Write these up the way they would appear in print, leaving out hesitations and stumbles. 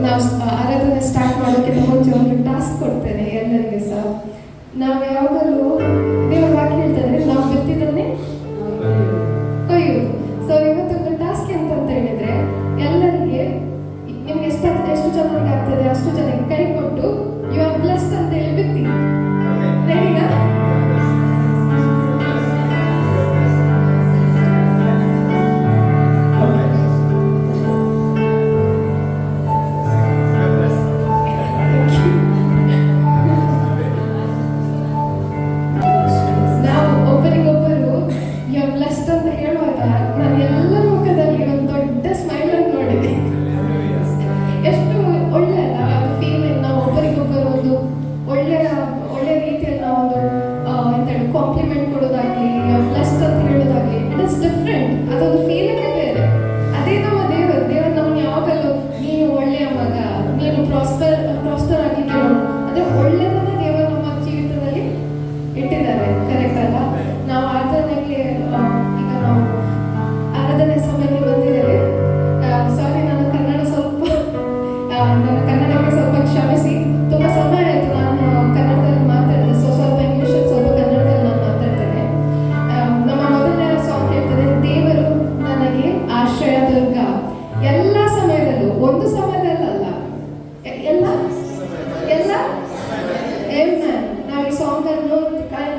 ನಾವು ಆರಾಧನೆ ಸ್ಟಾರ್ಟ್ ಮಾಡೋಕ್ಕಿಂತ ಮುಂಚೆ ಒಂದು ಟಾಸ್ಕ್ ಕೊಡ್ತೇನೆ ಎಲ್ಲರಿಗೆ ಸಹ. ನಾವು ಯಾವಾಗಲೂ ದೇವರ ವಾಕ್ಯ ಹೇಳ್ತಾರೆ, ನಾವು ಬಿತ್ತಿದ್ದನ್ನೇ ಕೊಯ್ಯುವುದು. ಸೊ ಇವತ್ತೊಂದು ಟಾಸ್ಕ್ ಅಂತ ಹೇಳಿದ್ರೆ, ಎಲ್ಲರಿಗೆ ನಿಮ್ಗೆ ಎಷ್ಟು ಜನರಿಗೆ ಆಗ್ತದೆ ಅಷ್ಟು ಜನಕ್ಕೆ ಕೈ ಕೊಟ್ಟು ಯು ಆರ್ ಬ್ಲೆಸ್ಡ್ ಅಂತ ಹೇಳಿ ಬಿತ್ತಿ. ರೆಡಿನಾ? ಕಾಂಪ್ಲಿಮೆಂಟ್ ಕೊಡೋದಾಗ್ಲಿ, ಬ್ಲೆಸ್ಡ್ ಅಂತ ಹೇಳೋದಾಗ್ಲಿ, ಇಟ್ ಇಸ್ ಡಿಫ್ರೆಂಟ್. ಅದೊಂದು ಫೀಲಿಂಗ್ ಬೇರೆ. ಅದೇ ನಮ್ಮ ದೇವರು ನಮ್ಗೆ ಯಾವಾಗಲೂ ನೀನು ಒಳ್ಳೆಯ ಮಗ, ನೀನು ಪ್ರಾಸ್ಪರ್ ಆಗ್ಲಿಕ್ಕೆ ಅದೇ ಒಳ್ಳೆಯದನ್ನ ದೇವರು ನಮ್ಮ ಜೀವಿತದಲ್ಲಿ ಇಟ್ಟಿದ್ದಾರೆ. ಕರೆಕ್ಟ್ ಅಲ್ಲ? ನಾವು ಆರಾಧನೆಗೆ ಈಗ ನಾವು ಆರಾಧನೆ ಸಮಯಕ್ಕೆ ಬಂದಿದ್ದೇವೆ. ಸಾರಿ, ನನ್ನ ಕನ್ನಡಕ್ಕೆ ಸ್ವಲ್ಪ ಕ್ಷಮಿಸಿ. ತುಂಬಾ ಸಮಯ ಆಯಿತು ನಾನು ಕನ್ನಡದಲ್ಲಿ ಮಾತಾಡಿದೆ. ಸ್ವಲ್ಪ ಇಂಗ್ಲಿಷ್, ಸ್ವಲ್ಪ ಕನ್ನಡದಲ್ಲಿ ನಾನು ಮಾತಾಡ್ತೇನೆ. ನಮ್ಮ ಮೊದಲನೇ ಸಾಂಗ್ ಹೇಳ್ತದೆ, ದೇವರು ನನಗೆ ಆಶ್ರಯ ದುರ್ಗ. ಎಲ್ಲ ಸಮಯದಲ್ಲೂ, ಒಂದು ಸಮಯದಲ್ಲಲ್ಲ, ಎಲ್ಲ ನಾವು ಈ ಸಾಂಗ್ ಅನ್ನು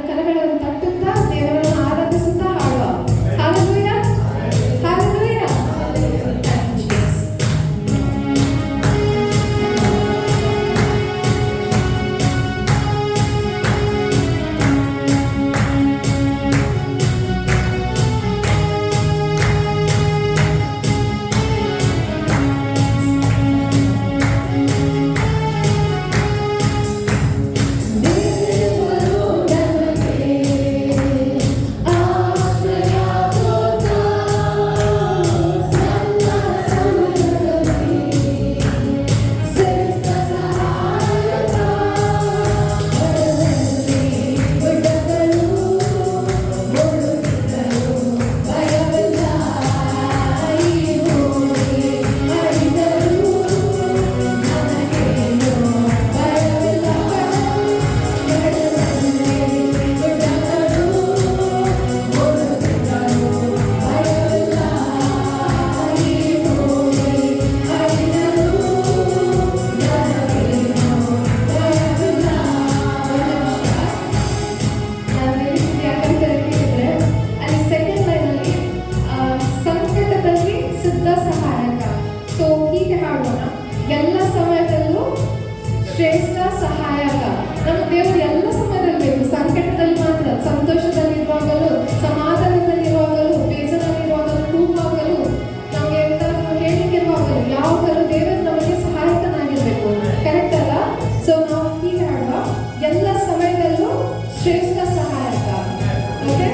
ಕರಗಳನ್ನು ತಟ್ಟುತ್ತಾ ದೇವರನ್ನು ಆರಾಧಿಸುತ್ತಾ ಹಾಡುವ. Hallelujah, hallelujah. ಎಲ್ಲ ಸಮಯದಲ್ಲೂ ಶ್ರೇಷ್ಠ ಸಹಾಯಕ. ನಮ್ಮ ದೇವರು ಎಲ್ಲ ಸಮಯದಲ್ಲಿ ಬೇಕು. ಸಂಕಟದಲ್ಲಿ ಮಾತ್ರ, ಸಂತೋಷದಲ್ಲಿರುವಾಗಲೂ, ಸಮಾಧಾನದಲ್ಲಿರುವಾಗಲೂ, ಬೇಜಾರಲ್ಲಿರುವಾಗಲೂ, ಕೂಗುವಾಗಲೂ, ನಮಗೆ ಎಂತಾದರೂ ಹೇಳಿಕೆರುವಾಗಲೂ, ಯಾವಾಗಲೂ ದೇವರು ನಮಗೆ ಸಹಾಯಕನಾಗಿರಬೇಕು. ಕರೆಕ್ಟ್ ಅಲ್ಲ? ಸೊ ನಾವು ಹೀಗೆ ಹಾಡುವ, ಎಲ್ಲ ಸಮಯದಲ್ಲೂ ಶ್ರೇಷ್ಠ ಸಹಾಯಕ. ಓಕೆ?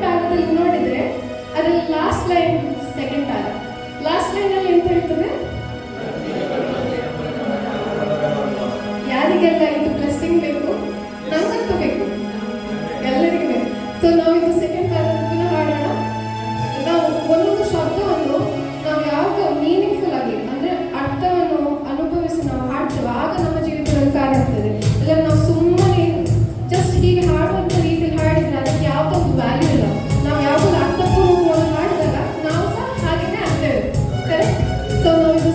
ಪ್ಯಾರದಲ್ಲಿ ನೋಡಿದ್ರೆ ಅದ್ರಲ್ಲಿ last line second para. Last ಲೈನಲ್ಲಿ ಎಂತ ಹೇಳ್ತದೆ? ಯಾರಿಗೆಲ್ಲ ಇದು ಬ್ಲೆಸ್ಸಿಂಗ್ ಬೇಕು? ನಂಗಂತೂ ಬೇಕು, ಎಲ್ಲರಿಗೂ ಬೇಕು. ಸೊ ನಾವು ಇದು ಸೆಕೆಂಡ್ ಪ್ಯಾರನ್ನು ಹಾಡೋಣ. ನಾವು ಒಂದೊಂದು ಶಬ್ದವನ್ನು ನಾವು ಯಾವಾಗ ಮೀನಿಂಗ್ಫುಲ್ ಆಗಿ ಅಂದ್ರೆ ಅರ್ಥವನ್ನು ಅನುಭವಿಸಿ ನಾವು ಹಾಡ್ತೇವೆ, ಆಗ ನಮ್ಮ ಜೀವಿತದಲ್ಲಿ ಕಾರ್ಯ ಆಗ್ತದೆ. ಇಲ್ಲ ನಾವು ಸುಮ್ಮನೆ ಜಸ್ಟ್ ಹೀಗೆ ಹಾಡುವಂಥ ರೀತಿಯಲ್ಲಿ ಹಾಡಿದ್ರೆ ಅದಕ್ಕೆ ಯಾವುದೋ ಒಂದು ವ್ಯಾಲ್ಯೂ ಇಲ್ಲ. ನಾವು ಯಾವುದೋ ಅರ್ಥಪೂರ್ವಕವಾಗಿ ಹಾಡಿದಾಗ ನಾವು ಸಹ ಹಾಗೆಯೇ ಆಗ್ತೇವೆ. ಕರೆಕ್ಟ್? ಸೊ ನಾವು ಇದು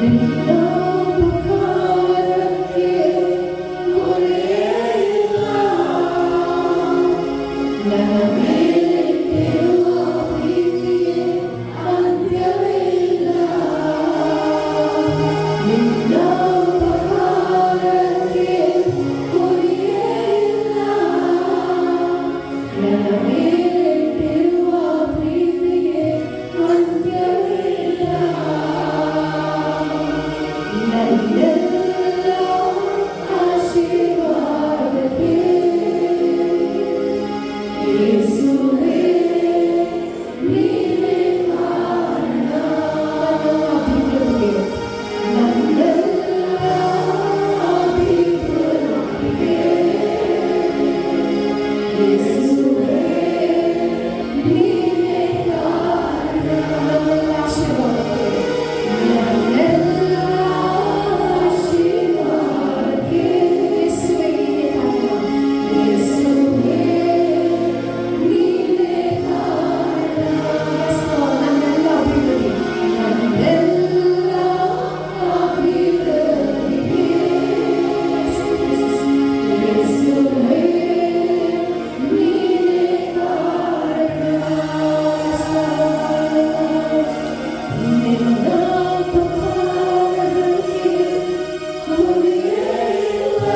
ನಿನ್ನ ಉಪಕಾರಕ್ಕೆ ಕೊನೆಯಿಲ್ಲ. ನನ್ನ ಮೇಲಿಟ್ಟಿರುವ ಪ್ರೀತಿಗೆ ಅಂತ್ಯವಿಲ್ಲ. ನಿನ್ನ ಉಪಕಾರಕ್ಕೆ ಕೊನೆಯಿಲ್ಲ. ನನ್ನ ಮೇಲಿಟ್ಟಿರುವ ಪ್ರೀತಿಗೆ ಅಂತ್ಯವಿಲ್ಲ. ನನ್ನೆಲ್ಲ ಆಶೀರ್ವಾದಕ್ಕೆ ಯೇಸುವೇ ನೀನೇ ಕಾರಣ. ನನ್ನ ಅಭಿವೃದ್ಧಿಗೆ, ನನ್ನೆಲ್ಲ ಅಭಿವೃದ್ಧಿಗೆ ಯೇಸುವೇ ನೀನೇ ಕಾರಣ. ನನ್ನೆಲ್ಲ ಆಶೀರ್ವಾದಕ್ಕೆ, ನನ್ನೆಲ್ಲ ಆಶೀರ್ವಾದಕ್ಕೆ ಯೇಸುವೇ ನೀನೇ ಕಾರಣ. ಯೇಸುವೇ ನೀನೇ ಕಾರಣ. Yes, Lord, ನನ್ನೆಲ್ಲ ಅಭಿವೃದ್ಧಿ, ನನ್ನೆಲ್ಲ ಅಭಿವೃದ್ಧಿಗೆ ಯೇಸುವೇ ನೀನೇ ಕಾರಣ. Yes, Lord. ನಿನ್ನ ಉಪಕಾರಕ್ಕೆ ಕೊನೆಯಿಲ್ಲ.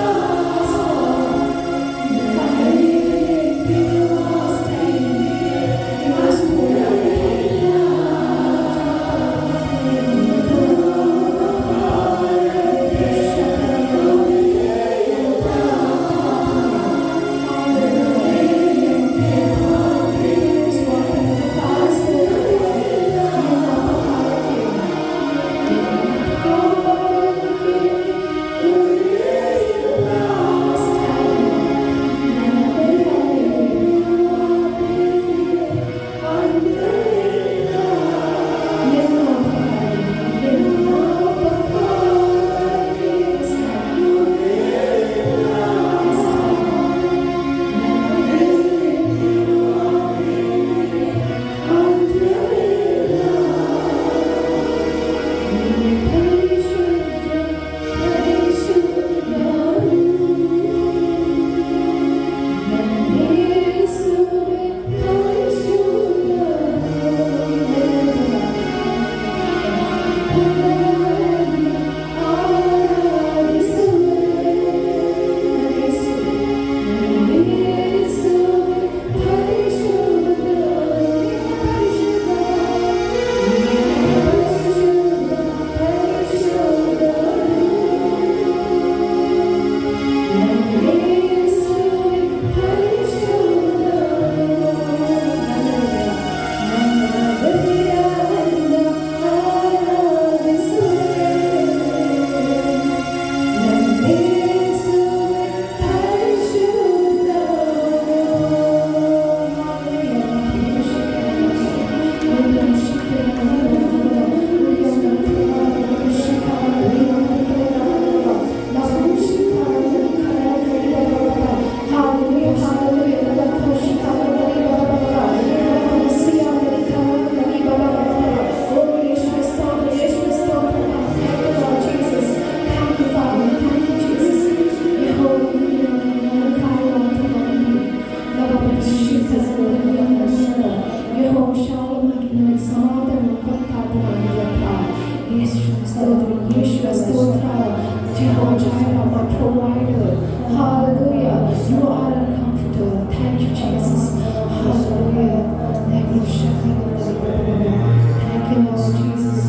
Jehovah Jireh, my provider. Hallelujah. You are a comforter. Thank you, Jesus. Hallelujah. Thank you, Lord Jesus.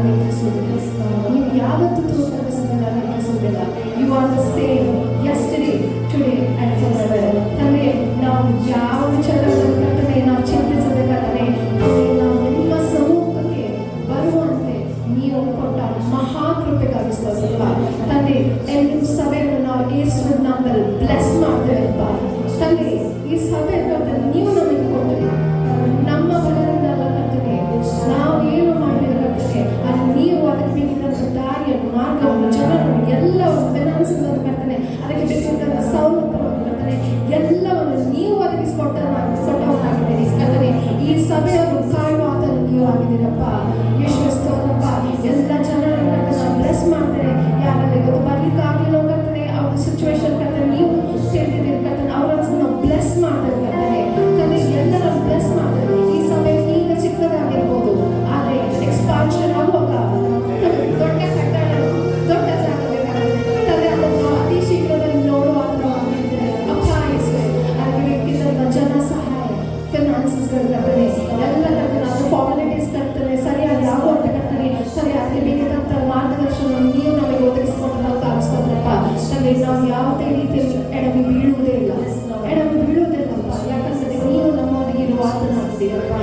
ನಿಲ್ಲಿಸುವುದಿಲ್ಲ. ನೀವು ಯಾವತ್ತೂ ತೋರಿಸುವುದಿಲ್ಲ, ನಿಲ್ಲಿಸುವುದಿಲ್ಲ. You are the same yesterday, today and forever. ತಂದೆ, ನಾವು ಯಾವ ವಿಚಾರಗಳನ್ನು ಕರ್ತನೆ ನಾವು ಚಿಂತಿಸಬೇಕಾದರೆ ನಾವು ನಿಮ್ಮ ಸಮ್ಮುಖಕ್ಕೆ ಬರುವಂತೆ ನೀವು ಕೊಟ್ಟ ಮಹಾಕೃಪೆಗಾಗಿ ಸ್ತೋತ್ರಪ್ಪ. ತಂದೆ, ನಿಮ್ಮ ಸಭೆಯನ್ನು ನಾವು ಯೇಸುವಿನ ನಾಮದಲ್ಲಿ ಬ್ಲೆಸ್ ಮಾಡ್ತೇವೆಪ್ಪ. ತಂದೆ, ಈ ಸಭೆ ನೀವು ನಮಗೆ ಕೊಟ್ಟಿದ್ದೀರಿ, ನಮ್ಮ ಬಲದಿಂದ ಅಲ್ಲ ಕರ್ತನೆ, ನಾವು ಏನು ಮಾಡಲಿಲ್ಲ ಕರ್ತನೆ, ಅದು ನೀವು ಅದಕ್ಕೆ ಬೇಕಿದ್ದಂಥ ದಾರಿಯನ್ನು, ಮಾರ್ಗವನ್ನು, ಜನರನ್ನು, ಎಲ್ಲವನ್ನು, ಫೈನಾನ್ಸಸ್ ಅನ್ನು ಕರ್ತನೆ, ಅದಕ್ಕೆ ಬೇಕಿದ್ದಂಥ ಸೌಲಭ್ಯವನ್ನು ಕರ್ತನೆ, ಎಲ್ಲವನ್ನು ನೀವು ಅದಕ್ಕೆ ಕೊಟ್ಟವರಾಗಿದ್ದೀರಿ ಕರ್ತನೆ. ಈ ಸಭೆಯನ್ನು ಕಾಯುವ ಆತನು ನೀವು ಆಗಿದ್ದೀರಪ್ಪ. ಯೇಸುವೆ ಸ್ತೋತ್ರಪ್ಪ. ಎಲ್ಲ ಜನರನ್ನು ಕರ್ತನೆ ಬ್ಲೆಸ್ ಮಾಡ್ತೇನೆ. ಯಾರೆಲ್ಲ ಇವತ್ತು ಬರ್ಲಿಕ್ಕೆ ಆಗಲಿಲ್ಲ ಕರ್ತನೆ, ಅವ್ರ ಸಿಚುವೇಶನ್ ಕರ್ತನೆ ನೀವು ತಿಳಿದಿದ್ದೀರಿ ಕರ್ತನೆ, ಅವರನ್ನು ನಾವು ಬ್ಲೆಸ್ ಮಾಡ್ತೇವೆ ಕರ್ತನೆ. ಕರ್ತನೆ ಎಲ್ಲರನ್ನು ಬ್ಲೆಸ್ ಮಾಡ್ತೇವೆ. ಈ ಸಭೆ ಈಗ ಚಿಕ್ಕದಾಗಿರ್ಬೋದು, ಆದರೆ ಎಕ್ಸ್ಪಾನ್ಷನ್ ಆಗುವಾಗ ದೊಡ್ಡ ಕಟ್ಟಡ, ದೊಡ್ಡ ಜಾಗ ಬೇಕಾಗುತ್ತೆ. ತಂದೆ, ಅದನ್ನು ಅತಿ ಶೀಘ್ರದಲ್ಲಿ ನೋಡುವ ಅಪ್ಪ ಯೇಸುವೆ, ಅದಕ್ಕೆ ಬೇಕಿದ್ದಂಥ ಜನ ಸಹಾಯ, ಫೈನಾನ್ಸಸ್ಗಳು ಕರ್ತನೆ, ಎಲ್ಲ ಕರ್ತನೆ, ಅದು ಫಾರ್ಮಾಲಿಟೀಸ್ ಕರ್ತನೆ ಸರಿಯಾಗಿ ಆಗುವಂತ ಕರ್ತನೆ, ಸರಿ ಅದಕ್ಕೆ ಬೇಕಿದ್ದಂಥ ಮಾರ್ಗದರ್ಶನ ನೀವು ನಮಗೆ ಒದಗಿಸಿಕೊಟ್ಟು ನಾವು ಕಾಣಿಸ್ತದ್ರಪ್ಪ. ತಂದೆ, ನಾವು ಯಾವುದೇ ರೀತಿಯಲ್ಲಿ ಎಡವಿ ಬೀಳುವುದೇ ಇಲ್ಲ, ಎಡವಿ ಬೀಳುವುದಿಲ್ಲಪ್ಪ. ಯಾಕಂದ್ರೆ ನೀವು ನಮ್ಮೊಂದಿಗೆ ಇರುವ ಆತನಾಗಿದ್ದೀರಪ್ಪ.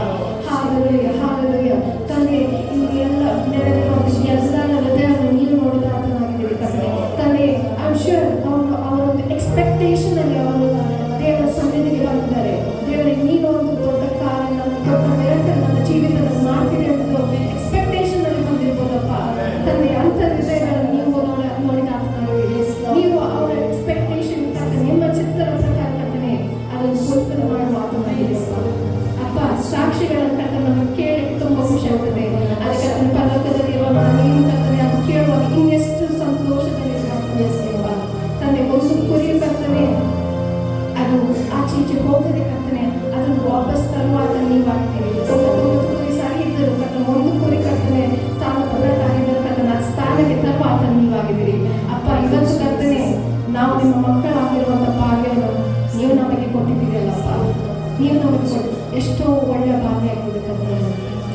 Hallelujah, hallelujah. ತಂದೆ, ಇಲ್ಲಿ ಎಲ್ಲ ನೆರೆದಿರುವ ಎಲ್ಲರ ಹೃದಯವನ್ನು ನೀವು ನೋಡಿದ ಆತನಾಗಿದ್ದೀರಿ ಕರ್ತನೆ. ತಂದೆ, ಐ ಆಮ್ ಶ್ಯೂರ್ ಅವರೊಂದು ಎಕ್ಸ್ಪೆಕ್ಟೇಷನ್ ಅಲ್ಲಿ ಅವರು ದೇವರ ಸನ್ನಿಧಿಗೆ ಬಂದಿದ್ದಾರೆ. ದೇವರಿಗೆ ನೀನು ಒಂದು ದೊಡ್ಡ ಕಾರ್ಯ, ದೊಡ್ಡ ಮಿರಕಲ್ ನನ್ನ ಜೀವಿತದಲ್ಲಿ ಮಾಡ್ತೀರಿ ಅನ್ನೋದು ಎಕ್ಸ್ಪೆಕ್ಟೇಷನ್ ಅಲ್ಲಿ ಬಂದಿರ್ಬೋದಪ್ಪ. ತಂದೆ, ಅಂತ ಹೃದಯಗಳನ್ನು ನೀವು ನೋಡಿದ ಆತನಾಗಿದ್ದೀರಿ. ನೀವು ಅವರ ಎಕ್ಸ್ಪೆಕ್ಟೇಷನ್ ನಿಮ್ಮ ಚಿತ್ತರ ಪ್ರಕಾರ ಕರ್ತನೆ ಅದನ್ನು ಫುಲ್ಫಿಲ್ ಮಾಡುವ ಆತನಾಗಿದ್ದೀರಪ್ಪ. ಅಪ್ಪ, ಸಾಕ್ಷಿಗಳನ್ನು ಕರ್ತನೆ ನಮಗೆ ಕೇಳಲಿಕ್ಕೆ ತುಂಬ ಖುಷಿ ಆಗ್ತದೆ. ಅದಕ್ಕೆ ಅದನ್ನು ಪರಲೋಕದಲ್ಲಿ ಇರುವಾಗ ನೀವು ಕರ್ತನೆ ಅದು ಕೇಳುವಾಗ ಇನ್ನೆಷ್ಟು ಸಂತೋಷದಲ್ಲಿ ಇರ್ತೀರಪ್ಪ. ತಂದೆ, ಒಂದು ಕುರಿ ಕರ್ತನೆ ಅದು ಆಚೆ ಈಚೆ ಹೋಗದೆ ಕರ್ತನೆ ಅದನ್ನು ವಾಪಸ್ ತರುವಾಗ ನೀವಾಗಿದ್ದೀರಿ. 99 ಕುರಿ ಸರಿ ಇದ್ದರು ಕರ್ತನೆ, ಒಂದು ಕುರಿ ಕರ್ತನೆ ಸ್ಥಾನ ಪಲ್ಲಟಾಗಿದ್ದರು ಕರ್ತನೆ, ಆ ಸ್ಥಾನಕ್ಕೆ ತರುವ ಆತ ನೀವಾಗಿದ್ದೀರಿ ಅಪ್ಪ. ಇವತ್ತು ಕರ್ತನೆ ನಾವು ನಿಮ್ಮ ಮಕ್ಕಳಾಗಿರುವಂಥ ಭಾಗ್ಯವನ್ನು ನೀವು ನಮಗೆ ಕೊಟ್ಟಿದ್ದೀರಲ್ಲಪ್ಪ. ನೀವು ನಮಗೆ ಎಷ್ಟೋ ಒಳ್ಳೆಯ ಭಾಗ್ಯ ಆಗಿದೆ ಕರ್ತನೆ.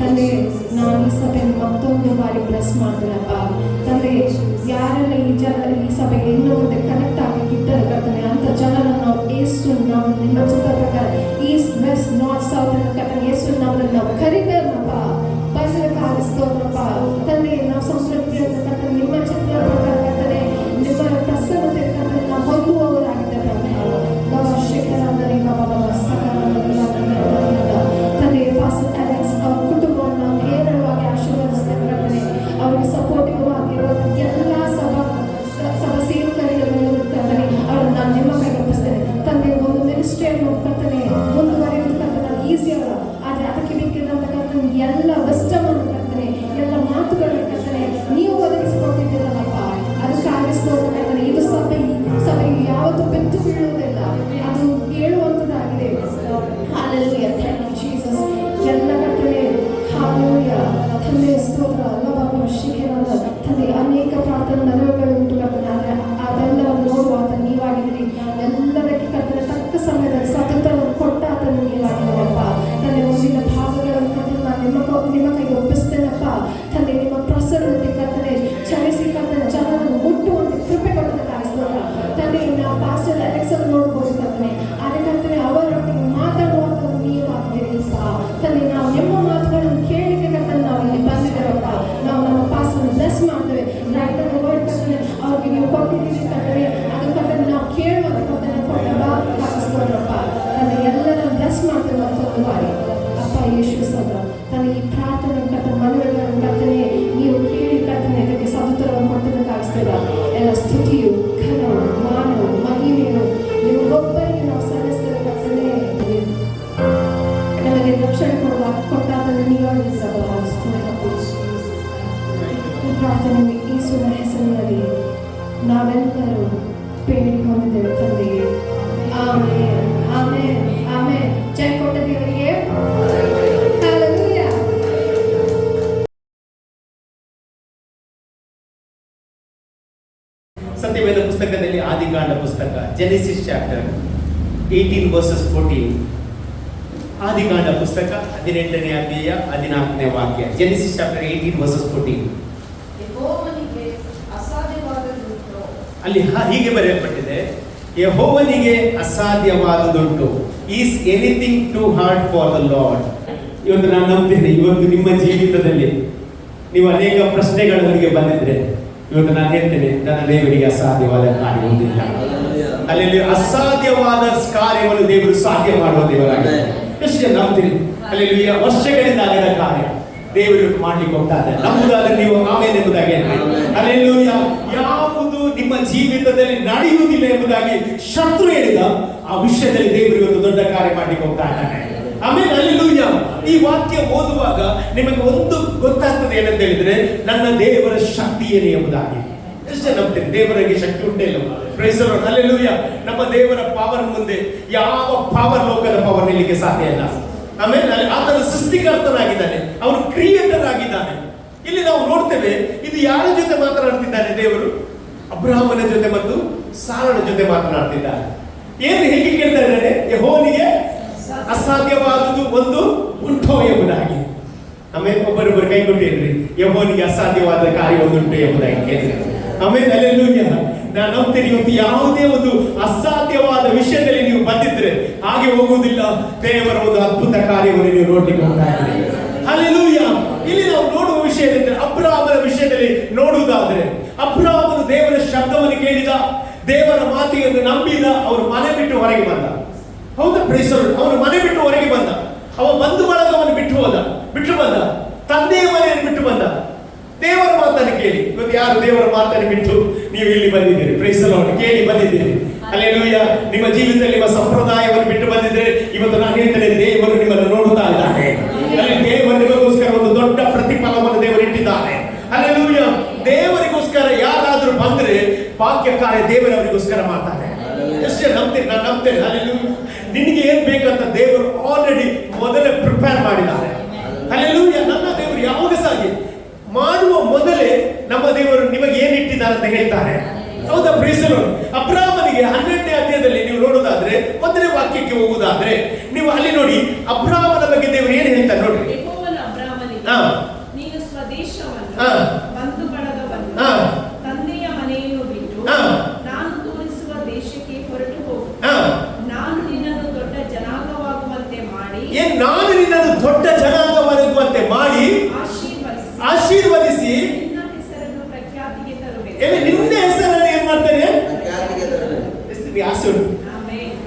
ತಂದೆ, ನಾನು ಈ ಸಭೆಯನ್ನು ಮತ್ತೊಂದು ಬಾರಿ ಬ್ಲೆಸ್ ಮಾಡ್ತೀನಪ್ಪ. ತಂದೆ, ಯಾರೆಲ್ಲ ಈ ಸಭೆಗೆ ಇನ್ನೂ ಮುಂದೆ ಕನೆಕ್ಟ್ ಆಗಲಿಕ್ಕಿದ್ದರೆ ಕರ್ತನೆ, ಅಂತ ಜನರನ್ನು ನಾವು ಯೇಸು ನಾವು ನಿಮ್ಮ ಚಿತ್ರ ಪ್ರಕಾರ ಈಸ್ಟ್ ವೆಸ್ಟ್ ನಾರ್ತ್ ಸೌತ್ ಅನ್ನು ಕರ್ತನೆ ಯೇಸು ನಾಮದಲ್ಲಿ ನಾವು ಕರೀತೇವಪ್ಪ. ಬಸರಕ್ಕಾಗಿ ಸ್ತೋತ್ರಪ್ಪ. ತಂದೆ, ನಾವು ಸಂಸ್ಕೃತಿಯನ್ನು ಕರ್ತನೆ ನಿಮ್ಮ ಚಿತ್ರ ಪ್ರಕಾರ ಕರ್ತನೆ ನಿಮ್ಮ ಪ್ರಸನ್ನತೆ ಕರ್ತನೆ ನಾವು ಹೊಂದುವವರಾಗಿದ್ದೇವೆ. ಶೇಖರಾಂದರೆ ತಂದೆ, ಪಾಸ್ಟರ್ ಅಲೆಕ್ಸ್ ಅವ್ರ ಕುಟುಂಬವನ್ನು ನಾವು ಹೇರಳವಾಗಿ ಆಶೀರ್ವದಿಸ್ತೇವೆ ಕರ್ತನೆ. ಅವರಿಗೆ ಸಪೋರ್ಟಿವ್ ಆಗಿರುವಂಥ ಎಲ್ಲ ಸಭಾ ಸೇವಕರಿಗಳನ್ನು ಕರ್ತನೆ ಅವರನ್ನು ನಾನು ನಿಮ್ಮ ಕೈಗೆ ಒಪ್ಪಿಸ್ತೇನೆ. ತಂದೆ, ಒಂದು ಮಿನಿಸ್ಟ್ರಿಯನ್ನು ಕರ್ತನೆ ಮುಂದುವರಿಯುವುದು ಕರ್ತನೆ ಈಸಿ ಅಲ್ಲ, ಆದರೆ ಅದಕ್ಕೆ ಬೇಕಿದ್ದಂಥ ಕರ್ತನೆ ಎಲ್ಲ ವೆಸ್ಟಮನ್ನು ಕರ್ತನೆ ಎಲ್ಲ ಮಾತುಗಳನ್ನು ಕರ್ತನೆ ನೀವು ಒದಗಿಸಿಕೊಟ್ಟಿದ್ದೀರಲ್ಲಪ್ಪ. ಅದಕ್ಕಾಗಿ ಸ್ತೋತ್ರ ಕರ್ತನೆ. ಇದು ಸಭೆಗೆ ಯಾವತ್ತೂ ಬೆತ್ತು ಬೀಳುವುದಿಲ್ಲ, ಅದು ಹೇಳುವಂಥದ್ದಾಗಿದೆ. Hallelujah, thank you Jesus. ಎಲ್ಲ ಕರ್ತನೆ ಹಾಲೆಲೂಯ. ತಂದೆ ಸ್ತೋತ್ರ. ಲಭಾವ ಶಿಖರಾದ ತಂದೆ, ಅನೇಕ ಪ್ರಾರ್ಥನೆ ಮನವಿಗಳು ಉಂಟು ಕರ್ತನೆ, ಆದರೆ ಅದೆಲ್ಲವನ್ನು ನೋಡುವ ಆತ ನೀವಾಗಿದ್ದೀರಿ. ಎಲ್ಲದಕ್ಕೆ ಕರ್ತನೆ ತಕ್ಕ ಸಮಯದಲ್ಲಿ ಸತತವನ್ನು ಕೊಟ್ಟ ಆತನು ನೀವಾಗಿದ್ದೀರಪ್ಪ. ತಂದೆ, ಮುಂದಿನ ಭಾಗಗಳನ್ನು ಕರ್ತನೆ ನಾನು ನಿಮ್ಮ ಕೈಗೆ ಒಪ್ಪಿಸ್ತೇನಪ್ಪ. ತಂದೆ, ನಿಮ್ಮ ಪ್ರಸನ್ನತೆ ಕರ್ತನೆ ಚಲಿಸಿ ಕರ್ತನೆ ಜನರನ್ನು ಮುಟ್ಟುವಂತೆ ಕೃಪೆ ಕೊಟ್ಟದಕ್ಕಾಗಿ ಸ್ತೋತ್ರ. ತಂದೆ, ನಾವು ಪಾಸ್ಟರ್ ಅಲೆಕ್ಸ್ ಅನ್ನು ನೋಡ್ಬೋದು ಕರ್ತನೆ, ಆದರೆ ಕರ್ತನೆ ಅವರೊಟ್ಟಿಗೆ ಮಾತಾಡುವಂಥದ್ದು ನೀವಾಗಿದ್ದೀರಿಪ್ಪ. ತಂದೆ, ನಾವು ನಿಮ್ಮ ಮಾತುಗಳನ್ನು ಕೇಳಲಿಕ್ಕೆ ಕರ್ತನೆ ನಾವು ಇಲ್ಲಿ ಬಂದಿದ್ದೇವಪ್ಪ. ನಾವು ನಮ್ಮ ಪಾಸ್ಟರ್ನ ಬ್ಲೆಸ್ ಮಾಡ್ತೇವೆ. ರೈಟ್ ಆನ್ ದ ವರ್ಡ್ ಕರ್ತನೆ ಅವ್ರಿಗೆ ನೀವು ಕೊಟ್ಟಿದ್ದೀರಿ ಕರ್ತನೆ, ಅದು ಕರ್ತನೆ ನಾವು ಕೇಳುವಂಥ ಕರ್ತನೆ ಕೊಟ್ಟಪ್ಪ. ತಂದೆ, ಎಲ್ಲರನ್ನು ಬ್ಲೆಸ್ ಮಾಡ್ತೇವೆ ಮತ್ತೊಂದು ಬಾರಿ ಅಪ್ಪ ಯೇಸು ಸ್ತೋತ್ರ. ತಂದೆ, ಈ ಪ್ರಾರ್ಥನೆ ಕರ್ತನೆ ಮನವಿಗಳನ್ನು ಕರ್ತನೆ ನೀವು ಕೇಳಿ ಕರ್ತನೆ ಇದಕ್ಕೆ ಸದುತ್ತರವನ್ನು ಕೊಟ್ಟದಕ್ಕಾಗಿಸ್ತೇವೆ. ಎಲ್ಲ ಸ್ತುತಿಯು ಘನವು ಮಾನವು ಮಹಿಮೆಯು ನಿಮಗೊಬ್ಬರಿಗೆ ನಾವು ಸಲ್ಲಿಸ್ತೇವೆ ಕರ್ತನೆ. ನಮಗೆ ರಕ್ಷಣೆ ಕೊಟ್ಟಾತನ್ನು ನೀವಾಗಿದ್ದೀರಪ್ಪ. ಈ ಪ್ರಾರ್ಥನೆ ಯೇಸುವಿನ ಹೆಸರಿನಲ್ಲಿ ನಾವೆಲ್ಲರೂ ಬೇಡಿ ಹೊಂದಿದ್ದೇವೆ ತಂದೆಗೆ. Amen, amen, amen. ಜಯ ಕೊಟ್ಟ ದೇವರಿಗೆ ಹಲ್ಲೆಲೂಯಾ. ಸತ್ಯವೇದ ಪುಸ್ತಕದಲ್ಲಿ ಆದಿಕಾಂಡ ಪುಸ್ತಕ ಜೆನೆಸಿಸ್ ಚಾಪ್ಟರ್ 18 verses 14 ಆದಿಕಾಂಡ ಪುಸ್ತಕ 18ನೇ ಅಧ್ಯಾಯ 14ನೇ ವಾಕ್ಯ. Genesis chapter 18 verses 14. ಯೆಹೋವನಿಗೆ ಅಸಾಧ್ಯವಾದದ್ದುಂಟು. ಅಲ್ಲಿ ಹೀಗೆ ಬರೆಯಲ್ಪಟ್ಟಿದೆ, ಯೆಹೋವನಿಗೆ ಅಸಾಧ್ಯವಾದುದುಂಟು. Is anything too hard for the lord. ಇವತ್ತು ನಾನು ನಂಬ್ತೇನೆ, ಇವತ್ತು ನಿಮ್ಮ ಜೀವಿತದಲ್ಲಿ ನೀವು ಅನೇಕ ಪ್ರಶ್ನೆಗಳೊಂದಿಗೆ ಬಂದಿದ್ರೆ ಇವತ್ತು ನಾನು ಹೇಳ್ತೇನೆ, ನನ್ನ ದೇವರಿಗೆ ಅಸಾಧ್ಯವಾದ ಕಾರ್ಯವೊಂದಿಲ್ಲ. ಅಲ್ಲಿ ಅಸಾಧ್ಯವಾದ ಕಾರ್ಯವನ್ನು ದೇವರು ಸಾಧ್ಯ ಮಾಡುವ ದೇವರಾಗಿದೆ. ಎಷ್ಟು ಜನ ನಂಬ್ತೀರಿ? ಅಲ್ಲಿ ವರ್ಷಗಳಿಂದ ಆಗದ ಕಾರ್ಯ ದೇವರು ಮಾಡ್ಲಿಕ್ಕೆ ಹೋಗ್ತಾ ಇದ್ದಾರೆ. ನಂಬುದಾದ್ರೆ ನೀವು ಆಮೇಲೆ ಎಂಬುದಾಗಿ ಅಲ್ಲೆಲ್ಲೂಯ್ಯ. ಯಾವುದು ನಿಮ್ಮ ಜೀವಿತದಲ್ಲಿ ನಡೆಯುವುದಿಲ್ಲ ಎಂಬುದಾಗಿ ಶತ್ರು ಹೇಳಿದ ಆ ವಿಷಯದಲ್ಲಿ ದೇವರು ಇವತ್ತು ದೊಡ್ಡ ಕಾರ್ಯ ಮಾಡ್ಲಿಕ್ಕೆ ಹೋಗ್ತಾ ಇದ್ದಾನೆ. ಆಮೇಲೆ ಅಲ್ಲೆಲ್ಲೂಯ್ಯ. ಈ ವಾಕ್ಯ ಓದುವಾಗ ನಿಮಗೆ ಒಂದು ಗೊತ್ತಾಗ್ತದೆ ಏನಂತ ಹೇಳಿದ್ರೆ, ನನ್ನ ದೇವರ ಶಕ್ತಿ ಏನು ಎಂಬುದಾಗಿ. ಎಷ್ಟು ಜನ ನಂಬ್ತೀರಿ ದೇವರಿಗೆ ಶಕ್ತಿ ಉಂಟೇ ಇಲ್ಲ? Praise the Lord. ಹಲ್ಲೆಲೂಯಾ. ನಮ್ಮ ದೇವರ ಪವರ್ ಮುಂದೆ ಯಾವ ಪವರ್, ಲೋಕದ ಪವರ್ ನಿಲ್ಲಿಕ್ಕೆ ಸಾಧ್ಯ ಇಲ್ಲ. ಆಮೇಲೆ ಆತನ ಸೃಷ್ಟಿಕರ್ತನಾಗಿದ್ದಾನೆ, ಅವನು ಕ್ರಿಯೇಟರ್ ಆಗಿದ್ದಾನೆ. ಇಲ್ಲಿ ನಾವು ನೋಡ್ತೇವೆ, ಇದು ಯಾರ ಜೊತೆ ಮಾತನಾಡ್ತಿದ್ದಾನೆ ದೇವರು? ಅಬ್ರಹಾಮನ ಜೊತೆ ಮತ್ತು ಸಾರನ ಜೊತೆ ಮಾತನಾಡ್ತಿದ್ದಾನೆ. ಏನು ಹೇಗೆ ಕೇಳ್ತಾ ಇದ್ದಾನೆ? ಯೆಹೋವನಿಗೆ ಅಸಾಧ್ಯವಾದುದು ಒಂದು ಉಂಟೋ ಎಂಬುದಾಗಿ. ಆಮೇಲೆ ಒಬ್ಬರೊಬ್ಬರು ಕೈ ಕೊಟ್ಟಿರ್ರಿ, ಯೆಹೋವನಿಗೆ ಅಸಾಧ್ಯವಾದ ಕಾರ್ಯ ಒಂದು ಉಂಟು ಎಂಬುದಾಗಿ ಕೇಳಿ. ಆಮೇಲೆ ಹಲ್ಲೆಲೂಯಾ. ನಾನು ನಂಬ್ತೀನಿ, ಇವತ್ತು ಯಾವುದೇ ಒಂದು ಅಸಾಧ್ಯವಾದ ವಿಷಯದಲ್ಲಿ ನೀವು ಬಂದಿದ್ರೆ ಹಾಗೆ ಹೋಗುವುದಿಲ್ಲ. ದೇವರ ಒಂದು ಅದ್ಭುತ ಕಾರ್ಯವನ್ನು ನೀವು ನೋಡ್ಲಿಕ್ಕೆ ಹೋಗ್ತಾ ಇದ್ದೀರಿ. ಹಲ್ಲೆಲೂಯಾ. ಇಲ್ಲಿ ನಾವು ನೋಡುವ ವಿಷಯ ಏನಂದ್ರೆ, ಅಬ್ರಹಾಮನ ವಿಷಯದಲ್ಲಿ ನೋಡುವುದಾದ್ರೆ, ಅಬ್ರಹಾಮನು ದೇವರ ಶಬ್ದವನ್ನು ಕೇಳಿದ, ದೇವರ ಮಾತಿಯನ್ನು ನಂಬಿದ, ಅವರು ಮನೆ ಬಿಟ್ಟು ಹೊರಗೆ ಬಂದ. ಹೌದಾ? Praise the Lord. ಅವನು ಮನೆ ಬಿಟ್ಟು ಹೊರಗೆ ಬಂದ, ಅವ ಬಂಧು ಬಳಗವನ್ನು ಬಿಟ್ಟು ಬಂದ, ತಂದೆಯ ಮನೆಯನ್ನು ಬಿಟ್ಟು ಬಂದ. ದೇವರ ಮಾತನ್ನು ಕೇಳಿ. ಇವತ್ತು ಯಾರು ದೇವರ ಮಾತನ್ನು ಬಿಟ್ಟು ನೀವು ಇಲ್ಲಿ ಬಂದಿದ್ದೀರಿ? Praise the Lord. ಕೇಳಿ ಬಂದಿದ್ದೀರಿ. ಹಲ್ಲೆಲೂಯಾ. ನಿಮ್ಮ ಜೀವಿತದಲ್ಲಿ ನಿಮ್ಮ ಸಂಪ್ರದಾಯವನ್ನು ಬಿಟ್ಟು ಬಂದಿದ್ರೆ ಇವತ್ತು ನಾನು ಹೇಳ್ತೇನೆ, ದೇವರು ನಿಮ್ಮನ್ನು ನೋಡುತ್ತಾ ಇದ್ದಾನೆ. ಅಲ್ಲಿ ದೇವರು ನಿಮಗೋಸ್ಕರ ಒಂದು ದೊಡ್ಡ ಪ್ರತಿಫಲವನ್ನು ದೇವರು ಇಟ್ಟಿದ್ದಾನೆ. ಹಲ್ಲೆಲೂಯಾ. ದೇವರಿಗೋಸ್ಕರ ಯಾರಾದ್ರೂ ಬಂದ್ರೆ ಭಾಗ್ಯ ಕಾರ್ಯ ದೇವರವರಿಗೋಸ್ಕರ ಮಾಡ್ತಾನೆ. ಎಷ್ಟು ನಂಬ್ತೇನೆ? ನಾನು ನಂಬ್ತೇನೆ. ಹಲ್ಲೆಲೂಯಾ. ನಿನಗೆ ಏನ್ ಬೇಕಂತ ದೇವರು ಆಲ್ರೆಡಿ ಮೊದಲೇ ಪ್ರಿಪೇರ್ ಮಾಡಿದ್ದಾರೆ. ಹಲ್ಲೆಲೂಯಾ. ನನ್ನ ದೇವರು ಯಾವಾಗ ಸಾಗಿ ಮಾಡುವ ಮೊದಲೇ ನಮ್ಮ ದೇವರು ನಿಮಗೆ ಏನ್ ಇಟ್ಟಿದ್ದಾರೆ ಅಂತ ಹೇಳ್ತಾರೆ. ಹೌದಾ? Praise the Lord. ಅಬ್ರಹಾಮನಿಗೆ 12ನೇ ಅಧ್ಯಾಯದಲ್ಲಿ ನೀವು ನೋಡೋದಾದ್ರೆ, 1ನೇ ವಾಕ್ಯಕ್ಕೆ ಹೋಗುವುದಾದ್ರೆ ನೀವು ಅಲ್ಲಿ ನೋಡಿ, ಅಬ್ರಹಾಮನ ಬಗ್ಗೆ ದೇವರು ಏನು ಹೇಳ್ತಾರೆ ನೋಡ್ರಿ. ಯೆಹೋವನು ಅಬ್ರಹಾಮನಿಗೆ, ನೀನು ಸ್ವದೇಶವನ್ನು, ಬಂಧು ಬಳಗವನ್ನು, ತಂದೆಯ ಮನೆಯನ್ನು ಬಿಟ್ಟು ನಾನು ತೋರಿಸುವ ದೇಶಕ್ಕೆ ಹೊರಟು ಹೋಗು. ನಾನು ನಿನ್ನನ್ನು ದೊಡ್ಡ ಜನಾಂಗವಾಗುವಂತೆ ಮಾಡಿ, ನಾನು ನಿನ್ನನ್ನು ದೊಡ್ಡ ಜನಾಂಗವಾಗುವಂತೆ ಮಾಡಿ ಆಶೀರ್ವದಿಸಿ ನಿನ್ನ ಹೆಸರನ್ನು ಪ್ರಖ್ಯಾತಿಗೆ ತರುವೆ. ನಿನ್ನ ಹೆಸರನ್ನು ಏನ್ ಮಾಡ್ತೇನೆ? ಎಷ್ಟು ಆಸೆ ಉಂಟು?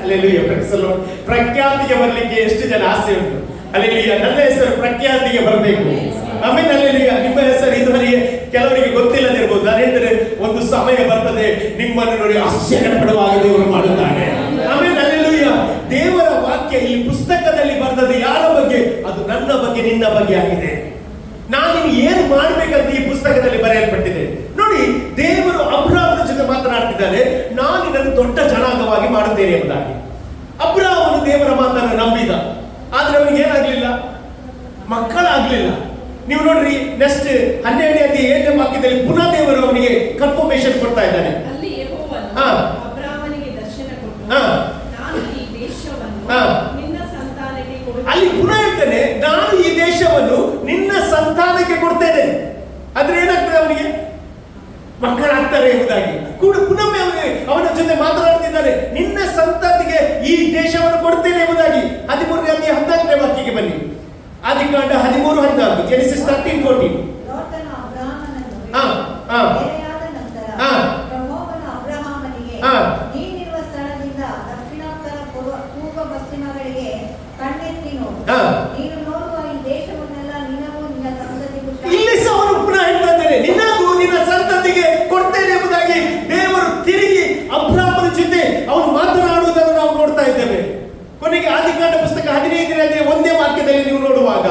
ಹಲ್ಲೆಲೂಯಾ. Praise the lord. ಪ್ರಖ್ಯಾತಿಗೆ ಬರಲಿಕ್ಕೆ ಎಷ್ಟು ಜನ ಆಸೆ ಉಂಟು? ಹಲ್ಲೆಲೂಯಾ. ನನ್ನ ಹೆಸರು ಪ್ರಖ್ಯಾತಿಗೆ ಬರಬೇಕು. ಆಮೇಲೆ ಹಲ್ಲೆಲೂಯಾ. ನಿಮ್ಮ ಹೆಸರು ಇದುವರೆಗೆ ಕೆಲವರಿಗೆ ಗೊತ್ತಿಲ್ಲದಿರ್ಬೋದು. ನಾನು ಹೇಳಿದರೆ ಒಂದು ಸಮಯ ಬರ್ತದೆ, ನಿಮ್ಮನ್ನು ನೋಡಿ ಆಶ್ಚರ್ಯ ಪಡುವಾಗ ದೇವರು ಮಾಡುತ್ತಾನೆ. ಆಮೇಲೆ ಹಲ್ಲೆಲೂಯಾ. ದೇವರ ವಾಕ್ಯ ಈ ಪುಸ್ತಕದಲ್ಲಿ ಬರ್ತದೆ ಯಾರ ಬಗ್ಗೆ? ಅದು ನನ್ನ ಬಗ್ಗೆ, ನಿನ್ನ ಬಗ್ಗೆ ಆಗಿದೆ. ನಾನು ಏನು ಮಾಡಬೇಕಂತ ಈ ಪುಸ್ತಕದಲ್ಲಿ ಬರೆಯಲ್ಪಟ್ಟಿದೆ ನೋಡಿ. ದೇವರು ಅಬ್ರಹಾಮನ ಜೊತೆ ಮಾತನಾಡ್ತಿದ್ದಾರೆ, ನಾನು ಇದನ್ನು ದೊಡ್ಡ ಜನಾಂಗವಾಗಿ ಮಾಡುತ್ತೇನೆ ಎಂಬುದಾಗಿ. ಅಬ್ರಹಾಮನು ದೇವರ ಮಾತನ್ನು ನಂಬಿದ, ಆದ್ರೆ ಅವನಿಗೆ ಏನಾಗ್ಲಿಲ್ಲ? ಮಕ್ಕಳಾಗ್ಲಿಲ್ಲ. ನೀವು ನೋಡ್ರಿ, ನೆಕ್ಸ್ಟ್ 12ನೇ ಅಧ್ಯಾಯ 7ನೇ ವಾಕ್ಯದಲ್ಲಿ ಪುನಃ ದೇವರು ಅವನಿಗೆ ಕನ್ಫರ್ಮೇಶನ್ ಕೊಡ್ತಾ ಇದ್ದಾನೆ. ಅಲ್ಲಿ ಯೆಹೋವನು ಅಬ್ರಹಾಮನಿಗೆ ದರ್ಶನ ಕೊಟ್ಟು, ನಾನು ಈ ದೇಶವನ್ನು ನಿನ್ನ ಸಂತಾನಕ್ಕೆ ಕೊಡುತ್ತೇನೆ. ಅಲ್ಲಿ ಪುನಃ ಹೇಳ್ತಾನೆ, ನಾನು ಈ ದೇಶವನ್ನು ನಿನ್ನ ಸಂತಾನಕ್ಕೆ ಕೊಡ್ತೇನೆ. ಆದ್ರೆ ಏನಾಗ್ತದೆ? ಅವನಿಗೆ ಮಕ್ಕಳಾಗ್ತಾರೆ ಎಂಬುದಾಗಿ ಪುನಃ ಅವನ ಜೊತೆ ಮಾತನಾಡ್ತಿದ್ದಾರೆ, ನಿನ್ನ ಸಂತತಿಗೆ ಈ ದೇಶವನ್ನು ಕೊಡ್ತೇನೆ ಎಂಬುದಾಗಿ. 13ನೇ ಅಧ್ಯಾಯ 14ನೇ ವಾಕ್ಯಕ್ಕೆ ಬನ್ನಿ. ಆದಿಕಾಂಡ 13:14. Genesis 13:14. ಲೋಟನು ಅಬ್ರಹಾಮನನ್ನು ಬೇರೆಯಾದ ನಂತರ ಯೆಹೋವನು ಅಬ್ರಹಾಮನಿಗೆ, ನೀನಿರುವ ಸ್ಥಳದಿಂದ ದಕ್ಷಿಣೋತ್ತರ ಪೂರ್ವ ಪಶ್ಚಿಮಗಳಿಗೆ ಕಣ್ಣೆತ್ತಿ ನೋಡು. ನೀನು ನೋಡುವ ಈ ದೇಶವನ್ನೆಲ್ಲ ನಿನಗೂ ನಿನ್ನ ಸಂತತಿಗೂ. ಇಲ್ಲಿ ಸಹ ಅವನು ಪುನಃ ಹೇಳ್ತಾ ಇದ್ದಾನೆ, ನಿನಗೂ ನಿನ್ನ ಸಂತತಿಗೆ ಕೊಡ್ತೇನೆ ಎಂಬುದಾಗಿ ದೇವರು ತಿರುಗಿ ಅಬ್ರಹಾಮನ ಜೊತೆ ಅವನು ಮಾತನಾಡುವುದನ್ನು ನಾವು ನೋಡ್ತಾ ಇದ್ದೇವೆ. ಕೊನೆಗೆ ಆದಿಕಾಂಡ ಪುಸ್ತಕ 15ನೇ ಅಧ್ಯಾಯ 1ನೇ ವಾಕ್ಯದಲ್ಲಿ ನೀವು ನೋಡುವಾಗ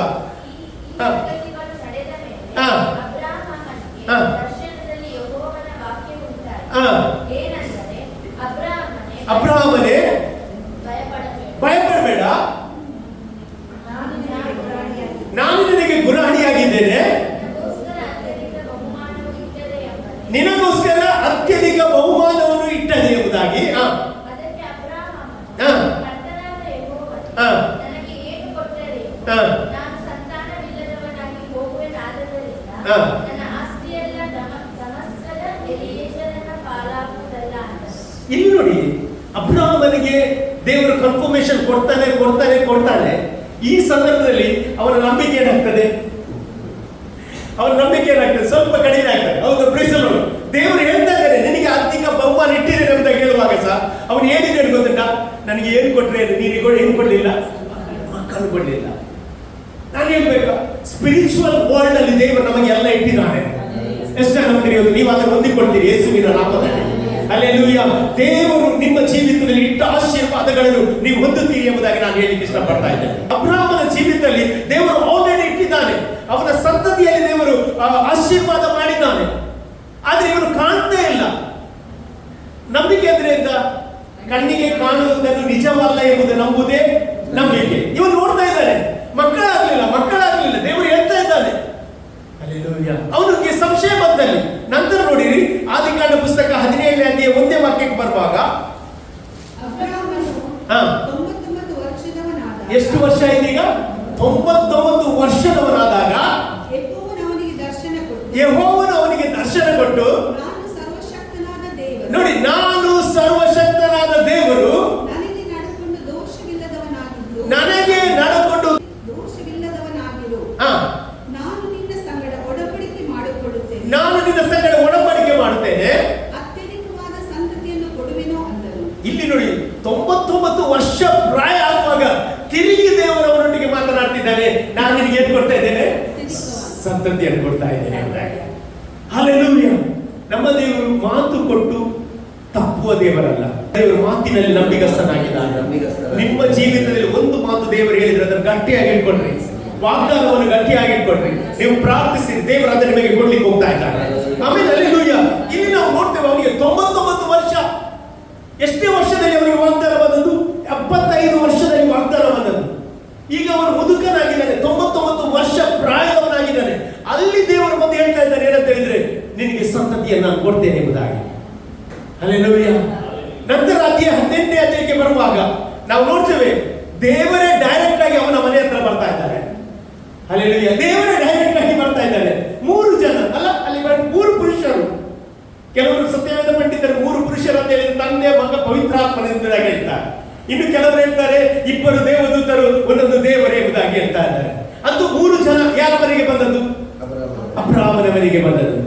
ಅಬ್ರಹಾಮನೇ ಭಯಪಡಬೇಡ, ನಾನು ನಿನಗೆ ಗುರಾಣಿಯಾಗಿದ್ದೇನೆ, ನಿನಗೋಸ್ಕರ ಅತ್ಯಧಿಕ ಬಹುಮಾನವನ್ನು ಇಟ್ಟದೆ ಎಂಬುದಾಗಿ. ಹಾ. ನಾನು ಸಂತಾನವಿಲ್ಲದವನಾಗಿ ಹೋಗುವೆನಾದ್ದರಿಂದ ಹಾ. ನನ್ನ ಆಸ್ತಿಯೆಲ್ಲ ದಮಸ್ಕದ ಎಲಿಯೇಜರನ ಪಾಲಾಗುವುದಲ್ಲ ಅಂದನು. ಇಲ್ಲಿ ನೋಡಿ, ಅಬ್ರಹಾಮನಿಗೆ ದೇವರು ಕನ್ಫರ್ಮೇಶನ್ ಕೊಡ್ತಾನೆ. ಈ ಸಂದರ್ಭದಲ್ಲಿ ಅವನ ನಂಬಿಕೆ ಏನಾಗ್ತದೆ? ಸ್ವಲ್ಪ ಕಡಿಮೆ ಆಗ್ತದೆ. ಹೌದು, ಪ್ರೀಸಲು ದೇವರು ಹೇಳ್ತಾ ಇದ್ದಾರೆ, ನಿನಗೆ ಆರ್ಥಿಕ ಬಹುಮಾನ ಇಟ್ಟಿದ್ದೇನೆ ಅಂತ ಹೇಳುವಾಗ ಸಹ ಅವನು ಏನಿದೆ ಗೊತ್ತುಂಟ, ನನಗೆ ಏನು ಕೊಟ್ರೆ ನೀನು ಏನು ಕೊಡ್ಲಿಲ್ಲ, ಮಕ್ಕಳು ಕೊಡ್ಲಿಲ್ಲ. ನಾನು ಹೇಳ್ಬೇಕಾ, ಸ್ಪಿರಿಚುವಲ್ ವರ್ಲ್ಡ್ ಅಲ್ಲಿ ದೇವರು ನಮಗೆ ಎಲ್ಲ ಇಟ್ಟಿದ್ದಾನೆ. ಎಷ್ಟು ಜನ ನಂಬ್ತೀರಿ? ನೀವು ಅದನ್ನು ಹೊಂದಿಕೊಳ್ತೀರಿ ಯೇಸುವಿನ ನಾಮದಲ್ಲಿ. ಹಲ್ಲೆಲೂಯಾ. ದೇವರು ನಿಮ್ಮ ಜೀವಿತದಲ್ಲಿ ಇಟ್ಟ ಆಶೀರ್ವಾದಗಳನ್ನು ನೀವು ಹೊಂದುತ್ತೀರಿ ಎಂಬುದಾಗಿ ನಾನು ಹೇಳಲಿಕ್ಕೆ ಇಷ್ಟಪಡ್ತಾ ಇದ್ದೇನೆ. ಅಬ್ರಹಾಮನ ಜೀವಿತದಲ್ಲಿ ದೇವರು ಆಲ್ರೆಡಿ ಇಟ್ಟಿದ್ದಾನೆ. ಅವನ ಸಂತತಿಯಲ್ಲಿ ದೇವರು ಆಶೀರ್ವಾದ ಮಾಡಿದ್ದಾನೆ. ಆದ್ರೆ ಇವನು ಕಾಣ್ತಾ ಇಲ್ಲ. ನಂಬಿಕೆ ಅಂದ್ರೆ ಎಂತ? ಕಣ್ಣಿಗೆ ಕಾಣುವುದನ್ನು ನಿಜವಲ್ಲ ಎಂಬುದು ನಂಬುದೇ ನಂಬಿಕೆ. ಇವನು ನೋಡ್ತಾ ಇದ್ದಾನೆ, ಮಕ್ಕಳಾಗ್ಲಿಲ್ಲ. ದೇವರು ಹೇಳ್ತಾ ಇದ್ದಾನೆ. ಅವನಿಗೆ ಸಂಶಯ ಬಂದಲ್ಲಿ ನಂತರ ನೋಡಿರಿ, ಆದಿಕಾಂಡ ಪುಸ್ತಕ 17ನೇ ಅಧ್ಯಾಯ 1ನೇ ವಾಕ್ಯಕ್ಕೆ ಬರುವಾಗ, ಅಬ್ರಹಾಮನು ಹಾ, 99 ವರ್ಷದವನಾದ. ಎಷ್ಟು ವರ್ಷ ಆಯ್ತು ಈಗ? 99 ವರ್ಷದವನಾದಾಗ ಯೆಹೋವನು ಅವನಿಗೆ ದರ್ಶನ ಕೊಟ್ಟು, ನಾನು ಸರ್ವಶಕ್ತನಾದ ದೇವರು, ನೋಡಿ, ನಾನು ಸರ್ವಶಕ್ತನಾದ ದೇವರು ನನಗೆ ನಡಕೊಂಡು ದೋಷವಿಲ್ಲದವನಾಗಿದ್ದು, ಹಾ, ನಾನು ನಿನ್ನ ಸಂಗಡ ಒಡಂಬಡಿಕೆ ಮಾಡಿಕೊಳ್ಳುತ್ತೇನೆ, ಅತ್ಯಧಿಕವಾದ ಸಂತತಿಯನ್ನು ಕೊಡುವೆನೋ ಅಂದನು. ಇಲ್ಲಿ ನೋಡಿ, 99 ವರ್ಷ ಪ್ರಾಯ ಆಗುವಾಗ ತಿರುಗಿ ದೇವರವರೊಟ್ಟಿಗೆ ಮಾತನಾಡ್ತಿದ್ದಾನೆ. ನಾನು ನಿನಗೆ ಏನ್ ಕೊಡ್ತಾ ಇದ್ದೇನೆ? ಸಂತತಿಯನ್ನು ಕೊಡ್ತಾ ಇದ್ದೇನೆ. ಹಲ್ಲೆಲೂಯಾ. ನಮ್ಮ ದೇವರು ಮಾತು ಕೊಟ್ಟು ತಪ್ಪುವ ದೇವರಲ್ಲ. ದೇವರು ಮಾತಿನಲ್ಲಿ ನಂಬಿಗಸ್ತನಾಗಿದ್ದಾನೆ. ನಿಮ್ಮ ಜೀವಿತದಲ್ಲಿ ಒಂದು ಮಾತು ದೇವರು ಹೇಳಿದ್ರೆ ಅದನ್ನು ಗಟ್ಟಿಯಾಗಿ ಇಟ್ಕೊಳ್ರಿ, ವಾಗ್ದಾನವನ್ನು ಗಟ್ಟಿಯಾಗಿ ಇಟ್ಕೊಳ್ರಿ. ನೀವು ಪ್ರಾರ್ಥಿಸಿ, ದೇವರು ಅದನ್ನ ನಿಮಗೆ ಕೊಡ್ಲಿಕ್ಕೆ ಹೋಗ್ತಾ ಇದ್ದಾನೆ. ಆಮೇಲೆ ಹಲ್ಲೆಲೂಯಾ. ಇಲ್ಲಿ ನಾವು ನೋಡ್ತೇವೆ, ಅವನಿಗೆ 99 ವರ್ಷ. ಎಷ್ಟೇ ವರ್ಷದಲ್ಲಿ ಅವನಿಗೆ ವಾಗ್ದಾನ ಬಂದದ್ದು? 75 ವರ್ಷದಲ್ಲಿ ವಾಗ್ದಾನ ಬಂದದ್ದು. ಈಗ ಅವನು ಮುದುಕನಾಗಿದ್ದಾನೆ, 99 ವರ್ಷ ಪ್ರಾಯವನಾಗಿದ್ದಾನೆ. ಅಲ್ಲಿ ದೇವರು ಬಂದು ಹೇಳ್ತಾ ಇದ್ದಾನೆ, ಏನಂತ ಹೇಳಿದ್ರೆ, ನಿನಗೆ ಸಂತತಿಯನ್ನು ನಾನು ಕೊಡ್ತೇನೆ ಎಂಬುದಾಗಿ. ಹಲ್ಲೆಲೂಯಾ. ನಂತರ ಅಧ್ಯಾಯ 18ನೇ ಅಧ್ಯಾಯಕ್ಕೆ ಬರುವಾಗ ನಾವು ನೋಡ್ತೇವೆ, ದೇವರೇ ಡೈರೆಕ್ಟ್ ಆಗಿ ಅವನ ಮನೆ ಹತ್ರ ಬರ್ತಾ ಇದ್ದಾರೆ. ಹಲ್ಲೆಲೂಯಾ. ದೇವರೇ ಡೈರೆಕ್ಟ್ ಆಗಿ ಬರ್ತಾ ಇದ್ದಾರೆ. 3 ಜನ ಅಲ್ಲ, ಅಲ್ಲಿ 3 ಪುರುಷರು. ಕೆಲವರು ಸತ್ಯವೇದ ಪಂಡಿತರು 3 ಪುರುಷರು ಅಂತ ಹೇಳಿದ್ರೆ ತಂದೆ, ಮಗ, ಪವಿತ್ರಾತ್ಮನೆಂಬುದಾಗಿ ಹೇಳ್ತಾರೆ. ಇನ್ನು ಕೆಲವರು ಹೇಳ್ತಾರೆ 2 ದೇವದೂತರು, ಒಂದೊಂದು ದೇವರೇ ಎಂಬುದಾಗಿ ಹೇಳ್ತಾ ಇದ್ದಾರೆ. ಅಂತೂ 3 ಜನ ಯಾರ ಮನೆಗೆ ಬಂದದ್ದು? ಅಬ್ರಹಾಮನ ಮನೆಗೆ ಬಂದದ್ದು.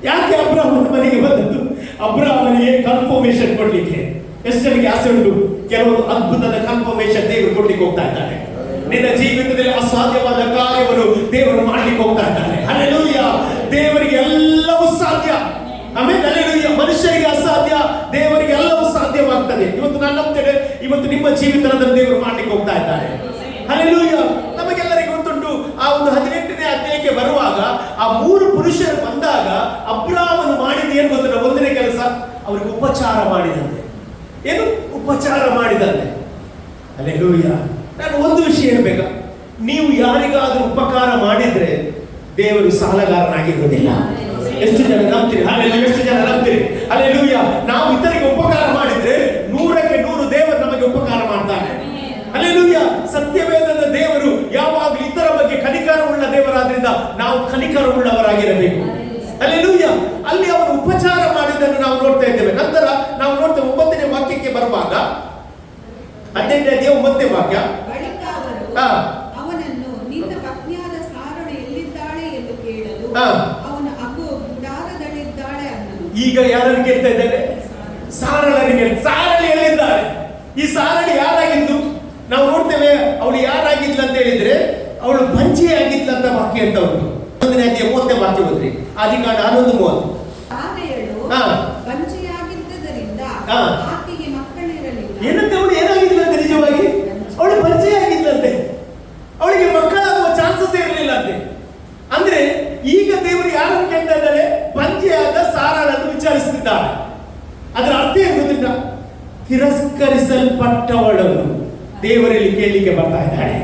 ಯಾಕೆ ಅಬ್ರಹಾಮನ ಮನೆಗೆ ಬಂದದ್ದು? ಅಬ್ರಹಾಮನಿಗೆ ಕನ್ಫರ್ಮೇಶನ್ ಕೊಡ್ಲಿಕ್ಕೆ. ಎಷ್ಟು ಜನಕ್ಕೆ ಆಸೆ ಉಂಟು? ಕೆಲವರು ಅದ್ಭುತದ ಕನ್ಫರ್ಮೇಶನ್ ದೇವರು ಕೊಡ್ಲಿಕ್ಕೆ ಹೋಗ್ತಾ ಇದ್ದಾರೆ. ನಿನ್ನ ಜೀವಿತದಲ್ಲಿ ಅಸಾಧ್ಯವಾದ ಕಾರ್ಯವನ್ನು ದೇವರು ಮಾಡ್ಲಿಕ್ಕೆ ಹೋಗ್ತಾ ಇದ್ದಾರೆ. ಹಲ್ಲೆಲೂಯಾ. ದೇವರಿಗೆ ಎಲ್ಲವೂ ಸಾಧ್ಯ. ಆಮೇಲೆ ಹಲ್ಲೆಲೂಯಾ. ಮನುಷ್ಯರಿಗೆ ಅಸಾಧ್ಯ, ದೇವರಿಗೆ ಎಲ್ಲವೂ ಸಾಧ್ಯವಾಗ್ತದೆ. ಇವತ್ತು ನಾನು ನಂಬ್ತೇನೆ, ಇವತ್ತು ನಿಮ್ಮ ಜೀವಿತದಲ್ಲಿ ದೇವರು ಮಾಡ್ಲಿಕ್ಕೆ ಹೋಗ್ತಾ ಇದ್ದಾರೆ. ಹಲ್ಲೆಲೂಯಾ. ನಮಗೆಲ್ಲರಿಗೂ ಗೊತ್ತುಂಟು, ಆ ಒಂದು 18ನೇ ಅಧ್ಯಾಯಕ್ಕೆ ಬರುವಾಗ ಆ 3 ಪುರುಷರು ಬಂದಾಗ ಅಬ್ರಹಾಮನು ಮಾಡಿದ ಏನು ಗೊತ್ತಿಲ್ಲ? 1ನೇ ಕೆಲಸ, ಅವರಿಗೆ ಉಪಚಾರ ಮಾಡಿದಂತೆ. ಏನು ಉಪಚಾರ ಮಾಡಿದಂತೆ? ಹಲ್ಲೆಲೂಯಾ. ನಾನು ಒಂದು ವಿಷಯ ಹೇಳ್ಬೇಕಾ, ನೀವು ಯಾರಿಗಾದ್ರೂ ಉಪಕಾರ ಮಾಡಿದ್ರೆ ದೇವರು ಸಾಲಗಾರನಾಗಿರುವುದಿಲ್ಲ. ಎಷ್ಟು ಜನ ನಂಬ್ತೀರಿ? ಹಲ್ಲೆಲೂಯಾ. ಎಷ್ಟು ಜನ ನಂಬ್ತೀರಿ? ಹಲ್ಲೆಲೂಯಾ. ನಾವು ಇತರಿಗೆ ಉಪಕಾರ ಮಾಡಿದ್ರೆ 100ಕ್ಕೆ 100 ದೇವರು ನಮಗೆ ಉಪಕಾರ ಮಾಡ್ತಾನೆ. ಹಲ್ಲೆಲೂಯಾ. ಸತ್ಯವೇದದ ದೇವರು ಯಾವಾಗಲೂ ಇತರ ಬಗ್ಗೆ ಕನಿಕರವುಳ್ಳ ದೇವರಾದ್ರಿಂದ ನಾವು ಕನಿಕರವುಳ್ಳವರಾಗಿರಬೇಕು. ಹಲ್ಲೆಲೂಯಾ. ಅಲ್ಲಿ ಅವರು ಉಪಚಾರ ಮಾಡಿದ್ದನ್ನು ನಾವು ನೋಡ್ತಾ ಇದ್ದೇವೆ. ನಂತರ ನಾವು ನೋಡ್ತೇವೆ 9ನೇ ವಾಕ್ಯಕ್ಕೆ ಬರುವಾಗ, 18ನೇ ಅಧ್ಯಾಯ 9ನೇ ವಾಕ್ಯ, ಬಳಿಕ ಅವರು ಅವನನ್ನು ನಿನ್ನ ಪತ್ನಿಯಾದ ಸಾರಳು ಎಲ್ಲಿದ್ದಾಳೆ ಎಂದು ಕೇಳಲು, ಅವನ ಅಗೋ ಗುಡಾರದಲ್ಲಿದ್ದಾಳೆ ಅಂದನು. ಈಗ ಯಾರನ್ನು ಕೇಳ್ತಾ ಇದ್ದಾರೆ? ಸಾರಳನಿಗೆ. ಸಾರಳಿ ಎಲ್ಲಿದ್ದಾರೆ? ಈ ಸಾರಳಿ ಯಾರಾಗಿದ್ದು ನಾವು ನೋಡ್ತೇವೆ. ಅವಳು ಯಾರಾಗಿದ್ಲು ಅಂತ ಹೇಳಿದ್ರೆ, ಅವಳು ಬಂಜಿಯಾಗಿದ್ಲಂತ ವಾಕ್ಯ ಅಂತ ಉಂಟು. 1ನೇ ಅಧ್ಯಾಯ 30ನೇ ವಾಕ್ಯ ಓದ್ರಿ. ಆದಿಕಾಂಡ 11:30. ಸಾರಳು ಬಂಜಿಯಾಗಿದ್ದರಿಂದ ಆಕೆಗೆ ಮಕ್ಕಳಿರಲಿಲ್ಲ. ಏನಂತೆ? ಅವಳು ಏನಾಗಿದ್ಲಂತೆ? ನಿಜವಾಗಿ ಅವಳು ಬಂಜಿಯಾಗಿದ್ಲಂತೆ. ಅವಳಿಗೆ ಮಕ್ಕಳಾಗುವ ಚಾನ್ಸಸ್ ಇರಲಿಲ್ಲ ಅಂತೆ. ಅಂದ್ರೆ ಈಗ ದೇವರು ಯಾರನ್ನು ಕೇಳ್ತಾ ಇದ್ದಾರೆ? ಬಂಜಿಯಾದ ಸಾರಳನ್ನು ವಿಚಾರಿಸುತ್ತಿದ್ದಾರೆ. ಅದರ ಅರ್ಥ ಏನು ಗೊತ್ತಿಲ್ಲ? ತಿರಸ್ಕರಿಸಲ್ಪಟ್ಟವಳನ್ನು ದೇವರಲ್ಲಿ ಕೇಳಲಿಕ್ಕೆ ಬರ್ತಾ ಇದ್ದಾಳೆ.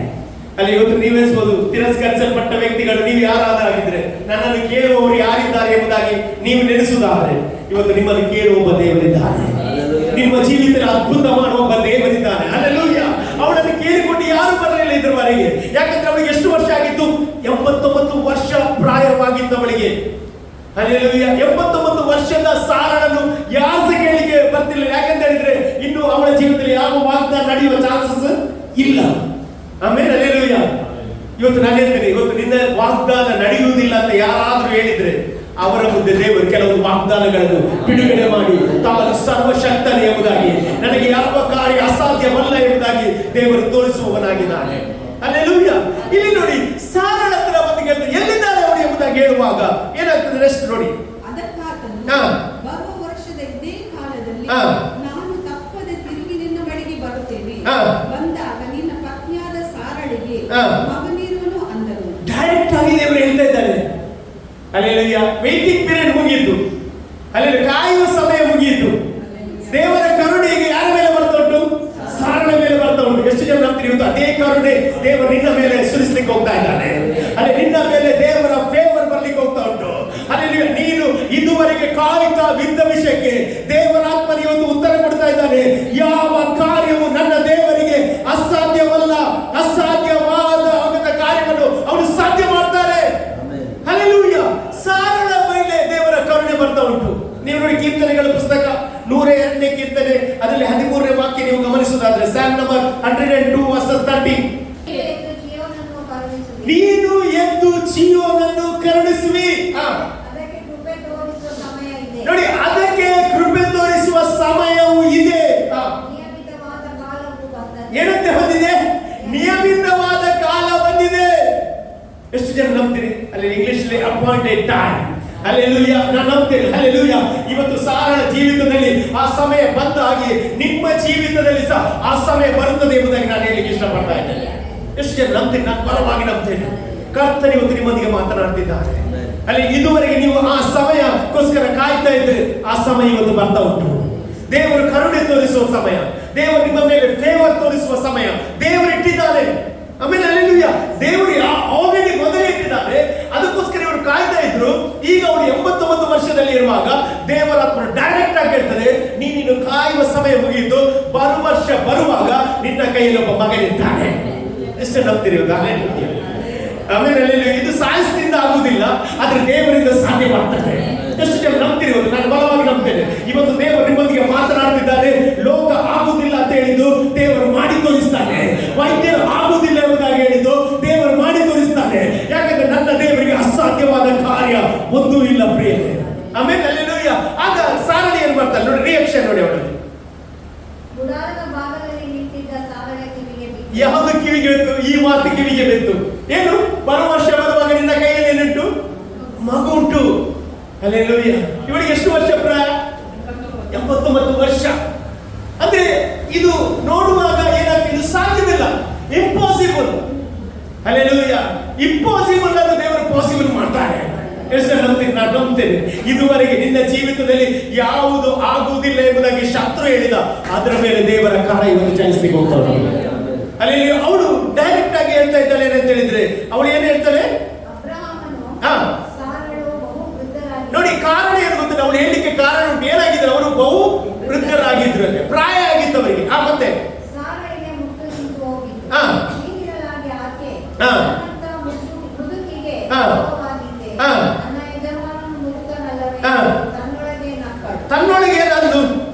ಅಲ್ಲಿ ಇವತ್ತು ನೀವೆನಿಸಬಹುದು, ತಿರಸ್ಕರಿಸಲ್ಪಟ್ಟ ವ್ಯಕ್ತಿಗಳು ನೀವು ಯಾರಾದಾಗಿದ್ರೆ ನನ್ನನ್ನು ಕೇಳುವವರು ಯಾರಿದ್ದಾರೆ ಎಂಬುದಾಗಿ ನೀವು ನೆನೆಸುವುದಾದ್ರೆ, ಇವತ್ತು ನಿಮ್ಮನ್ನು ಕೇಳುವ ಒಬ್ಬ ದೇವರಿದ್ದಾನೆ. ನಿಮ್ಮ ಜೀವಿತದಲ್ಲಿ ಅದ್ಭುತ ಮಾಡುವ ಒಬ್ಬ ದೇವರಿದ್ದಾನೆ. ಹಲ್ಲೆಲೂಯಾ. ಅವಳನ್ನು ಕೇಳಿಕೊಂಡು ಯಾರು ಬರಲಿಲ್ಲ ಇದ್ರವರೆಗೆ. ಯಾಕಂದ್ರೆ ಅವಳಿಗೆ 89 ವರ್ಷ ಪ್ರಾಯವಾಗಿದ್ದವಳಿಗೆ, ಹಲ್ಲೆಲೂಯ, 89 ವರ್ಷದ ಸಾರಳನ್ನು ಯಾರು ಸಹ ಕೇಳಿಕೆ ಬರ್ತಿರ್ಲಿಲ್ಲ. ಯಾಕಂತ ಹೇಳಿದ್ರೆ ಇನ್ನು ಅವಳ ಜೀವನದಲ್ಲಿ ಯಾವ ವಾಗ್ದಾನ ನಡೆಯುವ ಚಾನ್ಸಸ್ ಇಲ್ಲ. ಆಮೇಲೆ ಹಲ್ಲೆಲೂಯ. ಇವತ್ತು ನಾನು ಹೇಳ್ತೇನೆ, ಇವತ್ತು ನಿನ್ನ ವಾಗ್ದಾನ ನಡೆಯುವುದಿಲ್ಲ ಅಂತ ಯಾರಾದ್ರೂ ಹೇಳಿದ್ರೆ ಅವರ ಮುಂದೆ ದೇವರು ಕೆಲವು ವಾಗ್ದಾನಗಳನ್ನು ಬಿಡುಗಡೆ ಮಾಡಿ ತಾನು ಸರ್ವಶಕ್ತನೇ ಎಂಬುದಾಗಿ, ನನಗೆ ಯಾವ ಕಾರ್ಯ ಅಸಾಧ್ಯವಲ್ಲ ಎಂಬುದಾಗಿ ದೇವರು ತೋರಿಸುವವನಾಗಿದ್ದಾನೆ. ಹಲ್ಲೆಲೂಯ. ಇಲ್ಲಿ ನೋಡಿ, ಸಾರಳ ಹತ್ರ ಬಂದು ಕೇಳ್ತಾರೆ ಎಲ್ಲಿದ್ದಾರೆ ಅವಳು ಎಂಬುದಾಗಿ ಹೇಳುವಾಗ ಏನಾಗ್ತದೆ ನೆಕ್ಸ್ಟ್ ನೋಡಿ. ಅದಕ್ಕಾತನು ಹಾ. ಬರುವ ವರ್ಷದ ಇದೇ ಕಾಲದಲ್ಲಿ ಹಾ. ನಾನು ತಪ್ಪದೆ ತಿರುಗಿ ನಿನ್ನ ಬಳಿಗೆ ಬರುತ್ತೇನೆ, ಹಾ. ಬಂದಾಗ ನಿನ್ನ ಪತ್ನಿಯಾದ ಸಾರಳಿಗೆ ಹಾ. ಮಗನಿರುವನು ಅಂದನು. ಡೈರೆಕ್ಟ್ ಆಗಿ ದೇವರು ಹೇಳ್ತಾ ಇದ್ದಾರೆ. ಹಲ್ಲೆಲೂಯ. ವೇಟಿಂಗ್ ಪೀರಿಯಡ್ ಮುಗಿಯಿತು, ಅಲ್ಲಿ ಕಾಯುವ ಸಮಯ ಮುಗಿಯಿತು. ದೇವರ ಕರುಣೆ ಈಗ ಯಾರ ಮೇಲೆ ಬರ್ತಾ ಉಂಟು? ಸಾರಳ ಮೇಲೆ ಬರ್ತಾ ಉಂಟು. ಎಷ್ಟು ಜನ ನಂಬ್ತೀರಿ ಇವತ್ತು ಅದೇ ಕರುಣೆ ದೇವರು ನಿನ್ನ ಮೇಲೆ ಸುರಿಸ್ಲಿಕ್ಕೆ ಹೋಗ್ತಾ ಇದ್ದಾನೆ. ಅಲ್ಲಿ ನಿನ್ನ ಮೇಲೆ ದೇವರ ಫೇವರ್ ಬರ್ಲಿಕ್ಕೆ ಹೋಗ್ತಾ ಉಂಟು. ಅಲ್ಲಿ ನೀನು ಇದುವರೆಗೆ ಕಾಯುತ್ತಾ ಬಿದ್ದ ವಿಷಯಕ್ಕೆ ದೇವರಾತ್ಮನ ಇವತ್ತು ಉತ್ತರ ಕೊಡ್ತಾ ಇದ್ದಾನೆ. ಯಾವ ಕಾರ್ಯವು ನನ್ನ ದೇವರಿಗೆ ಅಸಾಧ್ಯವಲ್ಲ, ಅಸಾಧ್ಯವಾದ ಕಾರ್ಯವನ್ನು ಅವನು ಸಾಧ್ಯ ಮಾಡ್ತಾರೆ. ಹಲ್ಲೆಲೂಯ. ಸಾರಳ ಮೇಲೆ ದೇವರ ಕರುಣೆ ಬರ್ತಾ ಉಂಟು. ನೀವು ನೋಡಿ ಕೀರ್ತನೆಗಳ ಪುಸ್ತಕ 102ನೇ ಕೀರ್ತನೆ ಅದರಲ್ಲಿ 13ನೇ ವಾಕ್ಯ ನೀವು ಗಮನಿಸುವುದಾದ್ರೆ, ಸ್ಯಾಮ್ ನಂಬರ್ 102 verses 13, ನೀನು ಎದ್ದು ಚೀಯೋನನ್ನು ಕರುಣಿಸುವಿ. ಅದಕ್ಕೆ ಕೃಪೆ ತೋರಿಸುವ ಸಮಯ ಇದೆ. ನೋಡಿ, ಅದಕ್ಕೆ ಕೃಪೆ ತೋರಿಸುವ ಸಮಯವು ಇದೆ. ನಿಯಮಿತವಾದ ಕಾಲವು ಬಂದದ್ದು. ಏನಂತೆ ಬಂದಿದೆ? ನಿಯಮಿತವಾದ ಕಾಲ ಬಂದಿದೆ. ಎಷ್ಟು ಜನ ನಂಬ್ತೀರಿ? ಅಲ್ಲಿ ಇಂಗ್ಲಿಷ್ ಅಲ್ಲಿ ಅಪಾಯಿಂಟೆಡ್ ಟೈಮ್. ಹಲ್ಲೆಲೂಯ. ನಾನು ನಂಬ್ತೇನೆ. ಹಲ್ಲೆಲೂಯ. ಇವತ್ತು ಸಾರಳ ಜೀವಿತದಲ್ಲಿ ಆ ಸಮಯ ಬಂದಾಗಿ ನಿಮ್ಮ ಜೀವಿತದಲ್ಲಿ ಸಹ ಆ ಸಮಯ ಬರುತ್ತದೆ ಎಂಬುದಾಗಿ ನಾನು ಹೇಳಲಿಕ್ಕೆ ಇಷ್ಟಪಡ್ತಾ ಇದ್ದೇನೆ. ಎಷ್ಟು ಜನ ನಂಬ್ತೀನಿ? ನಾನು ಬಲವಾಗಿ ನಂಬ್ತೇನೆ. ಕರ್ತನು ಇವತ್ತು ನಿಮ್ಮೊಂದಿಗೆ ಮಾತನಾಡ್ತಿದ್ದಾರೆ. ಅಲ್ಲಿ ಇದುವರೆಗೆ ನೀವು ಆ ಸಮಯಕ್ಕೋಸ್ಕರ ಕಾಯ್ತಾ ಇದ್ರೆ ಆ ಸಮಯ ಇವತ್ತು ಬರ್ತಾ ಉಂಟು. ದೇವರು ಕರುಣೆ ತೋರಿಸುವ ಸಮಯ, ದೇವರು ನಿಮ್ಮ ಮೇಲೆ ಫೇವರ್ ತೋರಿಸುವ ಸಮಯ ದೇವರು ಇಟ್ಟಿದ್ದಾರೆ. ಆಮೇಲೆ ಹಲ್ಲೆಲೂಯ. ದೇವರು ಆಲ್ರೆಡಿ ಮೊದಲೇ ಇಟ್ಟಿದ್ದಾರೆ. ಅದಕ್ಕೋಸ್ಕರ ಇವರು ಕಾಯ್ತಾ ಇದ್ರು. ಈಗ ಅವಳು 89 ವರ್ಷದಲ್ಲಿ ಇರುವಾಗ ದೇವರಾತ್ಮ ಡೈರೆಕ್ಟ್ ಆಗಿ ಹೇಳ್ತಾರೆ, ನೀನು ಕಾಯುವ ಸಮಯ ಮುಗಿಯಿತು, ಬರುವ ವರ್ಷ ಬರುವಾಗ ನಿನ್ನ ಕೈಯಲ್ಲಿ ಒಬ್ಬ ಮಗನಿದ್ದಾನೆ. ಎಷ್ಟು ನಂಬ್ತೀರಿ? ಆಮೇಲೆ ಇದು ಸಾಯಸ್ನಿಂದ ಆಗುವುದಿಲ್ಲ, ಆದ್ರೆ ದೇವರಿಂದ ಸಾಧ್ಯ ಮಾಡ್ತಾರೆ. ಎಷ್ಟು ಜನ ನಂಬ್ತೀರಿ? ನಾನು ಬಲವಾಗಿ ನಂಬ್ತೇನೆ. ಇವತ್ತು ದೇವರು ನಿಮ್ಮೊಂದಿಗೆ ಮಾತನಾಡ್ತಿದ್ದಾರೆ. ಲೋಕ ಆಗುವುದಿಲ್ಲ ಅಂತ ಹೇಳಿದ್ದು ದೇವರು ಮಾಡಿ ತೋರಿಸ್ತಾನೆ. ವೈದ್ಯರು ಆಗುವುದಿಲ್ಲ ಎಂಬುದಾಗಿ ಹೇಳಿದ್ದು ದೇವರು ಮಾಡಿ ತೋರಿಸ್ತಾನೆ. ಯಾಕಂದ್ರೆ ನನ್ನ ದೇವರಿಗೆ ಅಸಾಧ್ಯವಾದ ಕಾರ್ಯ ಒಂದೂ ಇಲ್ಲ ಪ್ರಿಯರೇ. ಆಮೇಲೆ ಹಲ್ಲೆಲೂಯ. ಆಗ ಸಾರಳಿ ಏನ್ ಮಾಡ್ತಾರೆ ನೋಡಿ, ರಿಯಾಕ್ಷನ್ ನೋಡಿ ಅವಳಲ್ಲಿ. ಗುಡಾರದ ಭಾಗದಲ್ಲಿ ನಿಂತಿದ್ದ ಸಾರಳ ಕಿವಿಗೆ ಬಿತ್ತು. ಯಾವುದು ಕಿವಿಗೆ ಬಿತ್ತು? ಈ ಮಾತು ಕಿವಿಗೆ ಬಿತ್ತು. ಏನು? ಬರುವ ವರ್ಷ ಬರುವಾಗ ನಿನ್ನ ಕೈಯಲ್ಲಿ ಏನುಂಟು? ಮಗು ಉಂಟು. ಹಲ್ಲೆಲೂಯ. ಇವಳಿಗೆ ಎಷ್ಟು ವರ್ಷ ಪ್ರಾಯ? 89 ವರ್ಷ. ಅಂದ್ರೆ ಇದು ನೋಡುವಾಗ ಏನಾಗ್ತದೆ? ಇದು ಸಾಧ್ಯವಿಲ್ಲ, ಇಂಪಾಸಿಬಲ್. ಹಲ್ಲೆಲೂಯ. ಇಂಪಾಸಿಬಲ್ ಅನ್ನು ದೇವರು ಪಾಸಿಬಲ್ ಮಾಡ್ತಾರೆ. ಎಷ್ಟು ನಂಬ್ತೀನಿ? ನಾನು ನಂಬ್ತೇನೆ. ಇದುವರೆಗೆ ನಿನ್ನ ಜೀವಿತದಲ್ಲಿ ಯಾವುದು ಆಗುವುದಿಲ್ಲ ಎಂಬುದಾಗಿ ಶತ್ರು ಹೇಳಿದ ಅದರ ಮೇಲೆ ದೇವರ ಕಾರ್ಯ ಇವತ್ತು ಚಲಿಸಲಿಕ್ಕೆ ಹೋಗ್ತಾಳೆ. ಅಲ್ಲಿ ಅವಳು ಡೈರೆಕ್ಟ್ ಆಗಿ ಹೇಳ್ತಾ ಇದ್ದಾಳೆ ಏನಂತ ಹೇಳಿದ್ರೆ, ಅವಳು ಏನ್ ಹೇಳ್ತಾಳೆ? ಸಾರಳು ಬಹು ವೃದ್ಧರಾಗಿ. ನೋಡಿ, ಕಾರಣ ಏನು ಗೊತ್ತಿಲ್ಲ. ಅವಳು ಹೇಳಲಿಕ್ಕೆ ಕಾರಣ ಉಂಟು. ಏನಾಗಿದ್ರು? ಅವರು ಬಹು ವೃದ್ಧರಾಗಿದ್ರು, ಪ್ರಾಯ ಆಗಿತ್ತು ಅವರಿಗೆ. ಮತ್ತೆ ಸಾರಳಿಗೆ ಮುಟ್ಟು ನಿಂತು ಹೋಗಿತ್ತು. ಹಾ. ಹೀಗಿರಲಾಗಿ ಆಕೆ ಹಾ. ತನ್ನಂತ ಮುದುಕಿಗೆ ಹಾ. ಕೋಪವಾಗಿದ್ದೆ. ಹಾ. ನನ್ನ ಯಜಮಾನನು ಮುದುಕನಲ್ಲವೇ? ಹಾ. ತನ್ನೊಳಗೆ ನಕ್ಕಳು. ತನ್ನೊಳಗೆ ಏನಾದ್ರು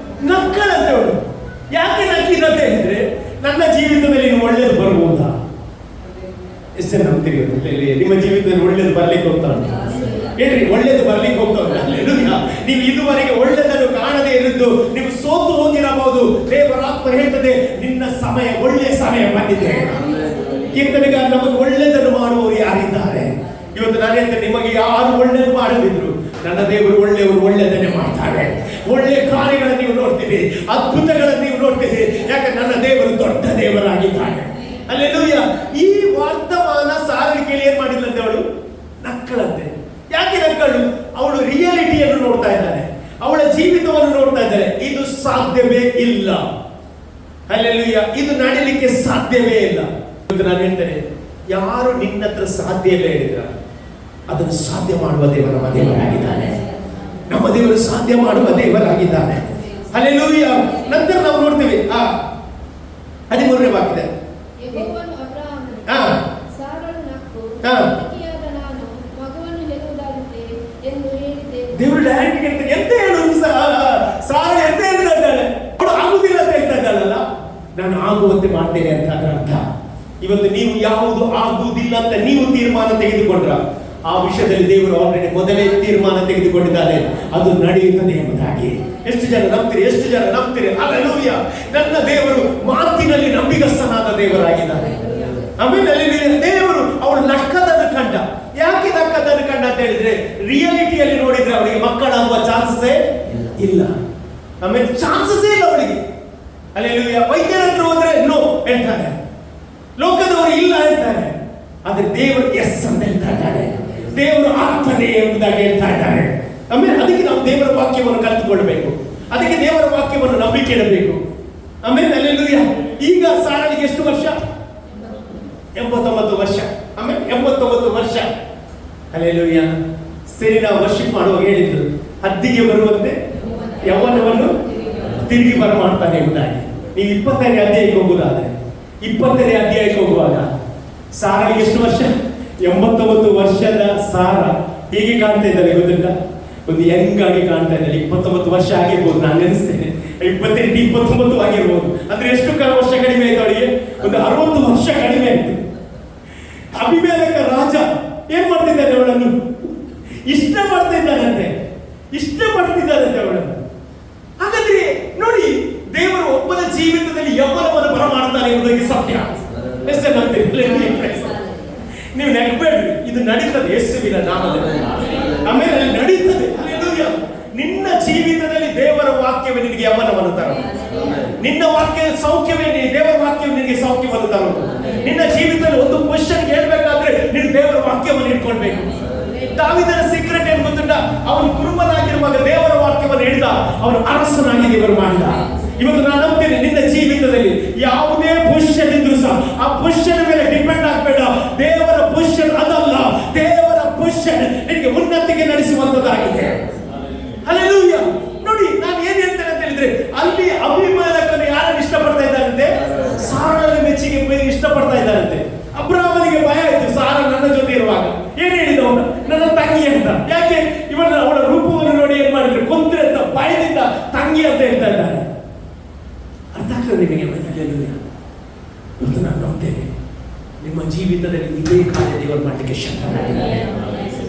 ನಕ್ಕಳಂತೆ ಅವಳು. ಯಾಕೆ ನಕ್ಕಿದಂತೆ ಹೇಳಿದ್ರೆ, ನನ್ನ ಜೀವಿತದಲ್ಲಿ ಇನ್ನು ಒಳ್ಳೇದು ಬರ್ಬೋದಾ? ಎಷ್ಟು ನಂಬ್ತೀರಿ? ನಿಮ್ಮ ಜೀವಿತದಲ್ಲಿ ಒಳ್ಳೇದು ಬರ್ಲಿಕ್ಕೆ ಹೋಗ್ತಾ ಉಂಟು. ಹೇಳ್ರಿ, ಒಳ್ಳೇದು ಬರ್ಲಿಕ್ಕೆ ಹೋಗ್ತಾ ಉಂಟು. ನೀವು ಇದುವರೆಗೆ ಒಳ್ಳೆದನ್ನು ಕಾಣದೇ ಇರುವುದು ನೀವು ಸೋತು ಹೋಗಿರಬಹುದು. ದೇವರಾತ್ಮ ಹೇಳ್ತದೆ, ನಿನ್ನ ಸಮಯ, ಒಳ್ಳೆಯ ಸಮಯ ಬಂದಿದೆ. ಕೀರ್ತನೆಗಾರ ನಮಗೆ ಒಳ್ಳೆದನ್ನು ಮಾಡುವವರು ಯಾರಿದ್ದಾರೆ? ಇವತ್ತು ನಾನು ಹೇಳ್ತೇನೆ, ನಿಮಗೆ ಯಾರು ಒಳ್ಳೇದು ಮಾಡದಿದ್ರು ನನ್ನ ದೇವರು ಒಳ್ಳೆಯವರು ಒಳ್ಳೆದನ್ನೇ ಮಾಡ್ತಾರೆ. ಒಳ್ಳೆಯ ಕಾರ್ಯಗಳನ್ನು ನೀವು ನೋಡ್ತೀರಿ, ಅದ್ಭುತಗಳನ್ನು ನೀವು ನೋಡ್ತೀರಿ. ಯಾಕೆ? ನನ್ನ ದೇವರು ದೊಡ್ಡ ದೇವರಾಗಿದ್ದಾನೆ. ಹಲ್ಲೆಲೂಯ. ಈ ವರ್ತಮಾನ ಸಾರಳಿ ಕೇಳಿ ಏನ್ ಮಾಡಿದ್ಲಂತೆ? ಅವಳು ನಕ್ಕಳಂತೆ. ಯಾಕೆ ನಕ್ಕಳು? ಅವಳು ರಿಯಾಲಿಟಿಯನ್ನು ನೋಡ್ತಾ ಇದ್ದಾಳೆ, ಅವಳ ಜೀವಿತವನ್ನು ನೋಡ್ತಾ ಇದ್ದಾಳೆ. ಇದು ಸಾಧ್ಯವೇ ಇಲ್ಲ. ಹಲ್ಲೆಲೂಯ. ಇದು ನಡೀಲಿಕ್ಕೆ ಸಾಧ್ಯವೇ ಇಲ್ಲ. ನಾನು ಹೇಳ್ತೇನೆ, ಯಾರು ನಿನ್ನ ಹತ್ರ ಸಾಧ್ಯ ಇಲ್ಲ ಹೇಳಿದ್ರ ಅದನ್ನು ಸಾಧ್ಯ ಮಾಡುವ ದೇವರು ನಮ್ಮ ದೇವರಾಗಿದ್ದಾನೆ. ನಮ್ಮ ದೇವರು ಸಾಧ್ಯ ಮಾಡುವ ದೇವರಾಗಿದ್ದಾನೆ. ಹಲ್ಲೆಲೂಯ. ನಂತರ ನಾವು ನೋಡ್ತೀವಿ 13ನೇ ವಾಕ್ಯದ ಯೆಹೋವನು ಅಬ್ರಹಾಮನಿಗೆ, ಹಾ. ಸಾರಳು ನಕ್ಕು, ಹಾ. ಮುದುಕಿಯಾದ ದೇವರು ಡೈರೆಕ್ಟ್ ಹೇಳ್ತಾರೆ, ಎಂತ ಹೇಳು ಸಾರಳೆ ಎಂತ ಹೇಳ್ತಾ ಇದ್ದಾಳೆ, ಅವಳು ಆಗುದಿಲ್ಲ ಅಂತ ಹೇಳ್ತಾ ಇದ್ದಾಳಲ್ಲ, ನಾನು ಆಗುವಂತೆ ಮಾಡ್ತೇನೆ ಅಂತ ಅದರ ಅರ್ಥ. ಇವತ್ತು ನೀವು ಯಾವುದು ಆಗುವುದಿಲ್ಲ ಅಂತ ನೀವು ತೀರ್ಮಾನ ತೆಗೆದುಕೊಂಡ್ರ, ಆ ವಿಷಯದಲ್ಲಿ ದೇವರು ಆಲ್ರೆಡಿ ಮೊದಲೇ ತೀರ್ಮಾನ ತೆಗೆದುಕೊಂಡಿದ್ದಾನೆ, ಅದು ನಡೆಯುತ್ತದೆ ಎಂಬುದಾಗಿ. ಎಷ್ಟು ಜನ ನಂಬ್ತೀರಿ? ಎಷ್ಟು ಜನ ನಂಬ್ತೀರಿ? ಹಲ್ಲೆಲೂಯ. ನನ್ನ ದೇವರು ಮಾತಿನಲ್ಲಿ ನಂಬಿಗಸ್ತನಾದ ದೇವರಾಗಿದ್ದಾನೆ. ಆಮೇಲೆ ದೇವರು ಅವಳು ನಕ್ಕದನ್ನು ಕಂಡ. ಯಾಕೆ ನಕ್ಕದನ್ನು ಕಂಡ ಅಂತ ಹೇಳಿದ್ರೆ, ರಿಯಾಲಿಟಿಯಲ್ಲಿ ನೋಡಿದ್ರೆ ಅವಳಿಗೆ ಮಕ್ಕಳಾಗುವ ಚಾನ್ಸಸ್ಸೇ ಇಲ್ಲ. ಆಮೇಲೆ ಚಾನ್ಸಸ್ಸೇ ಇಲ್ಲ ಅವಳಿಗೆ. ಹಲ್ಲೆಲೂಯ. ವೈದ್ಯರ ಹತ್ರ ಹೋದ್ರೆ ನೋ ಹೇಳ್ತಾರೆ, ಲೋಕದವರು ಇಲ್ಲ ಹೇಳ್ತಾರೆ, ಆದ್ರೆ ದೇವರು ಎಸ್ ಅಂತ ಹೇಳ್ತಾ ಇದ್ದಾರೆ, ದೇವರು ಆಗ್ತಾನೆ ಎಂಬುದಾಗಿ ಹೇಳ್ತಾ ಇದ್ದಾರೆ. ಆಮೇಲೆ ಅದಕ್ಕೆ ನಾವು ದೇವರ ವಾಕ್ಯವನ್ನು ಕಲಿತುಕೊಳ್ಬೇಕು, ಅದಕ್ಕೆ ದೇವರ ವಾಕ್ಯವನ್ನು ನಂಬಿಕೆ ಇಡಬೇಕು. ಆಮೇಲೆ ಹಲ್ಲೆಲೂಯ. ಈಗ ಸಾರಳಿಗೆ ಎಷ್ಟು ವರ್ಷ? 89 ವರ್ಷ. ಆಮೇಲೆ 89 ವರ್ಷ. ಹಲ್ಲೆಲೂಯ. ಸರಿ, ನಾವು ವರ್ಷಿಪ್ ಮಾಡುವಾಗ ಹೇಳಿದ್ರು, ಹದ್ದಿಗೆ ಬರುವಂತೆ ಯೌವನವನ್ನು ತಿರುಗಿ ಬರಮಾಡ್ತಾನೆ ಎಂಬುದಾಗಿ. ನೀವು 20ನೇ ಅಧ್ಯಾಯಕ್ಕೆ ಹೋಗುವುದಾದ್ರೆ, 20ನೇ ಅಧ್ಯಾಯಕ್ಕೆ ಹೋಗುವಾಗ ಸಾರಳಿಗೆ ಎಷ್ಟು ವರ್ಷ? 89 ವರ್ಷದ ಸಾರ ಹೇಗೆ ಕಾಣ್ತಾ ಇದ್ದಾರೆ ಗೊತ್ತಿಲ್ಲ? ಒಂದು ಯಂಗ್ ಆಗಿ ಕಾಣ್ತಾ ಇದ್ದಾರೆ. 29 ವರ್ಷ ಆಗಿರ್ಬೋದು, ನಾನು ನೆನೆಸ್ತೇನೆ 28, 29 ಆಗಿರ್ಬೋದು. ಅಂದ್ರೆ ಎಷ್ಟು ವರ್ಷ ಕಡಿಮೆ ಆಯ್ತು ಅವಳಿಗೆ? ಒಂದು 60 ವರ್ಷ ಕಡಿಮೆ ಆಯ್ತು. ಅಭಿಮೇಲಕ ರಾಜ ಏನ್ ಮಾಡ್ತಿದ್ದಾನೆ? ಅವಳನ್ನು ಇಷ್ಟಪಡ್ತಿದ್ದಾನಂತೆ ಅವಳನ್ನು. ಹಾಗಾದ್ರೆ ನೋಡಿ, ದೇವರು ಒಬ್ಬನ ಜೀವಿತದಲ್ಲಿ ಯೌವನವನ್ನು ಬರಮಾಡ್ತಾನೆ ಎಂಬುದಕ್ಕೆ ಸತ್ಯ. ಎಷ್ಟು ನಂಬ್ತೀರಿ? ನೀವು ನೆಗಬೇಡ್ರಿ, ಇದು ನಡೀತದೆ ಯೇಸುವಿನ ನಾಮದಲ್ಲಿ. ಆಮೇಲೆ ನಡೀತದೆ. ಹಲ್ಲೆಲೂಯ. ನಿನ್ನ ಜೀವಿತದಲ್ಲಿ ದೇವರ ವಾಕ್ಯವೇ ನಿನಗೆ ಯೌವನವನ್ನು ತರೋದು. ನಿನ್ನ ವಾಕ್ಯ ಸೌಖ್ಯವೇ, ದೇವರ ವಾಕ್ಯವೇ ನಿನಗೆ ಸೌಖ್ಯವನ್ನು ತರೋದು. ನಿನ್ನ ಜೀವಿತದಲ್ಲಿ ಒಂದು ಕ್ವಶನ್ ಹೇಳ್ಬೇಕಾದ್ರೆ ನೀನು ದೇವರ ವಾಕ್ಯವನ್ನು ಇಟ್ಕೊಳ್ಬೇಕು. ದಾವೀದನ ಸೀಕ್ರೆಟ್ ಏನು ಗೊತ್ತುಂಟ? ಅವನು ಕುರುಬನಾಗಿರುವಾಗ ದೇವರ ವಾಕ್ಯವನ್ನು ಹಿಡಿದ, ಅವನು ಅರಸನಾಗಿ ದೇವರು ಮಾಡಿದ. ಇವತ್ತು ನಾನು ನಂಬ್ತೇನೆ, ನಿನ್ನ ಜೀವಿತದಲ್ಲಿ ಯಾವುದೇ ಪೊಸಿಷನ್ ಇದ್ರೂ ಸಹ ಆ ಪೊಸಿಷನ್ ಮೇಲೆ ಡಿಪೆಂಡ್ ಆಗಬೇಡ. ದೇವರ ಪೊಸಿಷನ್ ಅದಲ್ಲ, ದೇವರ ಪೊಸಿಷನ್ ನಿನಗೆ ಉನ್ನತಿಗೆ ನಡೆಸುವಂತದ್ದಾಗಿದೆ. ಹಲ್ಲೆಲೂಯ. ನೋಡಿ, ನಾನು ಏನ್ ಹೇಳ್ತೇನೆ ಅಂತ ಹೇಳಿದ್ರೆ, ಅಲ್ಲಿ ಅಭಿಮೇಲಕನು ಯಾರನ್ನು ಇಷ್ಟಪಡ್ತಾ ಇದ್ದಾರಂತೆ? ಸಾರಳನ ಮೆಚ್ಚಿಗೆ ಇಷ್ಟಪಡ್ತಾ ಇದ್ದಾರಂತೆ. ಅಬ್ರಾಹ್ಮನಿಗೆ ಭಯ ಆಯ್ತು, ಸಾರ ನನ್ನ ಜೊತೆ ಇರುವಾಗ. ಏನ್ ಹೇಳಿದವನು? ನನ್ನ ತಂಗಿ ಅಂತ. ಯಾಕೆ? ಅವಳ ರೂಪವನ್ನು ನೋಡಿ ಏನ್ ಮಾಡಿದ್ರು? ಕೊಂದ್ರೆ ಅಂತ ಭಯದಿಂದ ತಂಗಿ ಅಂತ ಹೇಳ್ತಾ ಇದ್ದಾರೆ. ಅರ್ಥ ಆಗ್ತದೆ ನಿಮಗೆ? ಹಲ್ಲೆಲೂಯ. ಇವತ್ತು ನಾನು ನಂಬ್ತೇನೆ, ನಿಮ್ಮ ಜೀವಿತದಲ್ಲಿ ಇದೇ ಕಾರ್ಯ ದೇವರು ಮಾಡಲಿಕ್ಕೆ ಶಕ್ತನಾಗಿದ್ದಾರೆ.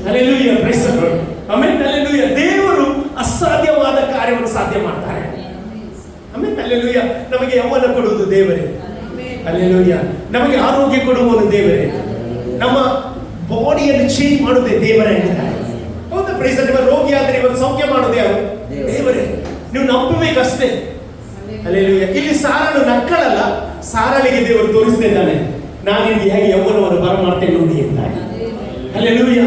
Hallelujah. Praise the lord. Amen. Hallelujah. ದೇವರು ಅಸಾಧ್ಯವಾದ ಕಾರ್ಯವನ್ನು ಸಾಧ್ಯ ಮಾಡ್ತಾರೆ. ಆಮೆನ್. ಹಲ್ಲೆಲೂಯ. ನಮಗೆ ಯೌವನ ಕೊಡುವುದು ದೇವರೇ. ಹಲ್ಲೆಲೂಯ. ನಮಗೆ ಆರೋಗ್ಯ ಕೊಡುವವನು ದೇವರೇ. ನಮ್ಮ ಬಾಡಿಯನ್ನು ಚೇಂಜ್ ಮಾಡುವುದೇ ದೇವರೇ ಆಗಿದ್ದಾರೆ. ಹೌದಾ? Praise the Lord. ರೋಗಿ ಆದರೆ ಇವತ್ತು ಸೌಖ್ಯ ಮಾಡೋದು ಯಾರು? ದೇವರೇ. ನೀವು ನಂಬಬೇಕಷ್ಟೇ. ಹಲ್ಲೆಲೂಯ. ಇಲ್ಲಿ ಸಾರಳು ನಕ್ಕಳಲ್ಲ, ಸಾರಳಿಗೆ ದೇವರು ತೋರಿಸ್ತಾ ಇದ್ದಾನೆ, ನಾನು ನಿಮಗೆ ಹೇಗೆ ಯೌವನವನ್ನು ಬರಮಾಡ್ತೇನೆ ನೋಡಿ ಎಂದಾಗಿ. ಹಲ್ಲೆಲೂಯ.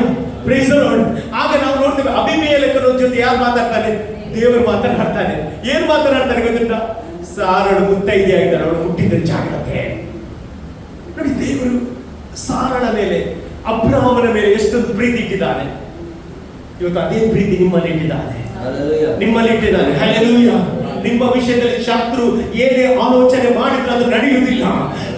Praise the Lord. ಆಗ ನಾವು ನೋಡ್ತೇವೆ, ಅಭಿಮೇಲಕನ ಜೊತೆ ಯಾರು ಮಾತಾಡ್ತಾನೆ? ದೇವರು ಮಾತನಾಡ್ತಾನೆ. ಏನ್ ಮಾತನಾಡ್ತಾನೆ ಗೊತ್ತಿಲ್ಲ? ಸಾರಳು ಮುತ್ತೈದೆ ಆಗಿದ್ದಾಳೆ, ಅವಳು ಮುಟ್ಟಿದ್ರೆ ಜಾಗ್ರತೆ. ನೋಡಿ, ದೇವರು ಸಾರಳ ಮೇಲೆ, ಅಬ್ರಹಾಮನ ಮೇಲೆ ಎಷ್ಟೊಂದು ಪ್ರೀತಿ ಇಟ್ಟಿದ್ದಾನೆ. ಇವತ್ತು ಅದೇ ಪ್ರೀತಿ ನಿಮ್ಮಲ್ಲಿ ಇಟ್ಟಿದ್ದಾನೆ. ಹಲ್ಲೆಲೂಯ. ನಿಮ್ಮ ವಿಷಯದಲ್ಲಿ ಶತ್ರು ಏನೇ ಆಲೋಚನೆ ಮಾಡಿದ್ರೆ ಅದು ನಡೆಯುವುದಿಲ್ಲ.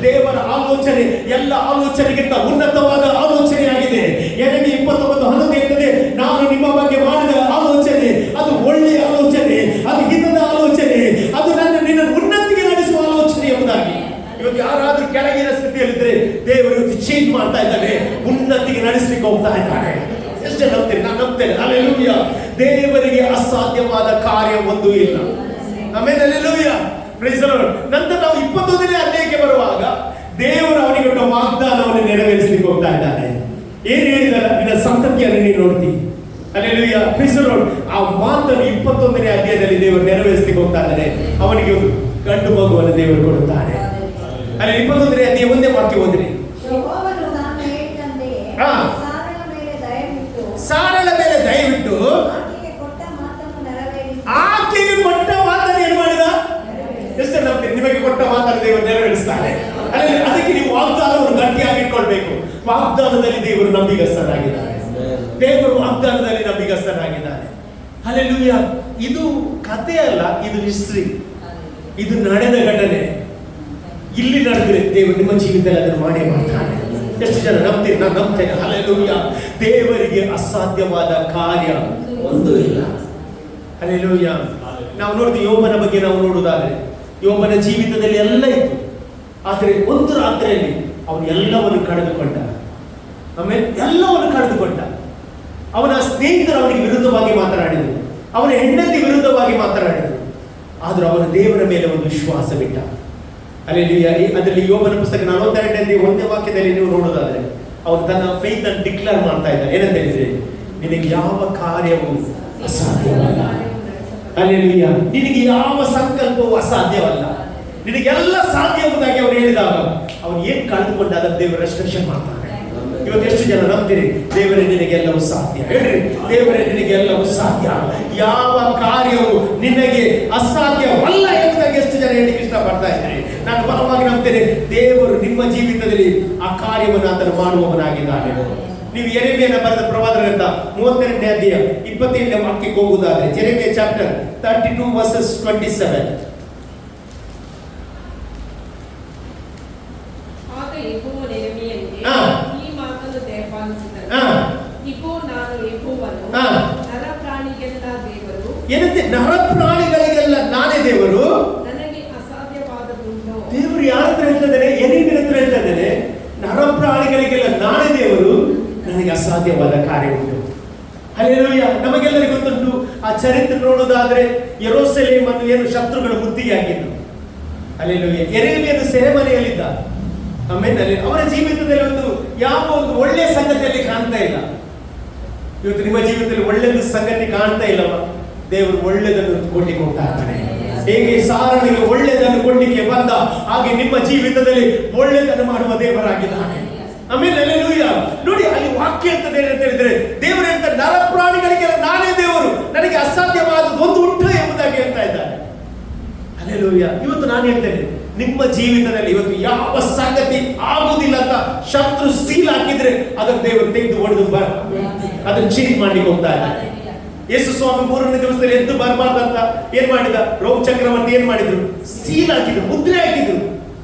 ದೇವರ ಆಲೋಚನೆ ಎಲ್ಲ ಆಲೋಚನೆಗಿಂತ ಉನ್ನತವಾದ ಆಲೋಚನೆಯಾಗಿದೆ. ಎರೆಮೀಯ 29:11 ಹೇಳ್ತದೆ, ನಾನು ನಿಮ್ಮ ಬಗ್ಗೆ ಮಾಡಿದ ಆಲೋಚನೆ ಅದು ಒಳ್ಳೆಯ ಆಲೋಚನೆ, ಅದು ಹಿತದ ಆಲೋಚನೆ, ಅದು ನಿನ್ನ ಉನ್ನತಿಗೆ ನಡೆಸುವ ಆಲೋಚನೆ ಎಂಬುದಾಗಿ. ಇವತ್ತು ಯಾರಾದ್ರೂ ಕೆಳಗಿನ ಸ್ಥಿತಿಯಲ್ಲಿದ್ದರೆ ದೇವರು ಇವತ್ತು ಚೇಂಜ್ ಮಾಡ್ತಾ ಇದ್ದಾನೆ, ಉನ್ನತಿಗೆ ನಡೆಸಲಿಕ್ಕೆ ಹೋಗ್ತಾ ಇದ್ದಾನೆ. ಎಷ್ಟು ನಂಬ್ತೇನೆ? ನಾನು ನಂಬ್ತೇನೆ. ಹಲ್ಲೆಲೂಯ. ದೇವರಿಗೆ ಅಸಾಧ್ಯವಾದ ಕಾರ್ಯ ಒಂದು ಇಲ್ಲ. ಆಮೇಲೆ ಹಲ್ಲೆಲೂಯ. Praise the lord. ನಂತರ ನಾವು 21ನೇ ಅಧ್ಯಾಯಕ್ಕೆ ಬರುವಾಗ ದೇವರು ಅವನಿಗೆ ಕೊಟ್ಟ ವಾಗ್ದಾನವನ್ನು ನೆರವೇರಿಸಲಿಕ್ಕೆ ಹೋಗ್ತಾ ಇದ್ದಾನೆ. ಏನು ಹೇಳಿದಾರ? ನಿನ್ನ ಸಂತತಿಯನ್ನು ನೀನು ನೋಡ್ತೀನಿ. ಹಲ್ಲೆಲೂಯ. Praise the Lord. ಆ ಮಾತನ್ನು 21ನೇ ಅಧ್ಯಾಯದಲ್ಲಿ ದೇವರು ನೆರವೇರಿಸಲಿಕ್ಕೆ ಹೋಗ್ತಾ ಇದ್ದಾನೆ. ಅವನಿಗೆ ಒಂದು ಗಂಡು ಮಗುವನ್ನು ದೇವರು ಕೊಡುತ್ತಾನೆ. ಅಲ್ಲಿ 21ನೇ ಅಧ್ಯಾಯ ಒಂದೇ ವಾಕ್ಯ ಓದ್ರಿ. ಯೆಹೋವನು ತಾನು ಹೇಳಿದಂತೆಯೇ ಸಾರಳ ಮೇಲೆ ದಯವಿಟ್ಟು ಆಕೆಗೆ ಕೊಟ್ಟ ಮಾತನ್ನು ಏನು ಮಾಡಿದ? ಎಷ್ಟು ನಂಬ್ತೀರಿ? ನಿಮಗೆ ಕೊಟ್ಟ ಮಾತನ್ನು ದೇವರು ನೆರವೇರಿಸ್ತಾನೆ. ಅಲ್ಲಿ ಅದಕ್ಕೆ ನೀವು ವಾಗ್ದಾನವನ್ನು ಗಟ್ಟಿಯಾಗಿ ಇಟ್ಕೊಳ್ಬೇಕು. ವಾಗ್ದಾನದಲ್ಲಿ ದೇವರು ನಂಬಿಗಸ್ತನಾಗಿದ್ದಾನೆ. ದೇವರು ವಾಗ್ದಾನದಲ್ಲಿ ನಂಬಿಗಸ್ತನಾಗಿದ್ದಾನೆ. ಹಲ್ಲೆಲೂಯ. ಇದು ಕಥೆ ಅಲ್ಲ, ಇದು ಹಿಸ್ಟ್ರಿ. ಇದು ನಡೆದ ಘಟನೆ. ಇಲ್ಲಿ ನಡೆದ್ರೆ ದೇವರು ನಿಮ್ಮ ಜೀವಿತದಲ್ಲಿ ಅದನ್ನು ಮಾಡೇ ಮಾಡ್ತಾನೆ. ಎಷ್ಟು ಜನ ನಂಬ್ತೀರಿ? ನಾನು ನಂಬ್ತೇನೆ. ಹಲ್ಲೆಲೂಯ. ದೇವರಿಗೆ ಅಸಾಧ್ಯವಾದ ಕಾರ್ಯ ಒಂದೂ ಇಲ್ಲ. ಹಲ್ಲೆಲೂಯ. ನಾವು ನೋಡಿದ್ವಿ ಯೋಬನ ಬಗ್ಗೆ ನಾವು ನೋಡುವುದಾದ್ರೆ ಯೋಬನ ಜೀವಿತದಲ್ಲಿ ಎಲ್ಲ ಇತ್ತು, ಆದರೆ ಒಂದು ರಾತ್ರಿಯಲ್ಲಿ ಅವನು ಎಲ್ಲವನ್ನು ಕಳೆದುಕೊಂಡ. ಆಮೇಲೆ ಎಲ್ಲವನ್ನು ಕಳೆದುಕೊಂಡ. ಅವನ ಸ್ನೇಹಿತರು ಅವನಿಗೆ ವಿರುದ್ಧವಾಗಿ ಮಾತನಾಡಿದರು, ಅವನ ಹೆಂಡತಿ ವಿರುದ್ಧವಾಗಿ ಮಾತನಾಡಿದರು, ಆದರೂ ಅವನ ದೇವರ ಮೇಲೆ ಒಂದು ವಿಶ್ವಾಸ ಬಿಟ್ಟ. ಅದರಲ್ಲಿ ಯೋಬನ ಪುಸ್ತಕ 42ನೇ 1ನೇ ವಾಕ್ಯದಲ್ಲಿ ನೀವು ನೋಡೋದಾದ್ರೆ ಅವನು ತನ್ನ ಫೇತ್ ಅನ್ನು ಡಿಕ್ಲೇರ್ ಮಾಡ್ತಾ ಇದ್ದ. ಏನಂತ ಹೇಳಿದ್ರೆ, ನಿನಗೆ ಯಾವ ಕಾರ್ಯವೂ ಅಸಾಧ್ಯವಲ್ಲ. ಹಲ್ಲೆಲೂಯಾ. ನಿನಗೆ ಯಾವ ಸಂಕಲ್ಪವೂ ಅಸಾಧ್ಯವಲ್ಲ, ನಿನಗೆಲ್ಲ ಸಾಧ್ಯ ಎಂಬುದಾಗಿ ಅವರು ಹೇಳಿದಾಗ ಅವನು ಏನ್ ಕಳೆದುಕೊಂಡ ಅದನ್ನು ದೇವರು ರೆಸ್ಟ್ರಿಕ್ಷನ್ ಮಾಡ್ತಾನೆ. ಇವತ್ತು ಎಷ್ಟು ಜನ ನಂಬ್ತೀರಿ, ದೇವರೇ ನಿನಗೆಲ್ಲವೂ ಸಾಧ್ಯ? ಹೇಳ್ರಿ, ದೇವರೇ ನಿನಗೆಲ್ಲವೂ ಸಾಧ್ಯ, ಯಾವ ಕಾರ್ಯವು ನಿನಗೆ ಅಸಾಧ್ಯವಲ್ಲ ಎಂಬುದಾಗಿ ಎಷ್ಟು ಜನ ಹೇಳಿಕ್ಕೆ ಇಷ್ಟಪಡ್ತಾ ಇದ್ದಾರೆ. ನಾನು ಬಲವಾಗಿ ನಂಬ್ತೇನೆ, ದೇವರು ನಿಮ್ಮ ಜೀವಿತದಲ್ಲಿ ಆ ಕಾರ್ಯವನ್ನು ಆತನು ಮಾಡುವವನಾಗಿದ್ದಾನೆ. ನೀವು ಯೆರೆಮೀಯನ ಬರೆದ ಪ್ರವಾದನ ಗ್ರಂಥ 32ನೇ ಅಧ್ಯಾಯ 27ನೇ ವಾಕ್ಯಕ್ಕೆ ಹೋಗುವುದಾದ್ರೆ, ಯೆರೆಮೀಯ ಚಾಪ್ಟರ್ 32 ವರ್ಸಸ್ 27. ಆಗ ಯೆಹೋವನು ಯೆರೆಮೀಯನಿಗೆ ಈ ಮಾತನ್ನು ದಯಪಾಲಿಸಿದನು. ಇಗೋ, ನಾನು ಯೆಹೋವನು, ನರಪ್ರಾಣಿಗೆಲ್ಲ ದೇವರು. ಏನಂತೆ? ನರಪ್ರಾಣಿಗಳಿಗೆಲ್ಲ ನಾನೇ ದೇವರು, ನನಗೆ ಅಸಾಧ್ಯವಾದದುಂಟು. ದೇವರು ಯಾರ ಹತ್ರ ಹೇಳ್ತಾ ಇದ್ದಾನೆ? ಯೆರೆಮೀಯನ ಹತ್ರ ಹೇಳ್ತಾ ಇದ್ದಾನೆ, ನರಪ್ರಾಣಿಗಳಿಗೆಲ್ಲ ನಾನೇ ದೇವರು, ನನಗೆ ಅಸಾಧ್ಯವಾದ ಕಾರ್ಯ ಉಂಟು. ಹಲ್ಲೆಲೂಯಾ. ನಮಗೆಲ್ಲರಿಗೂ ಗೊತ್ತುಂಟು, ಆ ಚರಿತ್ರೆ ನೋಡೋದಾದ್ರೆ ಯೆರೂಸಲೇಮನ್ನು ಏನು ಶತ್ರುಗಳು ಮುತ್ತಿಗೆ ಹಾಕಿದ್ರು. ಹಲ್ಲೆಲೂಯಾ. ಯೆರೆಮೀಯನು ಸೆರೆಮನೆಯಲ್ಲಿದ್ದ. ಆಮೇಲೆ ಅವರ ಜೀವಿತದಲ್ಲಿ ಯಾವ ಒಂದು ಒಳ್ಳೆಯ ಸಂಗತಿಯಲ್ಲಿ ಕಾಣ್ತಾ ಇಲ್ಲ. ಇವತ್ತು ನಿಮ್ಮ ಜೀವಿತದಲ್ಲಿ ಒಳ್ಳೆಯ ಸಂಗತಿ ಕಾಣ್ತಾ ಇಲ್ಲವ? ದೇವರು ಒಳ್ಳೆಯದನ್ನು ಕೊಡ್ಲಿಕ್ಕೆ ಹೋಗ್ತಾ ಇದ್ದಾನೆ. ಹೇಗೆ ಸಾರನಿಗೆ ಒಳ್ಳೆಯದನ್ನು ಕೊಡ್ಲಿಕ್ಕೆ ಬಂದ ಹಾಗೆ ನಿಮ್ಮ ಜೀವಿತದಲ್ಲಿ ಒಳ್ಳೆಯದನ್ನು ಮಾಡುವ ದೇವರಾಗಿದ್ದಾನೆ. ಆಮೇಲೆ ಹಲ್ಲೆಲೂಯಾ. ನೋಡಿ, ಅಲ್ಲಿ ವಾಕ್ಯ ಅಂತದೆ ಏನಂತ ಹೇಳಿದ್ರೆ, ದೇವರು ಅಂತ ನರಪ್ರಾಣಿಗಳಿಗೆಲ್ಲ ನಾನೇ ದೇವರು, ನನಗೆ ಅಸಾಧ್ಯವಾದದ್ದು ಒಂದು ಉಂಟು ಎಂಬುದಾಗಿ ಹೇಳ್ತಾ ಇದ್ದಾರೆ. ಹಲ್ಲೆಲೂಯಾ. ಇವತ್ತು ನಾನು ಹೇಳ್ತೇನೆ, ನಿಮ್ಮ ಜೀವಿತದಲ್ಲಿ ಇವತ್ತು ಯಾವ ಸಂಗತಿ ಆಗುವುದಿಲ್ಲ ಅಂತ ಶತ್ರು ಸೀಲ್ ಹಾಕಿದ್ರೆ ಅದನ್ನು ದೇವರು ತೆಗೆದು ಹೊಡೆದು ಅದನ್ನು ಚೇಂಜ್ ಮಾಡ್ಲಿಕ್ಕೆ ಹೋಗ್ತಾ ಇದ್ದಾರೆ. ಯೇಸು ಸ್ವಾಮಿ 3ನೇ ದಿವಸದಲ್ಲಿ ಎದ್ದು ಬರಬಾರ್ದಂತ ಏನ್ ಮಾಡಿದ? ರೋಮ್ ಚಕ್ರವರ್ತಿ ಏನ್ ಮಾಡಿದ್ರು? ಸೀಲ್ ಹಾಕಿದ್ರು, ಮುದ್ರೆ ಹಾಕಿದ್ರು,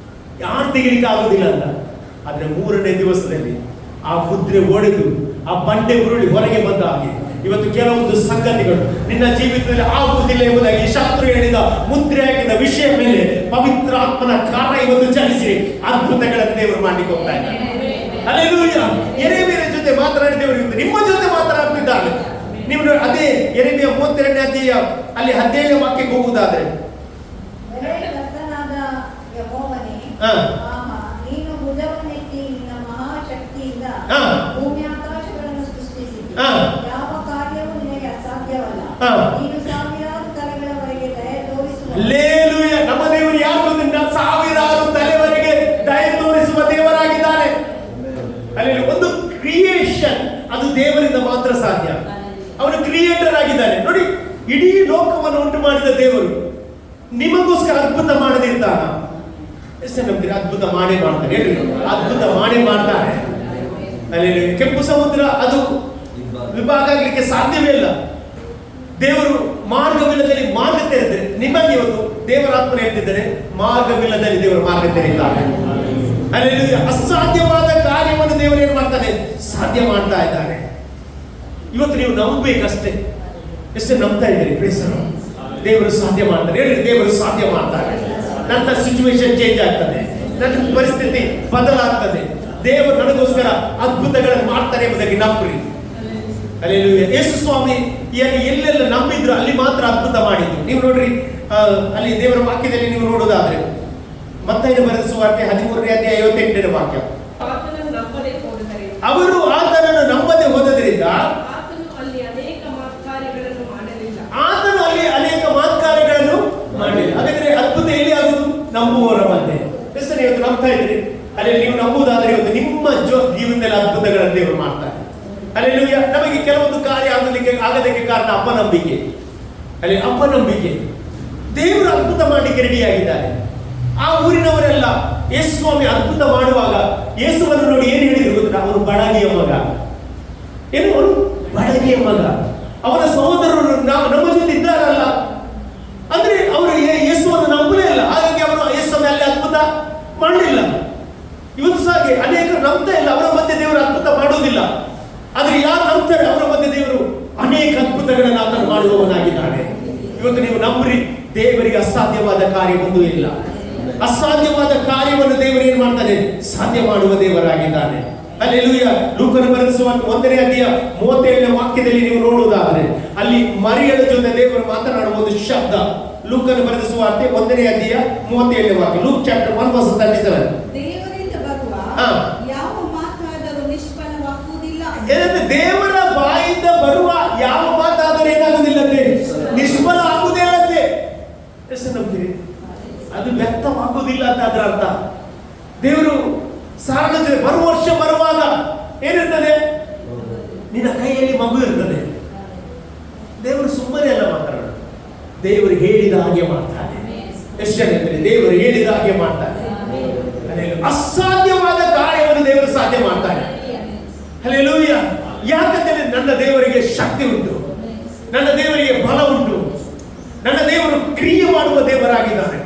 ಯಾರು ತೆಗಿಲಿಕ್ಕೆ ಆಗುದಿಲ್ಲ ಅಂತ. ಆದ್ರೆ 3ನೇ ದಿವಸದಲ್ಲಿ ಆ ಮುದ್ರೆ ಒಡೆದು ಆ ಬಂಡೆ ಉರುಳಿ ಹೊರಗೆ ಬಂದ ಹಾಗೆ ಇವತ್ತು ಕೆಲವೊಂದು ಸಂಗತಿಗಳು ನಿನ್ನ ಜೀವಿತದಲ್ಲಿ ಆಗುವುದಿಲ್ಲ ಎಂಬುದಾಗಿ ಶತ್ರು ಹೇಳಿದ ಮುದ್ರೆ ಹಾಕಿದ ವಿಷಯ ಮೇಲೆ ಪವಿತ್ರ ಆತ್ಮನ ಕಾರ್ಯ ಇವತ್ತು ಚಲಿಸಿ ಅದ್ಭುತಗಳನ್ನು ದೇವರು ಮಾಡ್ಲಿಕ್ಕೆ ಹೋಗ್ತಾ ಇದ್ದಾರೆ. ಹಲ್ಲೆಲೂಯಾ. ಯೆರೆಮೀಯನ ಜೊತೆ ಮಾತನಾಡಿದವರು ಇವತ್ತು ನಿಮ್ಮ ಜೊತೆ ಮಾತನಾಡ್ತಿದ್ದಾರೆ. ನೀವು ಅದೇ ಯೆರೆಮೀಯ 32ನೇ ಅಧ್ಯಾಯ ಅಲ್ಲಿ 17ನೇ ವಾಕ್ಯಕ್ಕೆ ಹೋಗುವುದಾದ್ರೆ, ಕರ್ತನಾದ ಯೆಹೋವನೇ, ನೀನು ಭುಜವನ್ನೆತ್ತಿ ನಿನ್ನ ಮಹಾಶಕ್ತಿಯಿಂದ ಭೂಮಿ ಆಕಾಶಗಳನ್ನು ಸೃಷ್ಟಿಸಿದಿ. ಯಾವ ಕಾರ್ಯವೂ ನಿನಗೆ ಅಸಾಧ್ಯವಲ್ಲ. ನೀನು ಸಾವಿರಾರು ತಲೆಗಳವರೆಗೆ ದಯ ತೋರಿಸುವ. ಹಲ್ಲೆಲೂಯಾ. ನಮ್ಮ ದೇವರು ಯಾರು ಗೊತ್ತಿಲ್ಲ? ಸಾವಿರಾರು ತಲೆವರೆಗೆ ದಯ ತೋರಿಸುವ ದೇವರಾಗಿದ್ದಾನೆ. ಅಲ್ಲಿ ಒಂದು ಕ್ರಿಯೇಷನ್, ಅದು ದೇವರಿಂದ ಮಾತ್ರ ಸಾಧ್ಯ. ಅವನು ಕ್ರಿಯೇಟರ್ ಆಗಿದ್ದಾನೆ. ನೋಡಿ, ಇಡೀ ಲೋಕವನ್ನು ಉಂಟು ಮಾಡಿದ ದೇವರು ನಿಮಗೋಸ್ಕರ ಅದ್ಭುತ ಮಾಡದಿರ್ತಾನ? ಎಷ್ಟು ನಂಬ್ತೀರಾ? ಅದ್ಭುತ ಮಾಡೇ ಮಾಡ್ತಾನೆ. ಹೇಳಿ, ಅದ್ಭುತ ಮಾಡೇ ಮಾಡ್ತಾನೆ. ಅಲ್ಲಿ ಕೆಂಪು ಸಮುದ್ರ ಅದು ವಿಭಾಗ ಆಗ್ಲಿಕ್ಕೆ ಸಾಧ್ಯವೇ ಇಲ್ಲ. ದೇವರು ಮಾರ್ಗವಿಲ್ಲದಲ್ಲಿ ಮಾರ್ಗ ತೆರೆದರೆ, ನಿಮಗೆ ಇವತ್ತು ದೇವರ ಆತ್ಮನ ಹೇಳ್ತಿದ್ದಾರೆ, ಮಾರ್ಗವಿಲ್ಲದಲ್ಲಿ ದೇವರು ಮಾರ್ಗ ತೆರೀತಾನೆ. ಅಲ್ಲಿ ಅಸಾಧ್ಯವಾದ ಕಾರ್ಯವನ್ನು ದೇವರು ಏನ್ ಮಾಡ್ತಾನೆ? ಸಾಧ್ಯ ಮಾಡ್ತಾ ಇದ್ದಾನೆ. ಇವತ್ತು ನೀವು ನಂಬಬೇಕಷ್ಟೇ. ಎಷ್ಟು ನಂಬ್ತಾ ಇದ್ದೀರಿ? ಪ್ರೇಸರು, ದೇವರು ಸಾಧ್ಯ ಮಾಡ್ತಾರೆ. ಹೇಳಿ, ದೇವರು ಸಾಧ್ಯ ಮಾಡ್ತಾರೆ. ನನ್ನ ಸಿಚುವೇಶನ್ ಚೇಂಜ್ ಆಗ್ತದೆ, ನನ್ನ ಪರಿಸ್ಥಿತಿ ಬದಲಾಗ್ತದೆ. ದೇವರು ನನಗೋಸ್ಕರ ಅದ್ಭುತಗಳನ್ನು ಮಾಡ್ತಾರೆ ಎಂಬುದಾಗಿ ನಂಬ್ರಿ. ಹಲ್ಲೆಲೂಯಾ. ಯೇಸು ಸ್ವಾಮಿ ಎಲ್ಲೆಲ್ಲ ನಂಬಿದ್ರು ಅಲ್ಲಿ ಮಾತ್ರ ಅದ್ಭುತ ಮಾಡಿದ್ರು. ನೀವು ನೋಡ್ರಿ, ಅಲ್ಲಿ ದೇವರ ವಾಕ್ಯದಲ್ಲಿ ನೀವು ನೋಡೋದಾದ್ರೆ ಮತ್ತಾಯನ ಬರೆದ ಸುವಾರ್ತೆ 13ನೇ ಅಧ್ಯಾಯ 58ನೇ ವಾಕ್ಯ, ಆತನನ್ನು ನಂಬದೆ ಹೋದದರಿಂದ, ಅವರು ಆತನನ್ನು ನಂಬದೆ ಹೋದದರಿಂದ ಆತನು ಅಲ್ಲಿ ಅನೇಕ ಮಹತ್ಕಾರ್ಯಗಳನ್ನು ಮಾಡಲಿಲ್ಲ. ಆತನು ಅಲ್ಲಿ ಅನೇಕ ಮಹತ್ಕಾರ್ಯಗಳನ್ನು ಮಾಡಲಿಲ್ಲ. ಹಾಗಾದ್ರೆ ಅದ್ಭುತ ಎಲ್ಲಿ ಆಗುವುದು? ನಂಬುವವರ ಮಧ್ಯೆ. ಎಷ್ಟು ಇವತ್ತು ನಂಬ್ತಾ ಇದ್ರಿ? ಅಲ್ಲಿ ನೀವು ನಂಬುವುದಾದ್ರೆ ಇವತ್ತು ನಿಮ್ಮ ಜೀವನದಲ್ಲಿ ಅದ್ಭುತಗಳನ್ನು ದೇವರು ಮಾಡ್ತಾರೆ. ಅಲ್ಲಿ ನಮಗೆ ಕೆಲವೊಂದು ಕಾರ್ಯ ಆಗದಕ್ಕೆ ಕಾರಣ ಅಪನಂಬಿಕೆ. ಅಲ್ಲಿ ಅಪನಂಬಿಕೆ. ದೇವರು ಅದ್ಭುತ ಮಾಡಲಿಕ್ಕೆ ರೆಡಿಯಾಗಿದ್ದಾರೆ. ಆ ಊರಿನವರೆಲ್ಲ ಯೇಸು ಸ್ವಾಮಿ ಅದ್ಭುತ ಮಾಡುವಾಗ ಯೇಸುವನ್ನು ನೋಡಿ ಏನು ಹೇಳಿದ್ರು ಗೊತ್ತಾ? ಅವನು ಬಡಗಿಯ ಮಗ. ಏನು? ಅವನು ಬಡಗಿಯ ಮಗ. ಅವನ ಸಹೋದರರು ನಮ್ಮ ಜೊತೆ ಇದ್ದಾರಲ್ಲ ಅಂದ್ರೆ ಅವರು ಯೇಸುವನ್ನು ನಂಬಲೇ ಇಲ್ಲ. ಹಾಗಾಗಿ ಅವರು ಯೇಸುವನ್ನು ಅಲ್ಲಿ ಅದ್ಭುತ ಮಾಡಲಿಲ್ಲ. ಇವತ್ತು ಸಹ ಅನೇಕರು ನಂಬ್ತಾ ಇಲ್ಲ, ಅವರ ಮಧ್ಯೆ ದೇವರು ಅದ್ಭುತ ಮಾಡುವುದಿಲ್ಲ. ಆದ್ರೆ ಯಾರು ನಂಬ್ತಾರೆ ಅವರ ಮಧ್ಯೆ ದೇವರು ಅನೇಕ ಅದ್ಭುತಗಳನ್ನು ದೇವರಿಗೆ ಅಸಾಧ್ಯವಾದ ಕಾರ್ಯ ಒಂದು ಇಲ್ಲ. ಅಸಾಧ್ಯವಾದ ಕಾರ್ಯವನ್ನು ದೇವರು ಏನ್ ಮಾಡ್ತಾನೆ? ಸಾಧ್ಯ ಮಾಡುವ ದೇವರಾಗಿದ್ದಾನೆ. ಹಲ್ಲೆಲೂಯ. ಲೂಕನ ಬರೆದ ಸುವಾರ್ತೆ 1ನೇ ಅಧ್ಯಾಯ 37ನೇ ವಾಕ್ಯದಲ್ಲಿ ನೀವು ನೋಡುವುದಾದರೆ ಅಲ್ಲಿ ಮರಿಯಳ ಜೊತೆ ದೇವರು ಮಾತನಾಡುವ ಒಂದು ಶಬ್ದ. ಲೂಕನ ಬರೆದ ಸುವಾರ್ತೆ 1ನೇ ಅಧ್ಯಾಯ 37ನೇ ವಾಕ್ಯ. Luke chapter 1:37. ದೇವರಿಂದ ಬರುವ ಯಾವ ಮಾತಾದರೂ ನಿಷ್ಫಲವಾಗುವುದಿಲ್ಲ. ಏನಂದ್ರೆ ದೇವರ ಬಾಯಿಂದ ಬರುವ ಯಾವ ಮಾತಾದರೂ ಏನಾಗುವುದಿಲ್ಲಂತೆ? ನಿಷ್ಫಲ ಆಗುವುದೇ ಇಲ್ಲಂತೆ. ಎಷ್ಟು ನಂಬ್ತೀರಿ? ಅದು ವ್ಯಕ್ತವಾಗುವುದಿಲ್ಲ ಅಂತ ಅದರ ಅರ್ಥ. ದೇವರು ಸಾರಣ ಬರುವ ವರ್ಷ ಬರುವಾಗ ಏನಿರ್ತದೆ? ನಿನ್ನ ಕೈಯಲ್ಲಿ ಮಗು ಇರ್ತದೆ. ದೇವರು ಸುಮ್ಮನೆ ಅಲ್ಲ ಮಾತಾಡೋದು, ದೇವರು ಹೇಳಿದ ಹಾಗೆ ಮಾಡ್ತಾನೆ. ಎಷ್ಟು ಜನ ಇರ್ತಾರೆ? ದೇವರು ಹೇಳಿದ ಹಾಗೆ ಮಾಡ್ತಾನೆ. ಅಸಾಧ್ಯವಾದ ಕಾರ್ಯವನ್ನು ದೇವರು ಸಾಧ್ಯ ಮಾಡ್ತಾನೆ. ಹಲ್ಲೆಲೂಯ. ಯಾಕಂದ್ರೆ ನನ್ನ ದೇವರಿಗೆ ಶಕ್ತಿ ಉಂಟು, ನನ್ನ ದೇವರಿಗೆ ಬಲ ಉಂಟು, ನನ್ನ ದೇವರು ಕ್ರಿಯೆ ಮಾಡುವ ದೇವರಾಗಿದ್ದಾನೆ.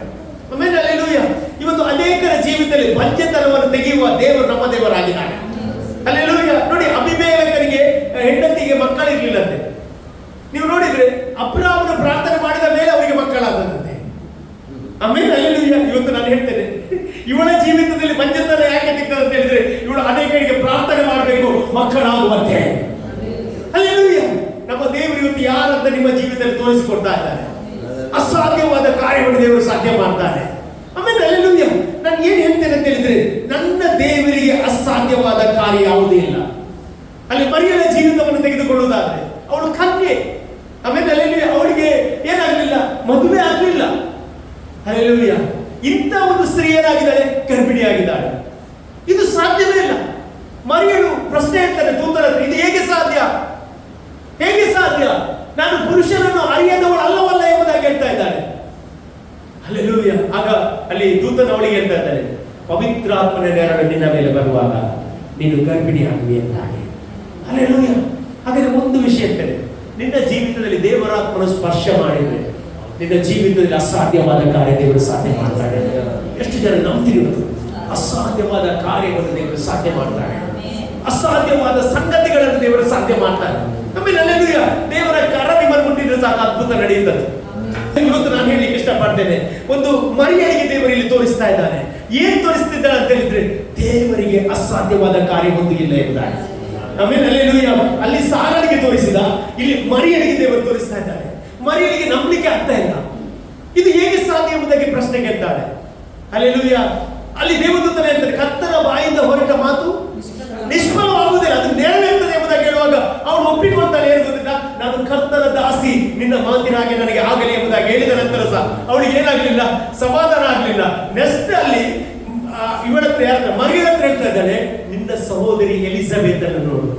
ಆಮೇಲೆ ಹಲ್ಲೆಲೂಯ. ಇವತ್ತು ಅನೇಕರ ಜೀವಿತದಲ್ಲಿ ಬಂಜೆತನವನ್ನು ತೆಗೆಯುವ ದೇವರು ನಮ್ಮ ದೇವರಾಗಿದ್ದಾನೆ. ಹಲ್ಲೆಲೂಯ. ನೋಡಿ, ಅಬಿಮೆಲೆಕನಿಗೆ ಹೆಂಡತಿಗೆ ಮಕ್ಕಳಿರ್ಲಿಲ್ಲಂತೆ. ನೀವು ನೋಡಿದ್ರೆ ಅಬ್ರಾಮನು ಪ್ರಾರ್ಥನೆ ಮಾಡಿದ ಮೇಲೆ ಅವರಿಗೆ ಮಕ್ಕಳಾದಂತೆ. ಆಮೇಲೆ ಹಲ್ಲೆಲೂಯ. ಇವತ್ತು ನಾನು ಹೇಳ್ತೇನೆ, ಇವಳ ಜೀವಿತದಲ್ಲಿ ಬಂಜೆತನ ಯಾಕೆ ಸಿಗ್ತದೆ ಅಂತ ಹೇಳಿದ್ರೆ ಇವಳು ಅನೇಕರಿಗೆ ಪ್ರಾರ್ಥನೆ ಮಾಡಬೇಕು ಮಕ್ಕಳಾಗುವಂತೆ. ಹಲ್ಲೆಲೂಯ. ನಮ್ಮ ದೇವರು ಇವತ್ತು ಯಾರಂತ ನಿಮ್ಮ ಜೀವಿತದಲ್ಲಿ ತೋರಿಸಿಕೊಡ್ತಾ ಇದ್ದಾರೆ. ಅಸಾಧ್ಯವಾದ ಕಾರ್ಯವನ್ನು ದೇವರು ಸಾಧ್ಯ ಮಾಡ್ತಾನೆ. ಆಮೇಲೆ ಹಲ್ಲೆಲೂಯ. ನಾನು ಏನ್ ಹೇಳ್ತೇನೆ ಅಂತ ಹೇಳಿದ್ರೆ, ನನ್ನ ದೇವರಿಗೆ ಅಸಾಧ್ಯವಾದ ಕಾರ್ಯ ಯಾವುದೇ ಇಲ್ಲ. ಅಲ್ಲಿ ಮರಿಯಳ ಜೀವಿತವನ್ನು ತೆಗೆದುಕೊಳ್ಳುವುದಾದ್ರೆ ಅವಳು ಕನ್ಯೆ. ಆಮೇಲೆ ಹಲ್ಲೆಲೂಯ, ಅವಳಿಗೆ ಏನಾಗಲಿಲ್ಲ, ಮದುವೆ ಆಗಲಿಲ್ಲ. ಹಲ್ಲೆಲೂಯ. ಇಂಥ ಒಂದು ಸ್ತ್ರೀಯರಾಗಿದ್ದಾಳೆ, ಗರ್ಭಿಣಿಯಾಗಿದ್ದಾಳೆ. ಇದು ಸಾಧ್ಯವೇ ಇಲ್ಲ. ಮರಿಯಳು ಪ್ರಶ್ನೆ ಹೇಳ್ತಾರೆ ದೂತರ ಹತ್ರ, ಇದು ಹೇಗೆ ಸಾಧ್ಯ? ಹೇಗೆ ಸಾಧ್ಯ? ನಾನು ಪುರುಷನನ್ನು ಅರಿಯದವಳು ಅಲ್ಲವಲ್ಲ ಎಂಬುದಾಗಿ ಹೇಳ್ತಾ ಇದ್ದಾಳೆ. ಹಲ್ಲೆಲೂಯ. ಆಗ ಅಲ್ಲಿ ದೂತನ ಅವಳಿಗೆ ಹೇಳ್ತಾ ಇದ್ದಾನೆ, ಪವಿತ್ರಾತ್ಮನ ನೆರಳು ನಿನ್ನ ಮೇಲೆ ಬರುವಾಗ ನೀನು ಗರ್ಭಿಣಿಯಾಗುವೆ ಎಂದಾಗಿ. ಹಲ್ಲೆಲೂಯ. ಹಾಗಾದ್ರೆ ಒಂದು ವಿಷಯ ಇರ್ತದೆ, ನಿನ್ನ ಜೀವಿತದಲ್ಲಿ ದೇವರಾತ್ಮನ ಸ್ಪರ್ಶ ಮಾಡಿದ್ರೆ ನಿನ್ನ ಜೀವಿತದಲ್ಲಿ ಅಸಾಧ್ಯವಾದ ಕಾರ್ಯ ದೇವರು ಸಾಧ್ಯ ಮಾಡ್ತಾನೆ. ಎಷ್ಟು ಜನ ನಂಬ್ತೀರಿ? ಅಸಾಧ್ಯವಾದ ಕಾರ್ಯವನ್ನು ದೇವರು ಸಾಧ್ಯ ಮಾಡ್ತಾನೆ. ಅಸಾಧ್ಯವಾದ ಸಂಗತಿಗಳನ್ನು ದೇವರು ಸಾಧ್ಯ ಮಾಡ್ತಾನೆ. ಆಮೇಲೆ ಹಲ್ಲೆಲೂಯ. ದೇವರ ಕರ ನಿಮ್ಮನ್ನು ಮುಟ್ಟಿದ್ರೆ ಸಾಕು, ಅದ್ಭುತ ನಡೆಯುತ್ತದೆ. ಇವತ್ತು ನಾನು ಹೇಳಲಿಕ್ಕೆ ಇಷ್ಟಪಡ್ತೇನೆ, ಒಂದು ಮರಿಯಳಿಗೆ ದೇವರು ಇಲ್ಲಿ ತೋರಿಸ್ತಾ ಇದ್ದಾನೆ. ಏನ್ ತೋರಿಸ್ತಿದ್ದಾನೆ ಅಂತ ಹೇಳಿದ್ರೆ, ದೇವರಿಗೆ ಅಸಾಧ್ಯವಾದ ಕಾರ್ಯ ಒಂದು ಇಲ್ಲ ಎಂಬುದಾಗಿ. ಆಮೇಲೆ ಹಲ್ಲೆಲೂಯ. ಅಲ್ಲಿ ಸಾರಳಿಗೆ ತೋರಿಸಿದ, ಇಲ್ಲಿ ಮರಿಯಳಿಗೆ ದೇವರು ತೋರಿಸ್ತಾ ಇದ್ದಾರೆ. ಮರಿಯಳಿಗೆ ನಂಬಲಿಕ್ಕೆ ಆಗ್ತಾ ಇಲ್ಲ, ಇದು ಹೇಗೆ ಸಾಧ್ಯ ಎಂಬುದಾಗಿ ಪ್ರಶ್ನೆ ಕೇಳ್ತಾಳೆ. ಹಲ್ಲೆಲೂಯ. ಅಲ್ಲಿ ದೇವದೂತನೇ ಹೇಳ್ತಾರೆ, ಕರ್ತನ ಬಾಯಿಂದ ಹೊರಟ ಮಾತು ನಿಷ್ಫಲವಾಗುವುದಿಲ್ಲ, ಅದು ನೆರವೇರ್ತದೆ ಎಂಬುದಾಗಿ ಹೇಳುವಾಗ ಅವಳು ಒಪ್ಪಿಕೊಳ್ತಾಳೆ. ಏನು ಗೊತ್ತಿಲ್ಲ, ನಾನು ಕರ್ತನ ದಾಸಿ, ನಿನ್ನ ಮಾತಿನ ಹಾಗೆ ನನಗೆ ಆಗಲಿ ಎಂಬುದಾಗಿ ಹೇಳಿದ ನಂತರ ಸಹ ಅವಳಿಗೆ ಏನಾಗಲಿಲ್ಲ, ಸಮಾಧಾನ ಆಗಲಿಲ್ಲ. ನೆಕ್ಸ್ಟ್ ಅಲ್ಲಿ ಇವಳ ಹತ್ರ ಮರಿಯಳ ಹತ್ರ ಹೇಳ್ತಾ ಇದ್ದಾಳೆ, ನಿನ್ನ ಸಹೋದರಿ ಎಲಿಜಬೆತ್ ಅನ್ನು ನೋಡು.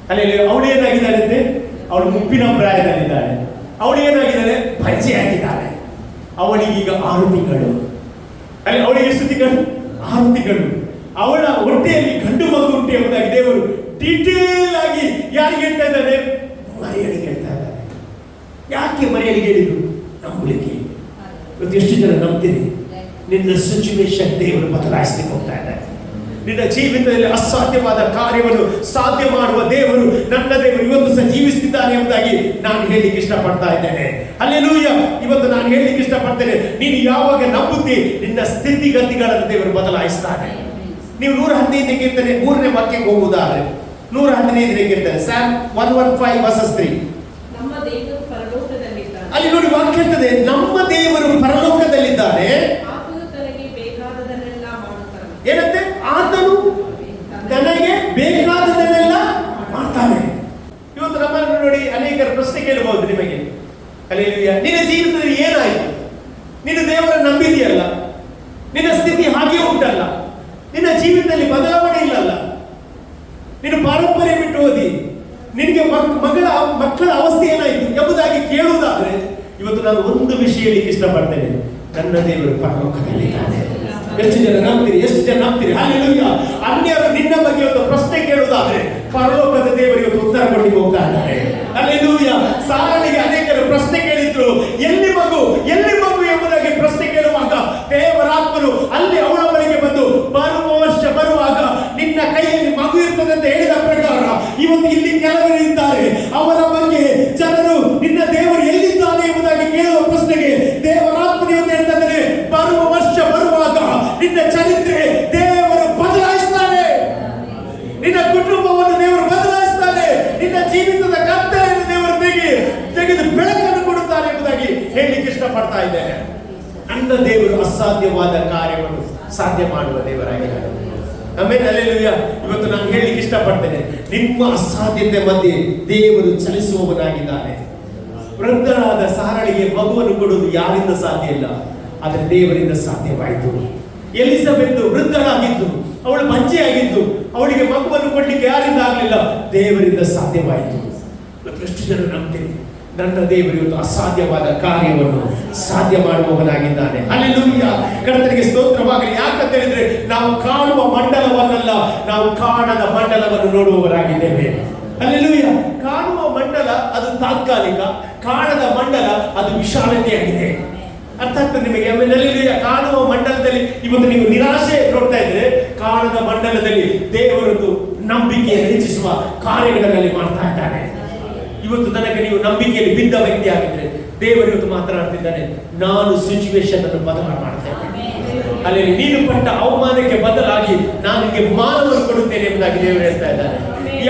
ಅಲ್ಲಿ ಅವಳು ಏನಾಗಿದ್ದಾಳೆ? ಅವಳು ಮುಪ್ಪಿನ ಪ್ರಾಯದಲ್ಲಿದ್ದಾಳೆ. ಅವಳು ಏನಾಗಿದ್ದಾಳೆ? ಭಜ್ಜೆಯಾಗಿದ್ದಾಳೆ. ಅವಳಿಗೀಗ 6 ತಿಂಗಳು. ಅಲ್ಲಿ ಅವಳಿಗೆ ಎಷ್ಟು ತಿಂಗಳು? 6 ತಿಂಗಳು. ಅವಳ ಹೊಟ್ಟೆಯಲ್ಲಿ ಗಂಡು ಮಗು ಉಂಟು ಎಂಬುದಾಗಿ ದೇವರು ಡೀಟೇಲ್ ಆಗಿ ಯಾರಿಗೆ ಹೇಳ್ತಾ ಇದ್ದಾರೆ? ಮರಿಯಳಿಗೆ ಹೇಳ್ತಾ ಇದ್ದಾರೆ. ಯಾಕೆ ಮರಿಯಳಿಗೆ ಹೇಳಿದ್ರು? ನಂಬಲಿಕ್ಕೆ. ಇವತ್ತು ಎಷ್ಟು ಜನ ನಂಬ್ತೀರಿ? ನಿನ್ನ ಸಿಚುವೇಶನ್ ದೇವರು ಬದಲಾಯಿಸಲಿಕ್ಕೆ ಹೋಗ್ತಾ ಇದ್ದಾರೆ. ನಿನ್ನ ಜೀವಿತದಲ್ಲಿ ಅಸಾಧ್ಯವಾದ ಕಾರ್ಯವನ್ನು ಸಾಧ್ಯ ಮಾಡುವ ದೇವರು, ನನ್ನ ದೇವರು ಇವತ್ತು ಸಹ ಜೀವಿಸುತ್ತಿದ್ದಾನೆ ಎಂಬುದಾಗಿ ನಾನು ಹೇಳಲಿಕ್ಕೆ ಇಷ್ಟಪಡ್ತಾ ಇದ್ದೇನೆ. ಹಲ್ಲೆಲೂಯ. ಇವತ್ತು ನಾನು ಹೇಳಲಿಕ್ಕೆ ಇಷ್ಟಪಡ್ತೇನೆ, ನೀನು ಯಾವಾಗ ನಂಬುತ್ತಿ ನಿನ್ನ ಸ್ಥಿತಿಗತಿಗಳನ್ನು ದೇವರು ಬದಲಾಯಿಸ್ತಾನೆ. ನೀವು 115 ಕೀರ್ತನೆ 3ನೇ ವಾಕ್ಯಕ್ಕೆ ಹೋಗುವುದಾದ್ರೆ 115 ಕೀರ್ತನೆ ಸ್ಯಾಮ್ 115:3. ನಮ್ಮ ದೇವರು ಪರಲೋಕದಲ್ಲಿದ್ದಾನೆ. ಅಲ್ಲಿ ನೋಡಿ ವಾಕ್ಯ ಹೇಳ್ತದೆ, ನಮ್ಮ ದೇವರು ಪರಲೋಕದಲ್ಲಿದ್ದಾನೆ, ಆತನು ತನಗೆ ಬೇಕಾದದನ್ನೆಲ್ಲ ಮಾಡುತ್ತಾನೆ. ಏನಂತೆ? ಆತನು ತನಗೆ ಬೇಕಾದದನ್ನೆಲ್ಲ ಮಾಡ್ತಾನೆ. ಇವತ್ತು ನಮ್ಮನ್ನು ನೋಡಿ ಅನೇಕರ ಪ್ರಶ್ನೆ ಕೇಳಬಹುದು ನಿಮಗೆ. ಹಲ್ಲೆಲೂಯ. ನಿನ್ನ ಜೀವಿತದಲ್ಲಿ ಏನಾಯಿತು? ನೀನು ದೇವರನ್ನು ನಂಬಿದೆಯಲ್ಲ, ನಿನ್ನ ಸ್ಥಿತಿ ಹಾಗೆ ಉಂಟಲ್ಲ, ನಿನ್ನ ಜೀವಿತದಲ್ಲಿ ಬದಲಾವಣೆ ಇಲ್ಲಲ್ಲ, ನೀನು ಪಾರಂಪರ್ಯ ಬಿಟ್ಟು ಹೋದಿ, ನಿನಗೆ ಮಕ್ಕಳ ಅವಸ್ಥೆ ಏನಾಯಿತು ಎಂಬುದಾಗಿ ಕೇಳುವುದಾದ್ರೆ ಇವತ್ತು ನಾನು ಒಂದು ವಿಷಯ ಹೇಳಿಕ್ಕೆ ಇಷ್ಟಪಡ್ತೇನೆ, ನನ್ನ ದೇವರು ಪರಲೋಕದಲ್ಲಿದ್ದಾನೆ. ಎಷ್ಟು ಜನ ನಂಬ್ತೀರಿ? ಎಷ್ಟು ಜನ ನಂಬ್ತೀರಿ? ಹಲ್ಲೆಲೂಯ. ಅನ್ಯರು ನಿನ್ನ ಬಗ್ಗೆ ಒಂದು ಪ್ರಶ್ನೆ ಕೇಳುವುದಾದ್ರೆ ಪರಲೋಕದ ದೇವರು ಇವತ್ತು ಉತ್ತರ ಕೊಟ್ಟು ಹೋಗ್ತಾ ಇದ್ದಾರೆ. ಹಲ್ಲೆಲೂಯ. ಸಾರಳಿಗೆ ಅನೇಕರು ಪ್ರಶ್ನೆ ಕೇಳಿದ್ರು, ಎಲ್ಲಿ ಮಗು, ಎಲ್ಲಿ ಮಗು ಎಂಬುದಾಗಿ ಪ್ರಶ್ನೆ ಕೇಳುವಾಗ ದೇವರಾತ್ಮನು ಅಲ್ಲಿ ಅವಳ ಬಳಿಗೆ ಬಂದು, ಬರುವ ವರ್ಷ ಬರುವಾಗ ನಿನ್ನ ಕೈಯಲ್ಲಿ ಮಗು ಇರ್ತದೆ ಅಂತ ಹೇಳಿದ ಪ್ರಕಾರ ಇವತ್ತು ಇಲ್ಲಿ ಕೆಲವರು ಇದ್ದಾರೆ. ಅವರ ಬಗ್ಗೆ ಜನರು ನಿನ್ನ ದೇವರು ಎಲ್ಲಿದ್ದಾನೆ ಎಂಬುದಾಗಿ ಕೇಳುವ ಪ್ರಶ್ನೆಗೆ ನಿನ್ನ ಕುಟುಂಬವನ್ನು ದೇವರು ಬದಲಾಯಿಸ್ತಾನೆ. ನಿನ್ನ ಜೀವಿತದ ಕತ್ತಲೆಯನ್ನು ದೇವರು ತೆಗೆದು ಬೆಳಕನ್ನು ಕೊಡುತ್ತಾನೆ ಎಂಬುದಾಗಿ ಹೇಳಲಿಕ್ಕೆ ಇಷ್ಟಪಡ್ತಾ ಇದ್ದೇನೆ. ನನ್ನ ದೇವರು ಅಸಾಧ್ಯವಾದ ಕಾರ್ಯವನ್ನು ಸಾಧ್ಯ ಮಾಡುವ ದೇವರಾಗಿದ್ದಾರೆ. ಆಮೇಲೆ ಹಲ್ಲೆಲೂಯಾ. ಇವತ್ತು ನಾನು ಹೇಳಲಿಕ್ಕೆ ಇಷ್ಟಪಡ್ತೇನೆ, ನಿಮ್ಮ ಅಸಾಧ್ಯತೆ ಮಧ್ಯೆ ದೇವರು ಚಲಿಸುವವನಾಗಿದ್ದಾನೆ. ವೃದ್ಧಳಾದ ಸಾರಳಿಗೆ ಮಗುವನ್ನು ಕೊಡುವುದು ಯಾರಿಂದ ಸಾಧ್ಯ ಇಲ್ಲ, ಆದರೆ ದೇವರಿಂದ ಸಾಧ್ಯವಾಯಿತು. ಎಲಿಸಬೆತ್ ವೃದ್ಧಳಾಗಿದ್ದು, ಅವಳು ಬಂಜೆಯಾಗಿದ್ದು, ಅವಳಿಗೆ ಮಗುವನ್ನು ಕೊಡ್ಲಿಕ್ಕೆ ಯಾರಿಂದ ಆಗಲಿಲ್ಲ, ದೇವರಿಂದ ಸಾಧ್ಯವಾಯಿತು. ಇವತ್ತು ಎಷ್ಟು ಜನ ನಂಬ್ತೀನಿ, ನನ್ನ ದೇವರು ಇವತ್ತು ಅಸಾಧ್ಯವಾದ ಕಾರ್ಯವನ್ನು ಸಾಧ್ಯ ಮಾಡುವವನಾಗಿದ್ದಾನೆ. ಹಲ್ಲೆಲೂಯಾ. ಕರ್ತನಿಗೆ ಸ್ತೋತ್ರವಾಗಲಿ. ಯಾಕಂತ ಹೇಳಿದ್ರೆ ನಾವು ಕಾಣುವ ಮಂಡಲವನ್ನಲ್ಲ, ನಾವು ಕಾಣದ ಮಂಡಲವನ್ನು ನೋಡುವವರಾಗಿದ್ದೇವೆ. ಹಲ್ಲೆಲೂಯಾ. ಕಾಣುವ ಮಂಡಲ ಅದು ತಾತ್ಕಾಲಿಕ, ಕಾಣದ ಮಂಡಲ ಅದು ವಿಶಾಲತೆಯಾಗಿದೆ. ಅರ್ಥ ಆಗ್ತದೆ ನಿಮಗೆ? ಆಮೇಲೆ ಹಲ್ಲೆಲೂಯಾ. ಕಾಣುವ ಮಂಡಲದಲ್ಲಿ ಇವತ್ತು ನೀವು ನಿರಾಶೆ ನೋಡ್ತಾ ಇದ್ರೆ, ಕಾಣದ ಮಂಡಲದಲ್ಲಿ ದೇವರದ್ದು ನಂಬಿಕೆಯನ್ನು ಹೆಚ್ಚಿಸುವ ಕಾರ್ಯಗಳಲ್ಲಿ ಮಾಡ್ತಾ ಇದ್ದಾನೆ. ಇವತ್ತು ತನಕ ನೀವು ನಂಬಿಕೆಯಲ್ಲಿ ಬಿದ್ದ ವ್ಯಕ್ತಿ ಆಗಿದ್ರೆ, ದೇವರು ಇವತ್ತು ಮಾತನಾಡ್ತಿದ್ದಾನೆ, ನಾನು ಸಿಚುವೇಶನ್ ಅನ್ನು ಬದಲಾವಣೆ ಮಾಡ್ತೇನೆ. ಅಲ್ಲಿ ನೀನು ಪಟ್ಟ ಅವಮಾನಕ್ಕೆ ಬದಲಾಗಿ ನಾನು ನಿಮಗೆ ಮಾನವನ್ನು ಕೊಡುತ್ತೇನೆ ಎಂಬುದಾಗಿ ದೇವರು ಹೇಳ್ತಾ ಇದ್ದಾನೆ.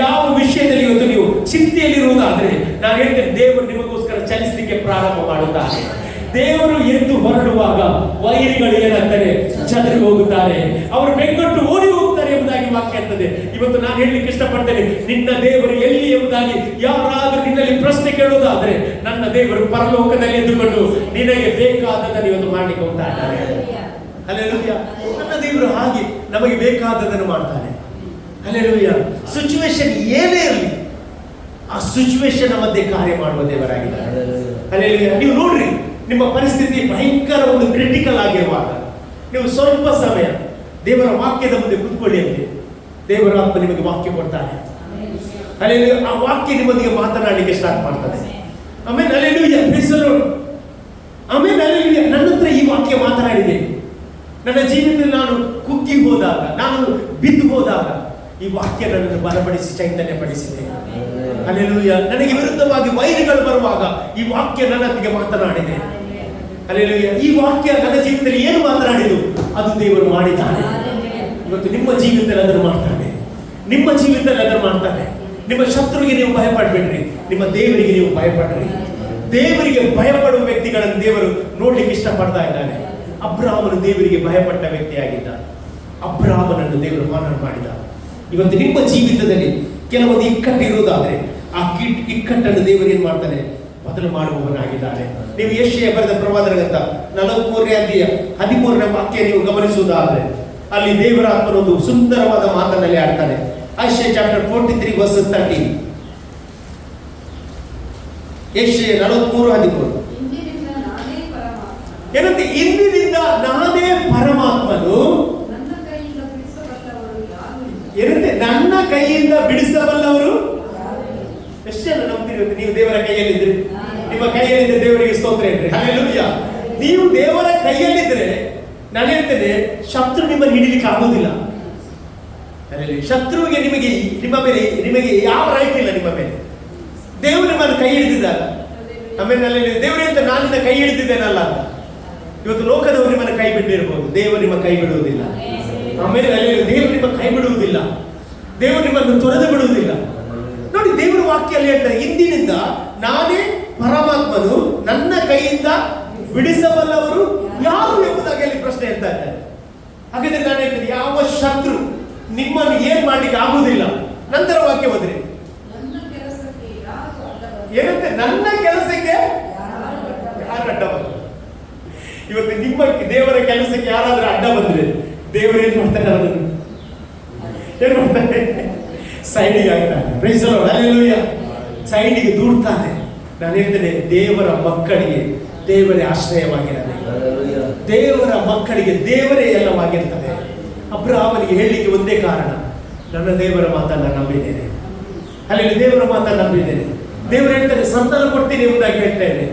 ಯಾವ ವಿಷಯದಲ್ಲಿ ಇವತ್ತು ನೀವು ಚಿಂತೆಯಲ್ಲಿರುವುದಾದ್ರೆ, ನಾನು ಹೇಳ್ತೇನೆ, ದೇವರು ನಿಮಗೋಸ್ಕರ ಚಲಿಸಲಿಕ್ಕೆ ಪ್ರಾರಂಭ ಮಾಡುತ್ತಾನೆ. ದೇವರು ಎದ್ದು ಹೊರಡುವಾಗ ವೈರಿಗಳು ಏನಾಗ್ತಾರೆ, ಚದರಿ ಹೋಗುತ್ತಾರೆ, ಅವರು ಬೆಂಗಟ್ಟು ಓಡಿ ಹೋಗ್ತಾರೆ ಎಂಬುದಾಗಿ ವಾಕ್ಯ ಇರ್ತದೆ. ಇವತ್ತು ನಾನು ಹೇಳಲಿಕ್ಕೆ ಇಷ್ಟಪಡ್ತೇನೆ, ನಿನ್ನ ದೇವರು ಎಲ್ಲಿ ಎಂಬುದಾಗಿ ಯಾರಾದರೂ ನಿನ್ನಲ್ಲಿ ಪ್ರಶ್ನೆ ಕೇಳುವುದಾದ್ರೆ, ನನ್ನ ದೇವರು ಪರಲೋಕದಲ್ಲಿ ಎದ್ದುಕೊಂಡು ನಿನಗೆ ಬೇಕಾದದನ್ನು ಇವತ್ತು ಮಾಡ್ಲಿಕ್ಕೆ ಹೋಗ್ತಾ ಇದ್ದಾರೆ. ಹಲ್ಲೆಲೂಯಾ. ನನ್ನ ದೇವರು ಹಾಗೆ ನಮಗೆ ಬೇಕಾದದನ್ನು ಮಾಡ್ತಾನೆ. ಹಲ್ಲೆಲೂಯಾ. ಸಿಚುವೇಶನ್ ಏನೇ ಇರಲಿ, ಆ ಸಿಚುವೇಶನ್ ಮಧ್ಯೆ ಕಾರ್ಯ ಮಾಡುವ ದೇವರಾಗಿದ್ದಾರೆ. ಹಲ್ಲೆಲೂಯಾ. ನೀವು ನೋಡ್ರಿ, ನಿಮ್ಮ ಪರಿಸ್ಥಿತಿ ಭಯಂಕರ ಒಂದು ಕ್ರಿಟಿಕಲ್ ಆಗಿರುವಾಗ ನೀವು ಸ್ವಲ್ಪ ಸಮಯ ದೇವರ ವಾಕ್ಯದ ಮುಂದೆ ಕೂತ್ಕೊಳ್ಳಿ ಅಂತೆ ದೇವರ ಆತ್ಮ ನಿಮಗೆ ವಾಕ್ಯ ಕೊಡ್ತಾನೆ. ಹಲ್ಲೆಲೂಯಾ. ಆ ವಾಕ್ಯ ನಿಮ್ಮೊಂದಿಗೆ ಮಾತನಾಡಲಿಕ್ಕೆ ಸ್ಟಾರ್ಟ್ ಮಾಡ್ತಾನೆ. ಆಮೇಲೆ ಹಲ್ಲೆಲೂಯಾ. ಆಮೇಲೆ ಹಲ್ಲೆಲೂಯಾ. ನನ್ನ ಹತ್ರ ಈ ವಾಕ್ಯ ಮಾತನಾಡಿದೆ. ನನ್ನ ಜೀವನದಲ್ಲಿ ನಾನು ಕುಗ್ಗಿ ಹೋದಾಗ, ನಾನು ಬಿದ್ದು ಹೋದಾಗ ಈ ವಾಕ್ಯ ನನ್ನನ್ನು ಬಲಪಡಿಸಿ ಚೈತನ್ಯ ಪಡಿಸಿದೆ. ಹಲ್ಲೆಲೂಯಾ. ನನಗೆ ವಿರುದ್ಧವಾಗಿ ವೈರಿಗಳು ಬರುವಾಗ ಈ ವಾಕ್ಯ ನನ್ನೊಂದಿಗೆ ಮಾತನಾಡಿದೆ. ಹಲ್ಲೆಲೂಯಾ. ಈ ವಾಕ್ಯ ನನ್ನ ಜೀವಿತದಲ್ಲಿ ಏನು ಮಾತನಾಡಿದು, ಅದು ದೇವರು ಮಾಡಿದ್ದಾನೆ. ಇವತ್ತು ನಿಮ್ಮ ಜೀವಿತದಲ್ಲಿ ಅದನ್ನು ಮಾಡ್ತಾನೆ. ನಿಮ್ಮ ಜೀವಿತದಲ್ಲಿ ಅದನ್ನು ಮಾಡ್ತಾನೆ. ನಿಮ್ಮ ಶತ್ರುವಿಗೆ ನೀವು ಭಯಪಡಬೇಡ್ರಿ, ನಿಮ್ಮ ದೇವರಿಗೆ ನೀವು ಭಯಪಡ್ರಿ. ದೇವರಿಗೆ ಭಯಪಡುವ ವ್ಯಕ್ತಿಗಳನ್ನು ದೇವರು ನೋಡ್ಲಿಕ್ಕೆ ಇಷ್ಟಪಡ್ತಾ ಇದ್ದಾನೆ. ಅಬ್ರಹಾಮನು ದೇವರಿಗೆ ಭಯಪಟ್ಟ ವ್ಯಕ್ತಿಯಾಗಿದ್ದ. ಅಬ್ರಹಾಮನನ್ನು ದೇವರು ಮಾನವ ಮಾಡಿದ. ಇವತ್ತು ನಿಮ್ಮ ಜೀವಿತದಲ್ಲಿ ಕೆಲವೊಂದು ಇಕ್ಕಟ್ಟು ಇರುವುದಾದ್ರೆ, ಆ ಇಕ್ಕಟ್ಟನ್ನು ದೇವರು ಏನ್ ಮಾಡ್ತಾನೆ, ಬದಲು ಮಾಡುವವನಾಗಿದ್ದಾನೆ. ನೀವು ಯೆಶಾಯ ಬರೆದ ಪ್ರವಾದನ ಗ್ರಂಥ 43ನೇ ಅಧ್ಯಾಯ 13ನೇ ವಾಕ್ಯ ನೀವು ಗಮನಿಸುವುದಾದ್ರೆ, ಅಲ್ಲಿ ದೇವರ ಆತ್ಮನೊಂದು ಸುಂದರವಾದ ಮಾತನ್ನಲ್ಲಿ ಆಡ್ತಾನೆ. ಯೆಶಾಯ ಚಾಪ್ಟರ್ 43 ವರ್ಸ್ 13. ಯೆಶಾಯ 43:13 ಏನಂತೆ? ಇಂದಿನಿಂದ ನಾನೇ ಪರಮಾತ್ಮನು, ಏನಂತೆ? ನನ್ನ ಕೈಯಿಂದ ಬಿಡಿಸಬಲ್ಲವರು. ಎಷ್ಟು ಜನ ನಂಬ್ತೀರಿ? ನೀವು ದೇವರ ಕೈಯಲ್ಲಿದ್ರಿ, ನಿಮ್ಮ ಕೈಯಲ್ಲಿದ್ದರೆ ದೇವರಿಗೆ ಸ್ತೋತ್ರ ಇದ್ರಿ. ಹಲ್ಲೆಲೂಯಾ. ನೀವು ದೇವರ ಕೈಯಲ್ಲಿದ್ರೆ ನಾನು ಹೇಳ್ತೇನೆ, ಶತ್ರು ನಿಮ್ಮನ್ನು ಹಿಡಿಲಿಕ್ಕೆ ಆಗುವುದಿಲ್ಲ. ಶತ್ರುವಿಗೆ ನಿಮ್ಮ ಮೇಲೆ ನಿಮಗೆ ಯಾವ ರೈಟ್ ಇಲ್ಲ. ನಿಮ್ಮ ಮೇಲೆ ದೇವರು ನಿಮ್ಮನ್ನು ಕೈ ಹಿಡಿದಿದ್ದಾರೆ. ಆಮೇಲೆ ದೇವರು ಅಂತ ನಾನು ನಿನ್ನ ಕೈ ಹಿಡಿದಿದ್ದೇನಲ್ಲ ಅಂತ. ಇವತ್ತು ಲೋಕದವರು ನಿಮ್ಮನ್ನು ಕೈ ಬಿಟ್ಟಿರಬಹುದು, ದೇವರು ನಿಮ್ಮ ಕೈ ಬಿಡುವುದಿಲ್ಲ. ಆಮೇಲೆ ದೇವರು ನಿಮ್ಮ ಕೈ ಬಿಡುವುದಿಲ್ಲ, ದೇವರು ನಿಮ್ಮನ್ನು ತೊರೆದು ಬಿಡುವುದಿಲ್ಲ. ನೋಡಿ, ದೇವರ ವಾಕ್ಯಲ್ಲಿ ಹೇಳ್ತಾರೆ, ಇಂದಿನಿಂದ ನಾನೇ ಪರಮಾತ್ಮನು, ನನ್ನ ಕೈಯಿಂದ ಬಿಡಿಸಬಲ್ಲವರು ಯಾರು ಎಂಬುದಾಗಿ ಅಲ್ಲಿ ಪ್ರಶ್ನೆ ಹೇಳ್ತಾ ಇದ್ದಾರೆ. ಹಾಗಾದ್ರೆ ನಾನು ಹೇಳ್ತೀನಿ, ಯಾವ ಶತ್ರು ನಿಮ್ಮನ್ನು ಏನ್ ಮಾಡ್ಲಿಕ್ಕೆ ಆಗುವುದಿಲ್ಲ. ನಂತರ ವಾಕ್ಯ ಓದ್ರಿ, ಏನಂತೆ? ನನ್ನ ಕೆಲಸಕ್ಕೆ ಯಾರು ಅಡ್ಡ ಬಂದ್ರು? ಇವತ್ತು ನಿಮ್ಮ ದೇವರ ಕೆಲಸಕ್ಕೆ ಯಾರಾದ್ರೂ ಅಡ್ಡ ಬಂದ್ರೆ ದೇವರು ಏನ್ ಮಾಡ್ತಾರೆ? ಅವರನ್ನು ಏನ್ ಮಾಡ್ತಾರೆ? ಸೈಡಿಗೆ ಆಗ್ತಾನೆ. Praise the Lord. ಹಲ್ಲೆಲೂಯಾ. ಸೈಡಿಗೆ ದೂಡ್ತಾನೆ. ನಾನು ಹೇಳ್ತೇನೆ, ದೇವರ ಮಕ್ಕಳಿಗೆ ದೇವರೇ ಆಶ್ರಯವಾಗಿರಲಿ. ದೇವರ ಮಕ್ಕಳಿಗೆ ದೇವರೇ ಎಲ್ಲವಾಗಿರ್ತದೆ. ಅಬ್ರಹಾಮನಿಗೆ ಹೇಳಲಿಕ್ಕೆ ಒಂದೇ ಕಾರಣ, ನನ್ನ ದೇವರ ಮಾತನ್ನ ನಂಬಿದ್ದೇನೆ. ಅಲ್ಲಿ ದೇವರ ಮಾತನ್ನ ನಂಬಿದ್ದೇನೆ. ದೇವರು ಹೇಳ್ತಾನೆ, ಸಂತಾನ ಕೊಡ್ತೀನಿ ಎಂಬುದಾಗಿ ಹೇಳ್ತೇನೆ.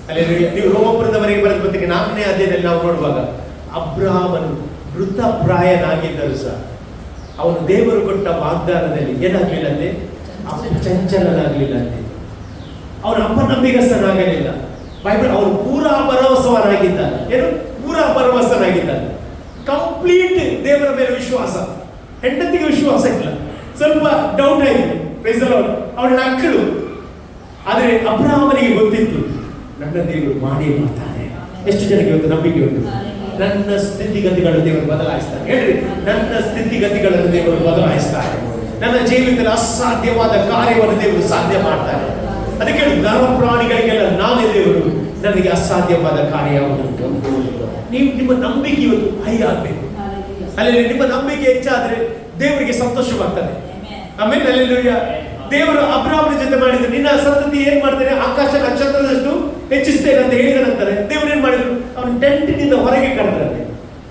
ಅಲ್ಲಿ ನೀವು ರೋಮಪುರದವರೆಗೆ ಬರೆದ ಬದಲಿಗೆ 4ನೇ ಅಧ್ಯಾಯದಲ್ಲಿ ನಾವು ನೋಡುವಾಗ, ಅಬ್ರಹಾಮನು ಮೃತಪ್ರಾಯನಾಗಿದ್ದರೂ ಸಹ ಅವನು ದೇವರು ಕೊಟ್ಟ ವಾಗ್ದಾನದಲ್ಲಿ ಏನಾಗ್ಲಿಲ್ಲಂತೆ? ಚಂಚಲನಾಗ್ಲಿಲ್ಲಂತೆ. ಅವನು ಅಪನಂಬಿಗಸ್ತನಾಗಲಿಲ್ಲ. ಬೈಬಲ್ ಅವನು ಪೂರಾ ಭರವಸವನಾಗಿದ್ದಾನೆ. ಏನು? ಪೂರಾ ಭರವಸನಾಗಿದ್ದಾನೆ. ಕಂಪ್ಲೀಟ್ ದೇವರ ಮೇಲೆ ವಿಶ್ವಾಸ. ಹೆಂಡತಿಗೆ ವಿಶ್ವಾಸ ಇಲ್ಲ, ಸ್ವಲ್ಪ ಡೌಟ್ ಆಯ್ತು. Praise the Lord. ಅವಳ ಅಕ್ಕಳು. ಆದ್ರೆ ಅಬ್ರಹಾಮನಿಗೆ ಗೊತ್ತಿತ್ತು, ನನ್ನ ದೇವರು ಮಾಡೇ ಮಾಡ್ತಾನೆ. ಎಷ್ಟು ಜನಕ್ಕೆ ಇವತ್ತು ನಂಬಿಕೆ ಉಂಟು? ನನ್ನ ಸ್ಥಿತಿಗತಿಗಳನ್ನು ದೇವರು ಬದಲಾಯಿಸ್ತಾರೆ. ಹೇಳ್ರಿ, ನನ್ನ ಸ್ಥಿತಿಗತಿಗಳನ್ನು ದೇವರು ಬದಲಾಯಿಸ್ತಾರೆ. ನನ್ನ ಜೀವಿತದಲ್ಲಿ ಅಸಾಧ್ಯವಾದ ಕಾರ್ಯವನ್ನು ದೇವರು ಸಾಧ್ಯ ಮಾಡ್ತಾರೆ. ಅದಕ್ಕೆ ನರ ಪ್ರಾಣಿಗಳಿಗೆಲ್ಲ ನಾನೇ ದೇವರು, ನನಗೆ ಅಸಾಧ್ಯವಾದ ಕಾರ್ಯ ಯಾವುದುಂಟು? ನೀವು ನಿಮ್ಮ ನಂಬಿಕೆ ಇವತ್ತು ಹೈ ಆಗ್ಬೇಕು. ಅಲ್ಲಿ ನಿಮ್ಮ ನಂಬಿಕೆ ಹೆಚ್ಚಾದ್ರೆ ದೇವರಿಗೆ ಸಂತೋಷವಾಗ್ತದೆ. ಆಮೇಲೆ ಅಲ್ಲೆಲ್ಲೂಯ್ಯ. ದೇವರು ಅಬ್ರಹಾಮನ ಜೊತೆ ಮಾಡಿದ್ರು, ನಿನ್ನ ಸಂತತಿ ಏನ್ ಮಾಡ್ತಾರೆ, ಆಕಾಶ ನಕ್ಷತ್ರದಷ್ಟು ಹೆಚ್ಚಿಸ್ತೇನೆ ಅಂತ ಹೇಳಿದ ನಂತರ ದೇವರು ಏನ್ ಮಾಡಿದ್ರು, ಅವನು ಟೆಂಟಿನಿಂದ ಹೊರಗೆ ಕರೆದ್ರಂತೆ.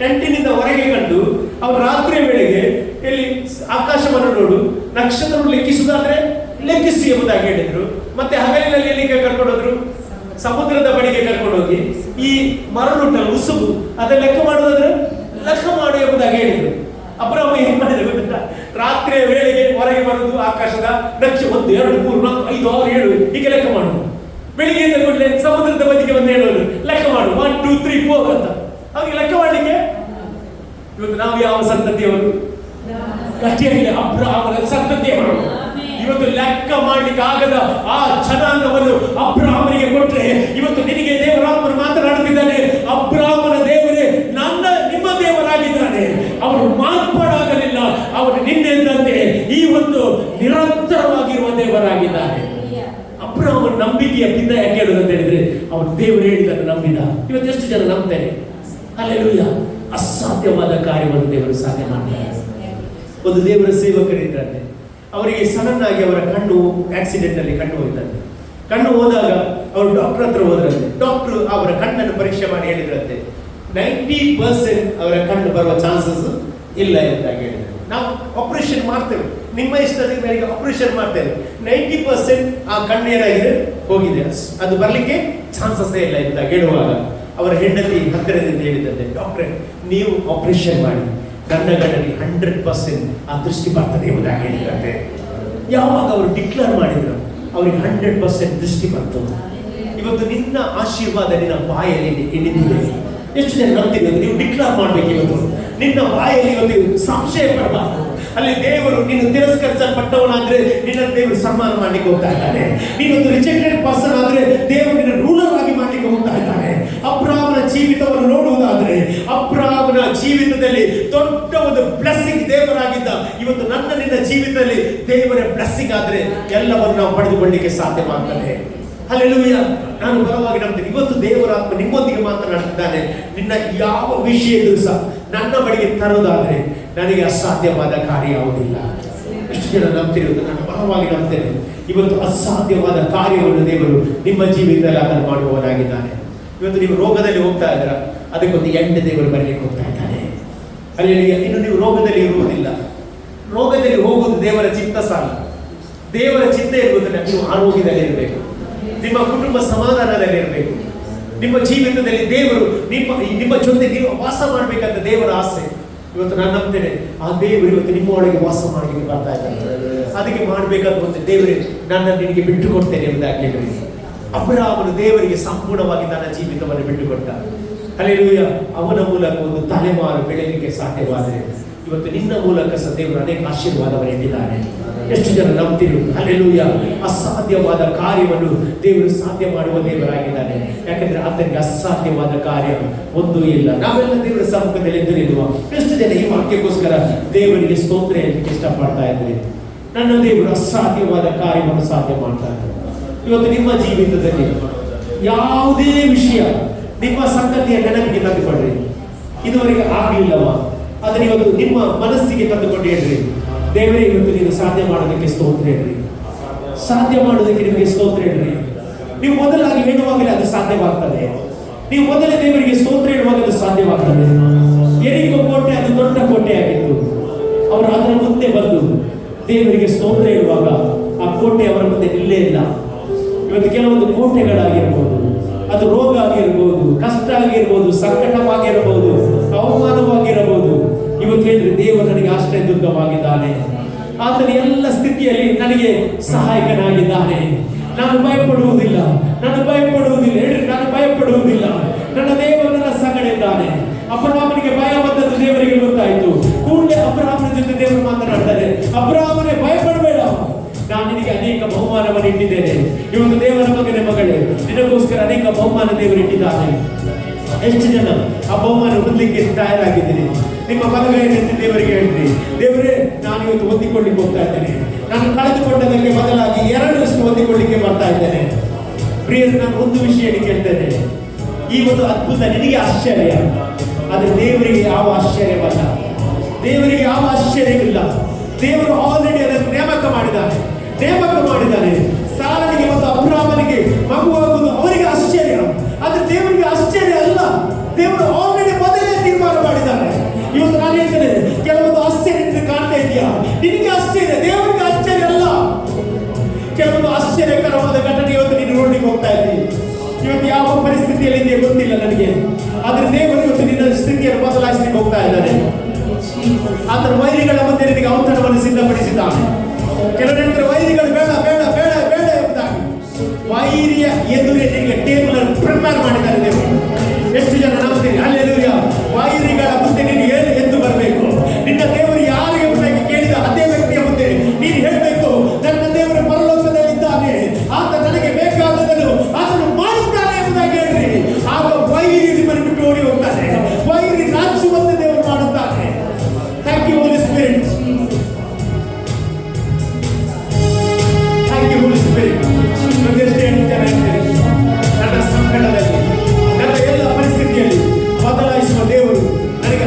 ಟೆಂಟಿನಿಂದ ಹೊರಗೆ ಕಂಡು ಅವನು ರಾತ್ರಿಯ ವೇಳೆಗೆ ಎಲ್ಲಿ ಆಕಾಶವನ್ನು ನೋಡು, ನಕ್ಷತ್ರವನ್ನು ಲೆಕ್ಕಿಸುವುದಾದ್ರೆ ಲೆಕ್ಕಿಸಿ ಎಂಬುದಾಗಿ ಹೇಳಿದ್ರು. ಮತ್ತೆ ಹಗಲಿನಲ್ಲಿ ಎಲ್ಲಿಗೆ ಕರ್ಕೊಂಡು ಹೋದ್ರು? ಸಮುದ್ರದ ಬಳಿಗೆ ಕರ್ಕೊಂಡು ಹೋಗಿ ಈ ಮರಳುಂಟಲ್ಲ, ಉಸುಬು, ಅದನ್ನ ಲೆಕ್ಕ ಮಾಡುವುದಾದ್ರೆ ಲೆಕ್ಕ ಮಾಡು ಎಂಬುದಾಗಿ ಹೇಳಿದ್ರು. ಅಬ್ರಹಾಮ ಏನ್ ಮಾಡಿದ್ರು ಗೊತ್ತಾ? ರಾತ್ರಿಯ ವೇಳೆಗೆ ಹೊರಗೆ ಬರುವುದು ಆಕಾಶದ ನಕ್ಷ 1 2 3 4 5 6 7 ಹೀಗೆ ಲೆಕ್ಕ ಮಾಡುದು. ಬೆಳಿಗ್ಗೆ ಎದ್ದ ಕೂಡಲೇ ಸಮುದ್ರದ ಬದಿಗೆ ಬಂದು ಹೇಳೋದು, ಲೆಕ್ಕ ಮಾಡು 1 2 3 4 ಅಂತ. ಅವ್ರಿಗೆ ಲೆಕ್ಕ ಮಾಡಲಿಕ್ಕೆ ಇವತ್ತು ನಾವು ಯಾವ ಸಂತತಿಯವರು? ಗಟ್ಟಿಯಾಗಿದೆ, ಅಬ್ರಹಾಮನ ಸಂತತಿಯವರು. ಇವತ್ತು ಲೆಕ್ಕ ಮಾಡ್ಲಿಕ್ಕೆ ಆಗದ ಆ ಜನಾಂಗವನ್ನು ಅಬ್ರಹಾಮನಿಗೆ ಕೊಟ್ಟರೆ, ಇವತ್ತು ನಿನಗೆ ದೇವರಾತ್ಮನು ಮಾತನಾಡುತ್ತಿದ್ದಾನೆ. ಅಬ್ರಹಾಮನ ದೇವರೇ ನಿಮ್ಮ ದೇವರಾಗಿದ್ದಾನೆ. ಅವನು ಮಾರ್ಪಾಡಾಗಲಿಲ್ಲ. ಅವನು ನಿನ್ನೆಂದಂತೆ ಈ ಒಂದು ನಿರಂತರವಾಗಿರುವ ದೇವರಾಗಿದ್ದಾನೆ. ಅಬ್ರಹಾಮನ ನಂಬಿಕೆಯ ಪಿತ ಯಾಕೆ ಹೇಳುದು ಅಂತ ಹೇಳಿದ್ರೆ, ಅವನು ದೇವರು ಹೇಳಿದ್ದನ್ನು ನಂಬಿದ. ಇವತ್ತು ಎಷ್ಟು ಜನ ನಂಬ್ತಾರೆ? ಹಲ್ಲೆಲೂಯಾ. ಅಸಾಧ್ಯವಾದ ಕಾರ್ಯವನ್ನು ದೇವರು ಸಾಧ್ಯ ಮಾಡ್ತಾರೆ. ಒಂದು ದೇವರ ಸೇವಕರಿದ್ದಂತೆ, ಅವರಿಗೆ ಸಡನ್ ಆಗಿ ಅವರ ಕಣ್ಣು ಆಕ್ಸಿಡೆಂಟ್ ಅಲ್ಲಿ ಕಣ್ಣು ಹೋಯ್ತಂತೆ. ಕಣ್ಣು ಹೋದಾಗ ಅವರು ಡಾಕ್ಟರ್ ಹತ್ರ ಹೋದ್ರಂತೆ. ಡಾಕ್ಟರ್ ಅವರ ಕಣ್ಣನ್ನು ಪರೀಕ್ಷೆ ಮಾಡಿ ಹೇಳಿದ್ರಂತೆ, 90% ಅವರ ಕಣ್ಣು ಬರುವ ಚಾನ್ಸಸ್ ಇಲ್ಲ ಅಂತ ಹೇಳಿದ್ರು. ನಾವು ಆಪರೇಷನ್ ಮಾಡ್ತೇವೆ, ನಿಮ್ಮ ಇಷ್ಟದ ಮೇರೆಗೆ ಆಪರೇಷನ್ ಮಾಡ್ತೇವೆ. 90% ಆ ಕಣ್ಣು ಏನಾಗಿದೆ, ಹೋಗಿದೆ, ಅದು ಬರ್ಲಿಕ್ಕೆ ಚಾನ್ಸಸ್ ಇಲ್ಲ ಅಂತ ಹೇಳುವಾಗ ಅವರ ಹೆಂಡತಿ ಹತ್ತಿರದಿಂದ ಹೇಳಿದಂತೆ, ಡಾಕ್ಟ್ರೆ ನೀವು ಆಪರೇಷನ್ ಮಾಡಿ, ನನ್ನ ಗಂಡನಿಗೆ 100% ಆ ದೃಷ್ಟಿ ಬರ್ತದೆ ಎಂಬುದಾಗಿ ಹೇಳಿದ್ರಂತೆ. ಯಾವಾಗ ಅವರು ಡಿಕ್ಲೇರ್ ಮಾಡಿದ್ರು, ಅವ್ರಿಗೆ 100% ದೃಷ್ಟಿ ಬಂತು. ಇವತ್ತು ನಿನ್ನ ಆಶೀರ್ವಾದ ನಿನ್ನ ಬಾಯಲ್ಲಿ ಇಳಿದಿದೆ. ಎಷ್ಟು ಜನ ನಂಬ್ತೀವಿ? ನೀವು ಡಿಕ್ಲೇರ್ ಮಾಡ್ಬೇಕು. ಇವತ್ತು ನಿನ್ನ ಬಾಯಲ್ಲಿ ಇವತ್ತು ಸಂಶಯ ಪಡಬಾರ್ದು. ಅಲ್ಲಿ ದೇವರು ನೀನು ತಿರಸ್ಕರಿಸಲ್ಪಟ್ಟವನಾದ್ರೆ ನಿನ್ನ ದೇವರು ಸನ್ಮಾನ ಮಾಡ್ಲಿಕ್ಕೆ ಹೋಗ್ತಾ ಇದ್ದಾನೆ. ನೀನೊಂದು ರಿಜೆಕ್ಟೆಡ್ ಪರ್ಸನ್ ಆದ್ರೆ ದೇವರು ನಿನ್ನ ರೂಲರ್ ಆಗಿ ಮಾಡ್ಲಿಕ್ಕೆ ಹೋಗ್ತಾ ಇದ್ದಾನೆ. ಅಬ್ರಹಾಮನ ಜೀವಿತವನ್ನು ನೋಡುವುದಾದ್ರೆ, ಅಬ್ರಹಾಮನ ಜೀವಿತದಲ್ಲಿ ದೊಡ್ಡ ಒಂದು ಬ್ಲೆಸ್ಸಿಂಗ್ ದೇವರಾಗಿದ್ದ. ಇವತ್ತು ನನ್ನ ನಿನ್ನ ಜೀವಿತದಲ್ಲಿ ದೇವರ ಬ್ಲೆಸ್ಸಿಂಗ್ ಆದ್ರೆ ಎಲ್ಲವನ್ನು ನಾವು ಪಡೆದುಕೊಳ್ಳಿಕ್ಕೆ ಸಾಧ್ಯವಾಗ್ತದೆ. ಹಲ್ಲೆಲೂಯಾ. ನಾನು ಬಲವಾಗಿ ನಂಬ್ತೀನಿ, ಇವತ್ತು ದೇವರ ಆತ್ಮ ನಿಮ್ಮೊಂದಿಗೆ ಮಾತನಾಡ್ತಿದ್ದಾನೆ. ನಿನ್ನ ಯಾವ ವಿಷಯದೂ ಸಹ ನನ್ನ ಬಳಿಗೆ ತರುವುದಾದ್ರೆ ನನಗೆ ಅಸಾಧ್ಯವಾದ ಕಾರ್ಯ ಯಾವುದಿಲ್ಲ. ಎಷ್ಟು ಜನ ನಂಬ್ತಿರೋದು? ನಾನು ಬಲವಾಗಿ ನಂಬ್ತೇನೆ. ಇವತ್ತು ಅಸಾಧ್ಯವಾದ ಕಾರ್ಯವನ್ನು ದೇವರು ನಿಮ್ಮ ಜೀವಿತದಲ್ಲಿ ಅದನ್ನು ಮಾಡುವವನಾಗಿದ್ದಾನೆ. ಇವತ್ತು ನೀವು ರೋಗದಲ್ಲಿ ಹೋಗ್ತಾ ಇದ್ದೀರಾ, ಅದಕ್ಕೊಂದು ಎಂಟು ದೇವರು ಬರಲಿಕ್ಕೆ ಹೋಗ್ತಾ ಇದ್ದಾನೆ. ಅಲ್ಲಿ ಇನ್ನು ನೀವು ರೋಗದಲ್ಲಿ ಇರುವುದಿಲ್ಲ. ರೋಗದಲ್ಲಿ ಹೋಗುವುದು ದೇವರ ಚಿತ್ತ ಸಾಲ. ದೇವರ ಚಿತ್ತ ಇರುವುದಿಲ್ಲ. ನೀವು ಆರೋಗ್ಯದಲ್ಲಿ ಇರಬೇಕು, ನಿಮ್ಮ ಕುಟುಂಬ ಸಮಾಧಾನದಲ್ಲಿ ಇರಬೇಕು. ನಿಮ್ಮ ಜೀವಿತದಲ್ಲಿ ದೇವರು ನಿಮ್ಮ ಜೊತೆ ನೀವು ವಾಸ ಮಾಡ್ಬೇಕಂತ ದೇವರ ಆಸೆ. ಇವತ್ತು ನಾನು ನಂಬ್ತೇನೆ, ಆ ದೇವರು ಇವತ್ತು ನಿಮ್ಮ ಒಳಗೆ ವಾಸ ಮಾಡಲಿಕ್ಕೆ ಬರ್ತಾ ಇದ್ದಾರೆ. ಅದಕ್ಕೆ ಮಾಡಬೇಕಾದ ಒಂದು ದೇವರೇ ನನ್ನ ನಿನಗೆ ಬಿಟ್ಟು ಕೊಡ್ತೇನೆ ಎಂಬುದಾಗಿ ಹೇಳಿರಿ. ಅಬ್ರಹಾಮನು ದೇವರಿಗೆ ಸಂಪೂರ್ಣವಾಗಿ ತನ್ನ ಜೀವಿತವನ್ನು ಬಿಟ್ಟುಕೊಟ್ಟ. ಹಲ್ಲೆಲೂಯಾ. ಅವನ ಮೂಲಕ ಒಂದು ತಲೆಮಾರು ಬೆಳೆಯಲಿಕ್ಕೆ ಸಾಧ್ಯವಾದರೆ ಇವತ್ತು ನಿನ್ನ ಮೂಲಕ ಸಹ ದೇವರು ಅನೇಕ ಆಶೀರ್ವಾದವನ್ನು ನೀಡಿದ್ದಾನೆ. ಎಷ್ಟು ಜನ ನಂಬ್ತಿರುವುದು? ಹಲ್ಲೆಲೂಯಾ. ಅಸಾಧ್ಯವಾದ ಕಾರ್ಯವನ್ನು ದೇವರು ಸಾಧ್ಯ ಮಾಡುವ ದೇವರಾಗಿದ್ದಾನೆ. ಯಾಕಂದ್ರೆ ಆತನಿಗೆ ಅಸಾಧ್ಯವಾದ ಕಾರ್ಯ ಒಂದೂ ಇಲ್ಲ. ನಾವೆಲ್ಲ ದೇವರ ಸಮ್ಮುಖದಲ್ಲಿ ಎದುರಿರುವ ಎಷ್ಟು ಜನ ಈ ವಾಕ್ಯಕ್ಕೋಸ್ಕರ ದೇವರಿಗೆ ಸ್ತೋತ್ರ ಹೇಳಲಿಕ್ಕೆ ಇಷ್ಟಪಡ್ತಾ ಇದ್ರಿ? ನನ್ನ ದೇವರು ಅಸಾಧ್ಯವಾದ ಕಾರ್ಯವನ್ನು ಸಾಧ್ಯ ಮಾಡ್ತಾ ಇದ್ದಾರೆ. ಇವತ್ತು ನಿಮ್ಮ ಜೀವಿತದಲ್ಲಿ ಯಾವುದೇ ವಿಷಯ ನಿಮ್ಮ ಸಂಗತಿಯ ನೆನಪಿಗೆ ತಂದುಕೊಂಡ್ರಿ, ಇದುವರೆಗೆ ಆಗ್ಲಿಲ್ಲವಾ, ಅದನ್ನ ಇವತ್ತು ನಿಮ್ಮ ಮನಸ್ಸಿಗೆ ತಂದುಕೊಂಡು ಹೇಳ್ರಿ, ದೇವರೇ ಇವತ್ತು ನೀನು ಸಾಧ್ಯ ಮಾಡೋದಕ್ಕೆ ಸ್ತೋತ್ರ ಹೇಳ್ರಿ, ಸಾಧ್ಯ ಮಾಡೋದಕ್ಕೆ ನಿಮಗೆ ಸ್ತೋತ್ರ ಹೇಳ್ರಿ. ನೀವು ಮೊದಲಾಗಿ ಹೇಳುವಾಗಲೇ ಅದು ಸಾಧ್ಯವಾಗ್ತದೆ. ನೀವು ಮೊದಲೇ ದೇವರಿಗೆ ಸ್ತೋತ್ರ ಹೇಳುವಾಗ ಅದು ಸಾಧ್ಯವಾಗ್ತದೆ. ಎರಿಕೋ ಕೋಟೆ ಅದು ದೊಡ್ಡ ಕೋಟೆ ಆಗಿತ್ತು. ಅವರು ಅದರ ಮುಂದೆ ಬಂದು ದೇವರಿಗೆ ಸ್ತೋತ್ರ ಹೇಳುವಾಗ ಆ ಕೋಟೆ ಅವರ ಮುಂದೆ ನಿಲ್ಲೇ ಇಲ್ಲ. ಇವತ್ತು ಕೆಲವೊಂದು ಕೋಟೆಗಳಾಗಿರ್ಬೋದು, ಅದು ರೋಗ ಆಗಿರ್ಬೋದು, ಕಷ್ಟ ಆಗಿರ್ಬೋದು, ಸಂಕಟವಾಗಿರಬಹುದು, ಅವಮಾನವಾಗಿರಬಹುದು. ಇವತ್ತು ಹೇಳ್ರಿ, ದೇವರು ನನಗೆ ಆಶ್ರಯ ದುರ್ಗವಾಗಿದ್ದಾನೆ. ಆತನ ಎಲ್ಲ ಸ್ಥಿತಿಯಲ್ಲಿ ನನಗೆ ಸಹಾಯಕನಾಗಿದ್ದಾನೆ. ನಾನು ಭಯಪಡುವುದಿಲ್ಲ, ನಾನು ಭಯಪಡುವುದಿಲ್ಲ. ಹೇಳ್ರಿ, ನಾನು ಭಯಪಡುವುದಿಲ್ಲ. ನನ್ನ ದೇವರು ನನ್ನ ಸಂಗಡ ಇದ್ದಾನೆ. ಅಬ್ರಹಾಮನಿಗೆ ಭಯ ಬಂದದ್ದು ದೇವರಿಗೆ ಗೊತ್ತಾಯಿತು. ಮುಂದೆ ಅಬ್ರಹಾಮನ ಜೊತೆ ದೇವರು ಮಾತನಾಡ್ತಾರೆ, ಅಬ್ರಹಾಮನೇ ಭಯಪಡಬೇಡ, ನಾನು ನಿನಗೆ ಅನೇಕ ಬಹುಮಾನವನ್ನು ಇಟ್ಟಿದ್ದೇನೆ. ಇವತ್ತು ದೇವರ ಮಗನೇ ಮಗಳೇ, ನಿನಗೋಸ್ಕರ ಅನೇಕ ಬಹುಮಾನ ದೇವರು ಇಟ್ಟಿದ್ದಾನೆ. ಎಷ್ಟು ಜನ ಆ ಬಹುಮಾನ ಹೊಂದಲಿಕ್ಕೆ ತಯಾರಾಗಿದ್ದೀನಿ? ನಿಮ್ಮ ಬಲಗೈಯಲ್ಲಿ ದೇವರಿಗೆ ಹೇಳ್ತೀನಿ, ದೇವರೇ ನಾನು ಇವತ್ತು ಹೊಂದಿಕೊಳ್ಳಿಕ್ಕೆ ಹೋಗ್ತಾ ಇದ್ದೇನೆ. ನಾನು ಕಳೆದುಕೊಂಡದಕ್ಕೆ ಬದಲಾಗಿ ಎರಡರಷ್ಟು ಹೊಂದಿಕೊಳ್ಳಿಕ್ಕೆ ಬರ್ತಾ ಇದ್ದೇನೆ. ಪ್ರಿಯರು, ನಾನು ಒಂದು ವಿಷಯ ಕೇಳ್ತೇನೆ, ಈ ಒಂದು ಅದ್ಭುತ ನಿನಗೆ ಆಶ್ಚರ್ಯ, ಆದರೆ ದೇವರಿಗೆ ಯಾವ ಆಶ್ಚರ್ಯವಲ್ಲ, ದೇವರಿಗೆ ಯಾವ ಆಶ್ಚರ್ಯವಿಲ್ಲ. ದೇವರು ಆಲ್ರೆಡಿ ಅದನ್ನು ನೇಮಕ ಮಾಡಿದ್ದಾನೆ. ಸಾರನಿಗೆ ಮತ್ತು ಅಬ್ರಹಾಮನಿಗೆ ಮಗುವಾಗುವುದು ಅವರಿಗೆ ಆಶ್ಚರ್ಯ, ಆದರೆ ದೇವರಿಗೆ ಆಶ್ಚರ್ಯ ಅಲ್ಲ. ದೇವರು ಆಲ್ರೆಡಿ ಮೊದಲೇ ತೀರ್ಮಾನ ಮಾಡಿದ್ದಾರೆ. ಇವತ್ತು ನಾನು ಹೇಳ್ತೇನೆ, ಕೆಲವೊಂದು ಆಶ್ಚರ್ಯ ಕಾಣ್ತಾ ಇದೆಯಾ? ನಿನಗೆ ಆಶ್ಚರ್ಯ, ದೇವರಿಗೆ ಆಶ್ಚರ್ಯ ಅಲ್ಲ. ಕೆಲವೊಂದು ಆಶ್ಚರ್ಯಕರವಾದ ಘಟನೆ ಇವತ್ತು ನೀನು ನೋಡ್ಲಿಕ್ಕೆ ಹೋಗ್ತಾ ಇದ್ದೀನಿ. ಇವತ್ತು ಯಾವ ಪರಿಸ್ಥಿತಿಯಲ್ಲಿ ಇದೆಯಾ ಗೊತ್ತಿಲ್ಲ ನನಗೆ, ಆದ್ರೆ ದೇವರು ಇವತ್ತು ನಿನ್ನ ಸ್ಥಿತಿಯನ್ನು ಬದಲಾಯಿಸಲಿಕ್ಕೆ ಹೋಗ್ತಾ ಇದ್ದಾನೆ. ಆತನ ವೈರಿಗಳ ಮಧ್ಯೆ ನಿನಗೆ ಔತಣವನ್ನು ಸಿದ್ಧಪಡಿಸಿದ್ದಾನೆ. ಕೆಲವರ ವೈರಿಗಳು ಬೇಡ ಬೇಡ ಬೇಡ ಬೇಡ ಎಂಬುದಾಗಿ ವೈರಿಯ ಎದುರೇ ನಿನಗೆ ಟೇಬಲ್ ಅನ್ನು ಪ್ರಿಪೇರ್ ಮಾಡಿದ್ದಾರೆ ದೇವರು. ಎಷ್ಟು ಜನ ನಂಬ್ತೀರಿ? ಹಲ್ಲೆಲೂಯಾ. ವೈರಿಗಳ ಮುಂದೆ ನೀನು ಏನು ಎಂದು ಬರಬೇಕು. ನಿನ್ನ ದೇವರು ಯಾರು ಎಂಬುದಾಗಿ ಕೇಳಿದ ಅದೇ ವ್ಯಕ್ತಿಯ ಮುಂದೆ ನೀನು ಹೇಳಬೇಕು, ನನ್ನ ದೇವರು ಪರಲೋಕದಲ್ಲಿದ್ದಾನೆ, ಆತ ನನಗೆ ಬೇಕಾದದನ್ನು ಆತನು ಮಾಡುತ್ತಾನೆ ಎಂಬುದಾಗಿ ಹೇಳ್ರಿ. ಆಗ ವೈರಿ ನಿಮ್ಮನ್ನು ಬಿಟ್ಟು ಓಡಿ ಹೋಗ್ತಾನೆ. ವೈರಿ ನಾಚುವಂತೆ ದೇವರು ಮಾಡುತ್ತಾನೆ. Thank you Holy Spirit. Thank you Holy Spirit. ನನ್ನ ಸಂಕಟದಲ್ಲಿ, ನನ್ನ ಎಲ್ಲ ಪರಿಸ್ಥಿತಿಯಲ್ಲಿ ಬದಲಾಯಿಸುವ ದೇವರು, ನನಗೆ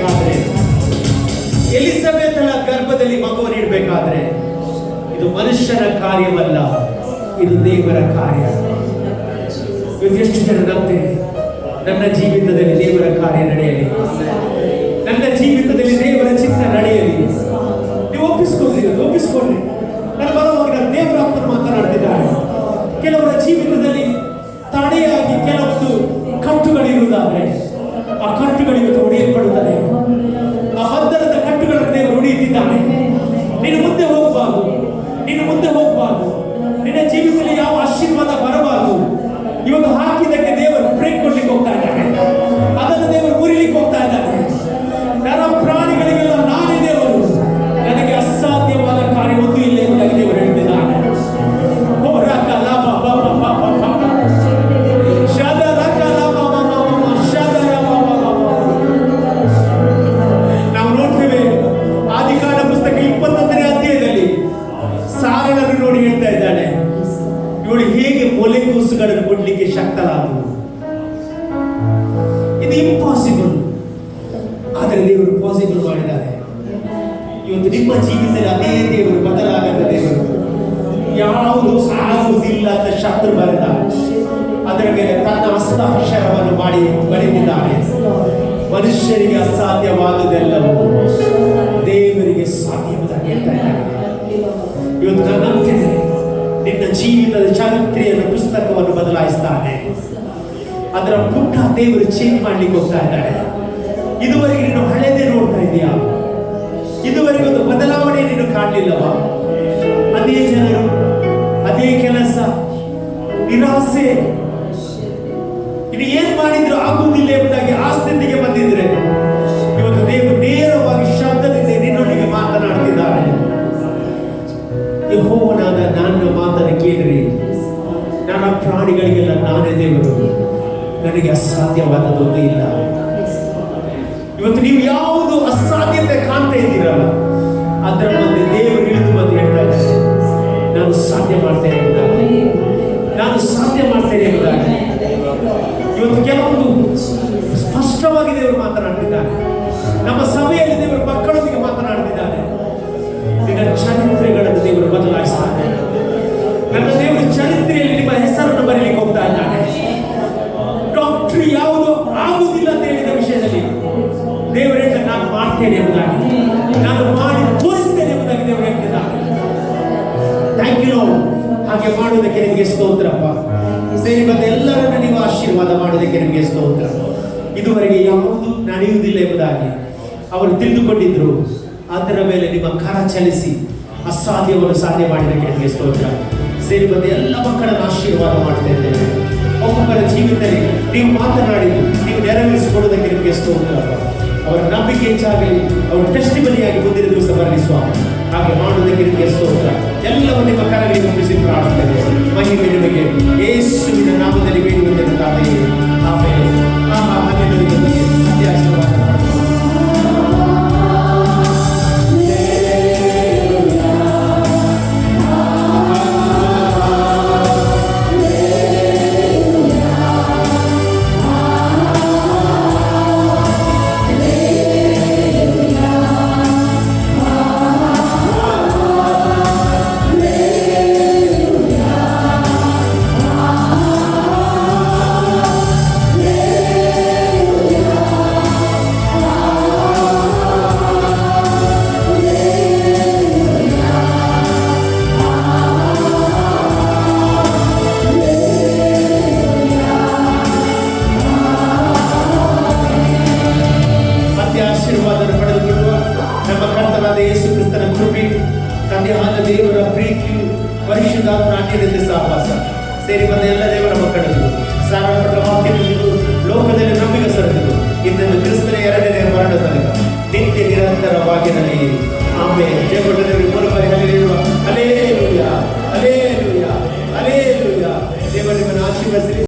ನೀಡಬೇಕಾದ್ರೆ, ಎಲಿಸಬೆತಳ ಗರ್ಭದಲ್ಲಿ ಮಗುವನ್ನು ಇಡಬೇಕಾದ್ರೆ ಇದು ಮನುಷ್ಯನ ಕಾರ್ಯವಲ್ಲ, ಇದು ದೇವರ ಕಾರ್ಯ. ಎಷ್ಟು ಜನ ನಂಬ್ತೀರಿ ನನ್ನ ಜೀವಿತದಲ್ಲಿ ದೇವರ ಕಾರ್ಯ ನಡೆಯಲಿ, ನನ್ನ ಜೀವಿತದಲ್ಲಿ ದೇವರ ಚಿತ್ತ ನಡೆಯಲಿ? ನೀವು ಒಪ್ಪಿಸ್ಕೊಳ್ಳಿ. ನನ್ನ ಬರುವಾಗ ನಾನು ದೇವರ ಆತ್ಮನು ಮಾತನಾಡ್ತಿದ್ದಾರೆ. ಕೆಲವರ ಜೀವಿತದಲ್ಲಿ ತಡೆಯಾಗಿ ಕೆಲವೊಂದು ಕಟ್ಟುಗಳಿರುವುದಾದ್ರೆ ಆ ಕಟ್ಟುಗಳಿಗೂ ಹೊಡೆಯಲ್ಪಡುತ್ತದೆ. ಆ ಬಂಧನದ ಕಟ್ಟುಗಳನ್ನು ದೇವರು ಹೊಡೆಯುತ್ತಿದ್ದಾನೆ. ನೀನು ಮುಂದೆ ಹೋಗಬಾರದು, ನಿನ್ನ ಜೀವಿತದಲ್ಲಿ ಯಾವ ಆಶೀರ್ವಾದ ಬರಬಾರದು. ಇವತ್ತು ಹಾಕಿದ್ದಕ್ಕೆ ದೇವರು ಬ್ರೇಕ್ ಕೊಡ್ಲಿಕ್ಕೆ ಹೋಗ್ತಾ ಇದ್ದಾನೆ, ಅದನ್ನು ದೇವರು ಮುರಿಲಿಕ್ಕೆ ಹೋಗ್ತಾ ಇದ್ದಾನೆ. ನರ ಪ್ರಾಣಿಗಳಿಗೆಲ್ಲ ನಾನೇ ದೇವರು, ನನಗೆ ಅಸಾಧ್ಯವಾದ ಕಾರ್ಯ ಒಂದು ಇಲ್ಲ ಎಂಬುದಾಗಿ ದೇವರು ಹೇಳ್ತಿದ್ದಾನೆ. ನಾವು ನೋಡ್ತೇವೆ ಆದಿಕಾಂಡ ಪುಸ್ತಕ 21ನೇ ಅಧ್ಯಾಯದಲ್ಲಿ ಸಾರಳನ್ನು ನೋಡಿ ಹೇಳ್ತಾ ಇದ್ದಾನೆ, ಇವಳು ಹೇಗೆ ಮೊಲೆಗೂಸುಗಳನ್ನು ಕೊಡ್ಲಿಕ್ಕೆ ಶಕ್ತರಾದಳು. ಇದು ಇಂಪಾಸಿಬಲ್, ಆದರೆ ದೇವರು ಪಾಸಿಬಲ್ ಮಾಡಿದ್ದಾರೆ. ಇವತ್ತು ನಿಮ್ಮ ಜೀವಿತದಲ್ಲಿ ಅದೇ ದೇವರು, ಬದಲಾಗದ ದೇವರು. ಯಾವುದು ಆಗುವುದಿಲ್ಲ ಅಂತ ಶತ್ರು ಬರೆದ ಅದರ ಮೇಲೆ ತನ್ನ ಹಸ್ತಾಕ್ಷರವನ್ನು ಮಾಡಿ ಬರೆದಿದ್ದಾನೆ. ಮನುಷ್ಯರಿಗೆ ಅಸಾಧ್ಯವಾದುದೆಲ್ಲವೂ ದೇವರಿಗೆ ಸಾಧ್ಯವಾದ ಹೇಳ್ತಾ ಇದ್ದಾನೆ. ಇವತ್ತು ನಾನು ನಂಬ್ತೇನೆ, ನಿನ್ನ ಜೀವಿತದ ಚರಿತ್ರೆಯನ್ನು ಪುಸ್ತಕವನ್ನು ಬದಲಾಯಿಸ್ತಾನೆ. ಅದರ ಪುಟ್ಟ ದೇವರು ಚೇಂಜ್ ಮಾಡ್ಲಿಕ್ಕೆ ಹೋಗ್ತಾ ಇದ್ದಾನೆ. ಇದುವರೆಗೆ ನೀನು ಹಳೆದೇ ನೋಡ್ತಾ ಇದೀಯಾ? ಇದುವರೆಗೆ ಒಂದು ಬದಲಾವಣೆ ನೀನು ಕಾಣಲಿಲ್ಲವಾ? ಅದೇ ಜನರು, ಅದೇ ಕೆಲಸ, ನಿರಾಸೆ, ಇದು ಏನ್ ಮಾಡಿದ್ರು ಆಗುವುದಿಲ್ಲ ಎಂಬುದಾಗಿ ಆ ಸ್ಥಿತಿಗೆ ಬಂದಿದ್ರೆ ಇವತ್ತು ದೇವರು ನೇರವಾಗಿ ಶಬ್ದದಿಂದ ನಿನ್ನೊಂದಿಗೆ ಮಾತನಾಡ್ತಿದ್ದಾರೆ. ಯೆಹೋವನಾದ ನನ್ನ ಮಾತನ್ನು ಕೇಳಿರಿ, ನನ್ನ ಪ್ರಾಣಿಗಳಿಗೆಲ್ಲ ನಾನೇ ದೇವರು, ನನಗೆ ಅಸಾಧ್ಯವಾದದೊಂದು ಇಲ್ಲ. ಇವತ್ತು ನೀವು ಯಾವುದು ಅಸಾಧ್ಯತೆ ಕಾಣ್ತಾ ಇದ್ದೀರಲ್ಲ ಅದರ ಮಧ್ಯೆ ದೇವರು ಇಳಿದು ಬಂದು ಹೇಳ್ತಾ ಇದ್ದಾರೆ, ನಾನು ಸಾಧ್ಯ ಮಾಡ್ತೇನೆ ಎಂಬುದಾಗಿ, ನಾನು ಸಾಧ್ಯ ಮಾಡ್ತೇನೆ ಎಂಬುದಾಗಿ. ಇವತ್ತು ಕೆಲವೊಂದು ಸ್ಪಷ್ಟವಾಗಿ ದೇವರು ಮಾತನಾಡ್ತಿದ್ದಾರೆ. ನಮ್ಮ ಸಭೆಯಲ್ಲಿ ದೇವರು ಮಕ್ಕಳೊಂದಿಗೆ ಮಾತನಾಡ್ತಿದ್ದಾರೆ. ನಿನ್ನ ಚರಿತ್ರೆಗಳನ್ನು ದೇವರು ಬದಲಾಯಿಸ್ತಾನೆ. ನನ್ನ ದೇವರು ಚರಿತ್ರೆಯಲ್ಲಿ ನಿಮ್ಮ ಹೆಸರನ್ನು ಬರೀಲಿಕ್ಕೆ ಹೋಗ್ತಾ ಇದ್ದಾನೆ. ಡಾಕ್ಟ್ರಿ ಯಾವುದು ಆಗುವುದಿಲ್ಲ ಅಂತ ಹೇಳಿದ ವಿಷಯದಲ್ಲಿ ದೇವರು ಹೇಳ್ತಾರೆ, ನಾನು ಮಾಡ್ತೇನೆ ಎಂಬುದಾಗಿ, ನಾನು ಮಾಡಿ ತೋರಿಸ್ತೇನೆ ಎಂಬುದಾಗಿ ದೇವರು ಹೇಳ್ತಿದ್ದಾರೆ. Thank you Lord. ಹಾಗೆ ಮಾಡುವುದಕ್ಕೆ ನಿಮಗೆ ಸ್ತೋತ್ರಪ್ಪ. ಸೇರಿ ಬಂದ ಎಲ್ಲರನ್ನು ನೀವು ಆಶೀರ್ವಾದ ಮಾಡುವುದಕ್ಕೆ ನಿಮಗೆ ಸ್ತೋತ್ರ. ಇದುವರೆಗೆ ಯಾವುದು ನಡೆಯುವುದಿಲ್ಲ ಎಂಬುದಾಗಿ ಅವರು ತಿಳಿದುಕೊಂಡಿದ್ರು, ಅದರ ಮೇಲೆ ನಿಮ್ಮ ಕರ ಚಲಿಸಿ ಅಸಾಧ್ಯವನ್ನು ಸಾಧ್ಯ ಮಾಡಿದಕ್ಕೆ ನಿಮಗೆ ಸ್ತೋತ್ರ. ಸೇರಿ ಬಂದ ಎಲ್ಲ ಮಕ್ಕಳನ್ನು ಆಶೀರ್ವಾದ ಮಾಡ್ತಾ ಇದ್ದೇವೆ. ಒಬ್ಬೊಬ್ಬರ ಜೀವಿತದಲ್ಲಿ ನೀವು ಮಾತನಾಡಿ ನೀವು ನೆರವೇರಿಸಿಕೊಳ್ಳುವುದಕ್ಕೆ ನಿಮಗೆ ಸ್ತೋತ್ರ. ಅವರ ನಂಬಿಕೆ ಹೆಚ್ಚಾಗಲಿ, ಅವರು ಟೆಸ್ಟಿಮನಿಯಾಗಿ ಮುಂದಿನ ದಿವಸ ಬರಲಿ ಸ್ವಾಮಿ. ಹಾಗೆ ಮಾಡುವುದಕ್ಕೆ ನಿಮಗೆ ಸ್ತೋತ್ರ. ಎಲ್ಲವೂ ನಿಮ್ಮ ಕರಗಳಿಗೆ ಒಪ್ಪಿಸಿ ಪ್ರಾರ್ಥನೆ. ಮಹಿಮೆ ನಿಮಗೆ ಯೇಸುವಿನ ನಾಮದಲ್ಲಿ ಬೇಡುವಂತೆ ತಾನೇ. ಆಮೇಲೆ ಆಶೀರ್ವಾದ ಪಡೆದುಕೊಳ್ಳುವ ನಮ್ಮ ಕರ್ತನಾದ ಯೇಸು ಕ್ರಿಸ್ತನ ಕೃಪೆ, ತಂದೆಯಾದ ದೇವರ ಪ್ರೀತಿಯು, ಪರಿಶುದ್ಧಾತ್ಮ ಅನ್ಯದಿಂದ ಸಹವಾಸ ಸೇರಿ ಬಂದ ಎಲ್ಲ ದೇವರ ಮಕ್ಕಳನ್ನು ಸಾರಪಟ್ಟ ವಾಕ್ಯದಲ್ಲಿದ್ದು ಲೋಕದಲ್ಲಿ ನಂಬಿಕೆ ಸರಿದು ಇಂದೊಂದು ಕ್ರಿಸ್ತನ 2ನೇ ಮರಣ ತನಕ ನಿತ್ಯ ನಿರಂತರವಾಗಿರಲಿ. ಆಮೇಲೆ ಜಯಗೊಂಡವರು 3 ಬಾರಿ ಹಲ್ಲೆಲೂಯಾ, ಹಲ್ಲೆಲೂಯಾ, ಹಲ್ಲೆಲೂಯಾ, ಹಲ್ಲೆಲೂಯಾ. ದೇವರು ನಿಮ್ಮನ್ನು ಆಶೀರ್ವದಿಸಲಿ.